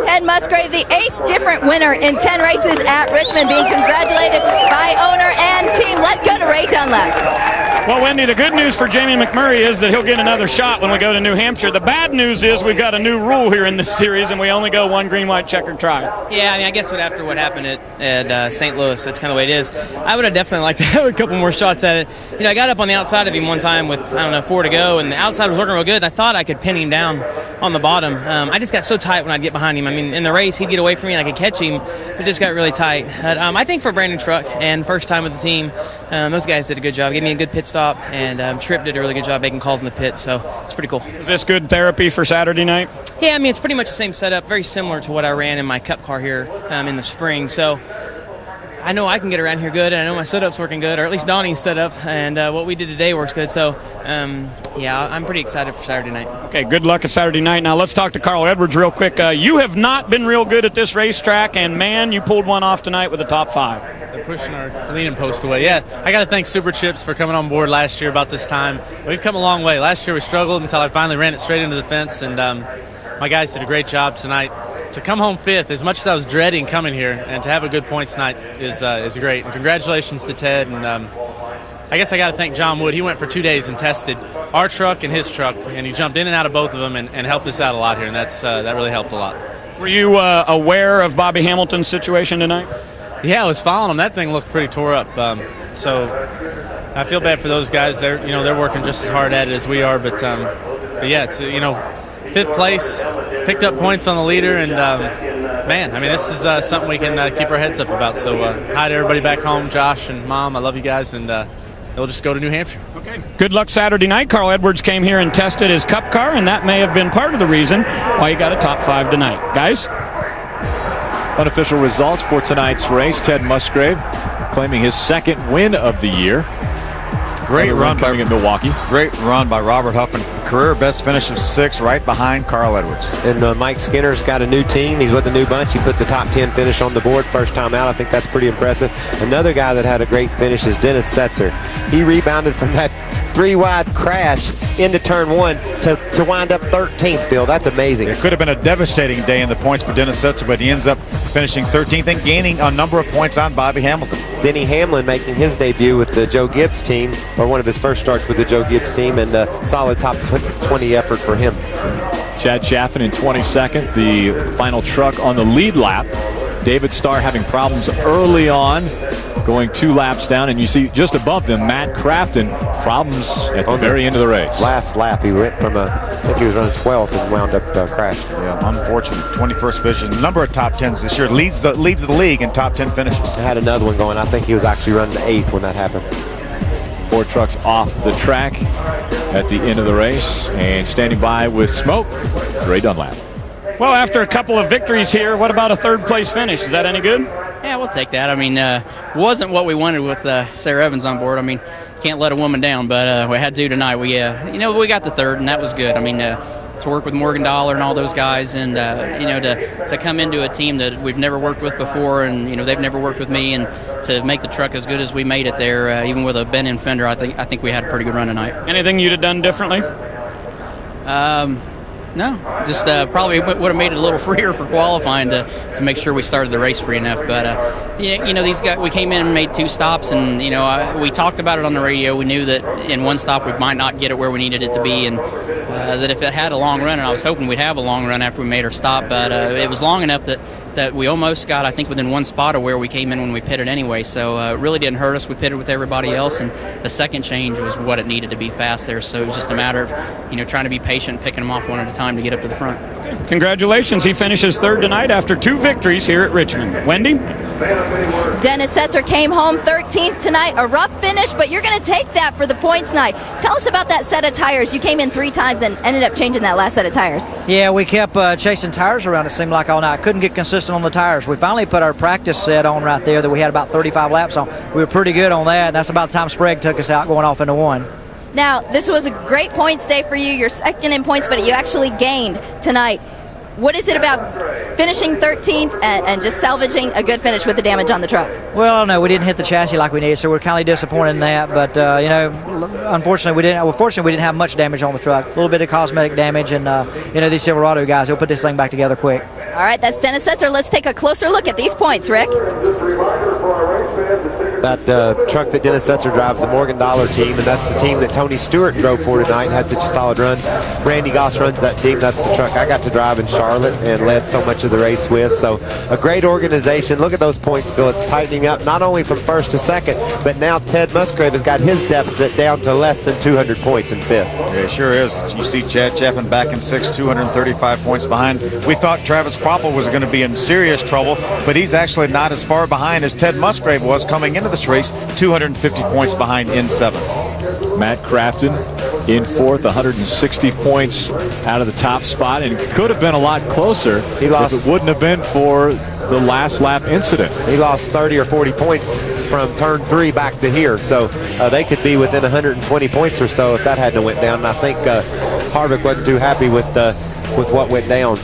Ted Musgrave, the 8th different winner in 10 races at Richmond, being congratulated by owner and team. Let's go to Ray Dunlap. Well, Wendy, the good news for Jamie McMurray is that he'll get another shot when we go to New Hampshire. The bad news is we've got a new rule here in this series, and we only go one green-white checkered try. Yeah, I guess after what happened at St. Louis, that's kind of the way it is. I would have definitely liked to have a couple more shots at it. I got up on the outside of him one time with, 4 to go, and the outside was working real good, and I thought I could pin him down on the bottom. I just got so tight when I'd get behind him. I mean, in the race, he'd get away from me, and I could catch him, but it just got really tight. But, I think for a brand new truck and first time with the team, those guys did a good job. Gave me a good pit stop, and Tripp did a really good job making calls in the pit, so it's pretty cool. Is this good therapy for Saturday night? Yeah, I mean, it's pretty much the same setup, very similar to what I ran in my Cup car here in the spring, so I know I can get around here good, and I know my setup's working good, or at least Donnie's setup, and what we did today works good, so yeah, I'm pretty excited for Saturday night. Okay, good luck at Saturday night. Now let's talk to Carl Edwards real quick. You have not been real good at this racetrack, and man, you pulled one off tonight with a top 5. They're pushing our leading post away. Yeah, I got to thank Super Chips for coming on board last year about this time. We've come a long way. Last year we struggled until I finally ran it straight into the fence, and my guys did a great job tonight. To come home 5th, as much as I was dreading coming here, and to have a good points tonight is great. And congratulations to Ted. And I guess I got to thank John Wood. He went for 2 days and tested our truck and his truck, and he jumped in and out of both of them and helped us out a lot here, and that really helped a lot. Were you aware of Bobby Hamilton's situation tonight? Yeah, I was following him. That thing looked pretty tore up. So I feel bad for those guys. They're working just as hard at it as we are. But yeah, it's 5th place, picked up points on the leader, and man, I mean, this is something we can keep our heads up about. So hi to everybody back home, Josh and Mom. I love you guys, and we'll just go to New Hampshire. Okay. Good luck Saturday night. Carl Edwards came here and tested his Cup car, and that may have been part of the reason why he got a top 5 tonight. Guys? Unofficial results for tonight's race. Ted Musgrave claiming his 2nd win of the year. Great run coming in Milwaukee. Great run by Robert Huffman. Career best finish of 6, right behind Carl Edwards. And Mike Skinner's got a new team. He's with the new bunch. He puts a top 10 finish on the board first time out. I think that's pretty impressive. Another guy that had a great finish is Dennis Setzer. He rebounded from that 3-wide crash into turn 1 to wind up 13th, Bill. That's amazing. It could have been a devastating day in the points for Dennis Setzer, but he ends up finishing 13th and gaining a number of points on Bobby Hamilton. Denny Hamlin making his debut with the Joe Gibbs team, or one of his first starts with the Joe Gibbs team, and a solid top 20 effort for him. Chad Chaffin in 22nd, the final truck on the lead lap. David Starr having problems early on, going 2 laps down, and you see just above them, Matt Crafton, problems at the very end of the race. Last lap, he went from I think he was running 12th and wound up crashed. Yeah, unfortunate. 21st position. Number of top 10s this year. Leads the league in top 10 finishes. I had another one going. I think he was actually running 8th when that happened. 4 trucks off the track at the end of the race, and standing by with smoke, Ray Dunlap. Well, after a couple of victories here, what about a 3rd place finish? Is that any good? Yeah, we'll take that. I mean, wasn't what we wanted with Sarah Evans on board. I mean, can't let a woman down, but we had to tonight. We got the 3rd, and that was good. I mean, to work with Morgan Dollar and all those guys, and to come into a team that we've never worked with before, and they've never worked with me, and to make the truck as good as we made it there, even with a bent-in fender, I think we had a pretty good run tonight. Anything you'd have done differently? No, just probably would have made it a little freer for qualifying to make sure we started the race free enough. But these guys, we came in and made 2 stops, and we talked about it on the radio. We knew that in 1 stop we might not get it where we needed it to be, and that if it had a long run, and I was hoping we'd have a long run after we made our stop, but it was long enough that we almost got, I think, within 1 spot of where we came in when we pitted anyway. So it really didn't hurt us. We pitted with everybody else, and the second change was what it needed to be fast there. So it was just a matter of trying to be patient, picking them off one at a time to get up to the front. Congratulations. He finishes 3rd tonight after 2 victories here at Richmond. Wendy? Dennis Setzer came home 13th tonight. A rough finish, but you're going to take that for the points night. Tell us about that set of tires. You came in 3 times and ended up changing that last set of tires. Yeah, we kept chasing tires around, it seemed like, all night. Couldn't get consistent on the tires. We finally put our practice set on right there that we had about 35 laps on. We were pretty good on that, and that's about the time Sprague took us out going off into 1. Now, this was a great points day for you. You're second in points, but you actually gained tonight. What is it about finishing 13th and just salvaging a good finish with the damage on the truck? Well, no, we didn't hit the chassis like we needed, so we're kind of disappointed in that. But unfortunately, we didn't have much damage on the truck. A little bit of cosmetic damage, and these Silverado guys, they'll put this thing back together quick. All right, that's Dennis Setzer. Let's take a closer look at these points, Rick. That truck that Dennis Setzer drives, the Morgan Dollar team, and that's the team that Tony Stewart drove for tonight and had such a solid run. Randy Goss runs that team. That's the truck I got to drive in Charlotte and led so much of the race with. So a great organization. Look at those points, Phil. It's tightening up not only from 1st to 2nd, but now Ted Musgrave has got his deficit down to less than 200 points in 5th. Yeah, it sure is. You see Chad Cheffin back in 6th, 235 points behind. We thought Travis Quapple was going to be in serious trouble, but he's actually not as far behind as Ted Musgrave was coming into this race, 250 points behind in 7th. Matt Crafton in 4th, 160 points out of the top spot, and could have been a lot closer if it wouldn't have been for the last lap incident. He lost 30 or 40 points from turn 3 back to here, so they could be within 120 points or so if that hadn't went down. And I think Harvick wasn't too happy with what went down.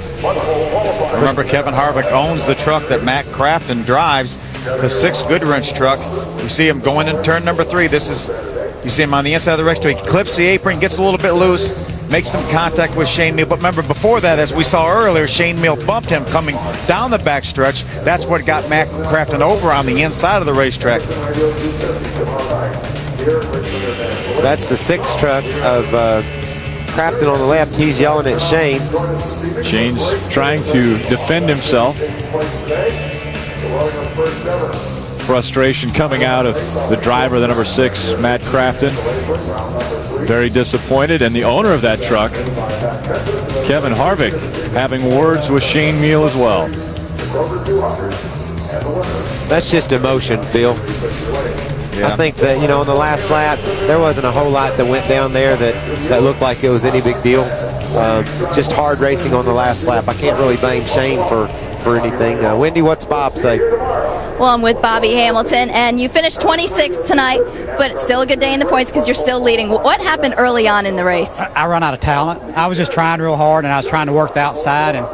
Remember, Kevin Harvick owns the truck that Matt Crafton drives, the 6 Goodwrench truck. You see him going in turn number 3. You see him on the inside of the racetrack. He clips the apron, gets a little bit loose, makes some contact with Shane Meal. But remember, before that, as we saw earlier, Shane Meal bumped him coming down the backstretch. That's what got Matt Crafton over on the inside of the racetrack. That's the 6 truck of Crafton on the left. He's yelling at Shane. Shane's trying to defend himself. Frustration coming out of the driver, the number 6, Matt Crafton. Very disappointed, and the owner of that truck, Kevin Harvick, having words with Shane Meal as well. That's just emotion, Phil. Yeah. I think that, on the last lap, there wasn't a whole lot that went down there that looked like it was any big deal. Just hard racing on the last lap. I can't really blame Shane for anything. Wendy, what's Bob say? Well, I'm with Bobby Hamilton, and you finished 26th tonight, but it's still a good day in the points because you're still leading. What happened early on in the race? I run out of talent. I was just trying real hard, and I was trying to work the outside, and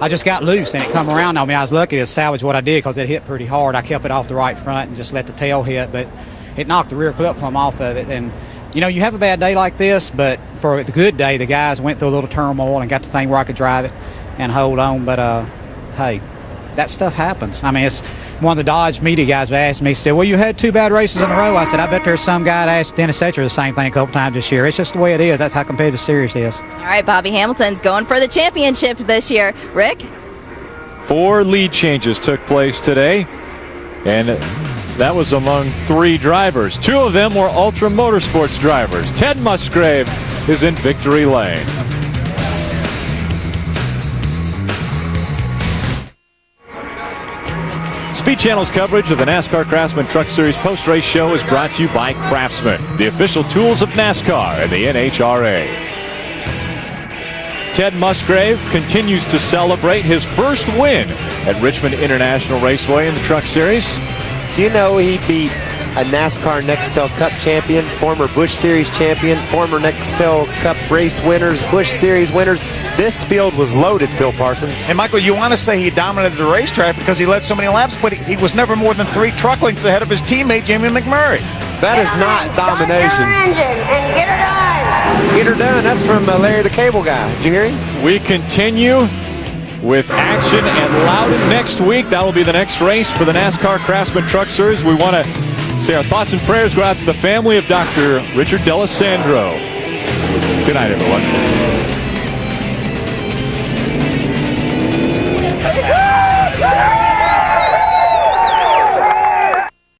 I just got loose, and it come around on me. I was lucky to salvage what I did because it hit pretty hard. I kept it off the right front and just let the tail hit, but it knocked the rear clip plumb off of it. And, you have a bad day like this, but for the good day, the guys went through a little turmoil and got the thing where I could drive it and hold on. But, hey, that stuff happens. I mean, it's one of the Dodge media guys asked me, said, well, you had 2 bad races in a row. I said, I bet there's some guy that asked Dennis Setzer the same thing a couple times this year. It's just the way it is. That's how competitive series is. All right, Bobby Hamilton's going for the championship this year. Rick? 4 lead changes took place today, and that was among 3 drivers. 2 of them were Ultra Motorsports drivers. Ted Musgrave is in victory lane. Speed Channel's coverage of the NASCAR Craftsman Truck Series post-race show is brought to you by Craftsman, the official tools of NASCAR and the NHRA. Ted Musgrave continues to celebrate his first win at Richmond International Raceway in the Truck Series. Do you know he beat a NASCAR Nextel Cup champion, former Busch Series champion, former Nextel Cup race winners, Busch Series winners? This field was loaded, Phil Parsons. And, Michael, you want to say he dominated the racetrack because he led so many laps, but he was never more than 3 truck lengths ahead of his teammate, Jamie McMurray. That is not domination. Engine and get her done. Get her done. That's from Larry the Cable Guy. Did you hear him? We continue with action and Loudon next week. That will be the next race for the NASCAR Craftsman Truck Series. We want to say our thoughts and prayers go out to the family of Dr. Richard D'Alessandro. Good night, everyone.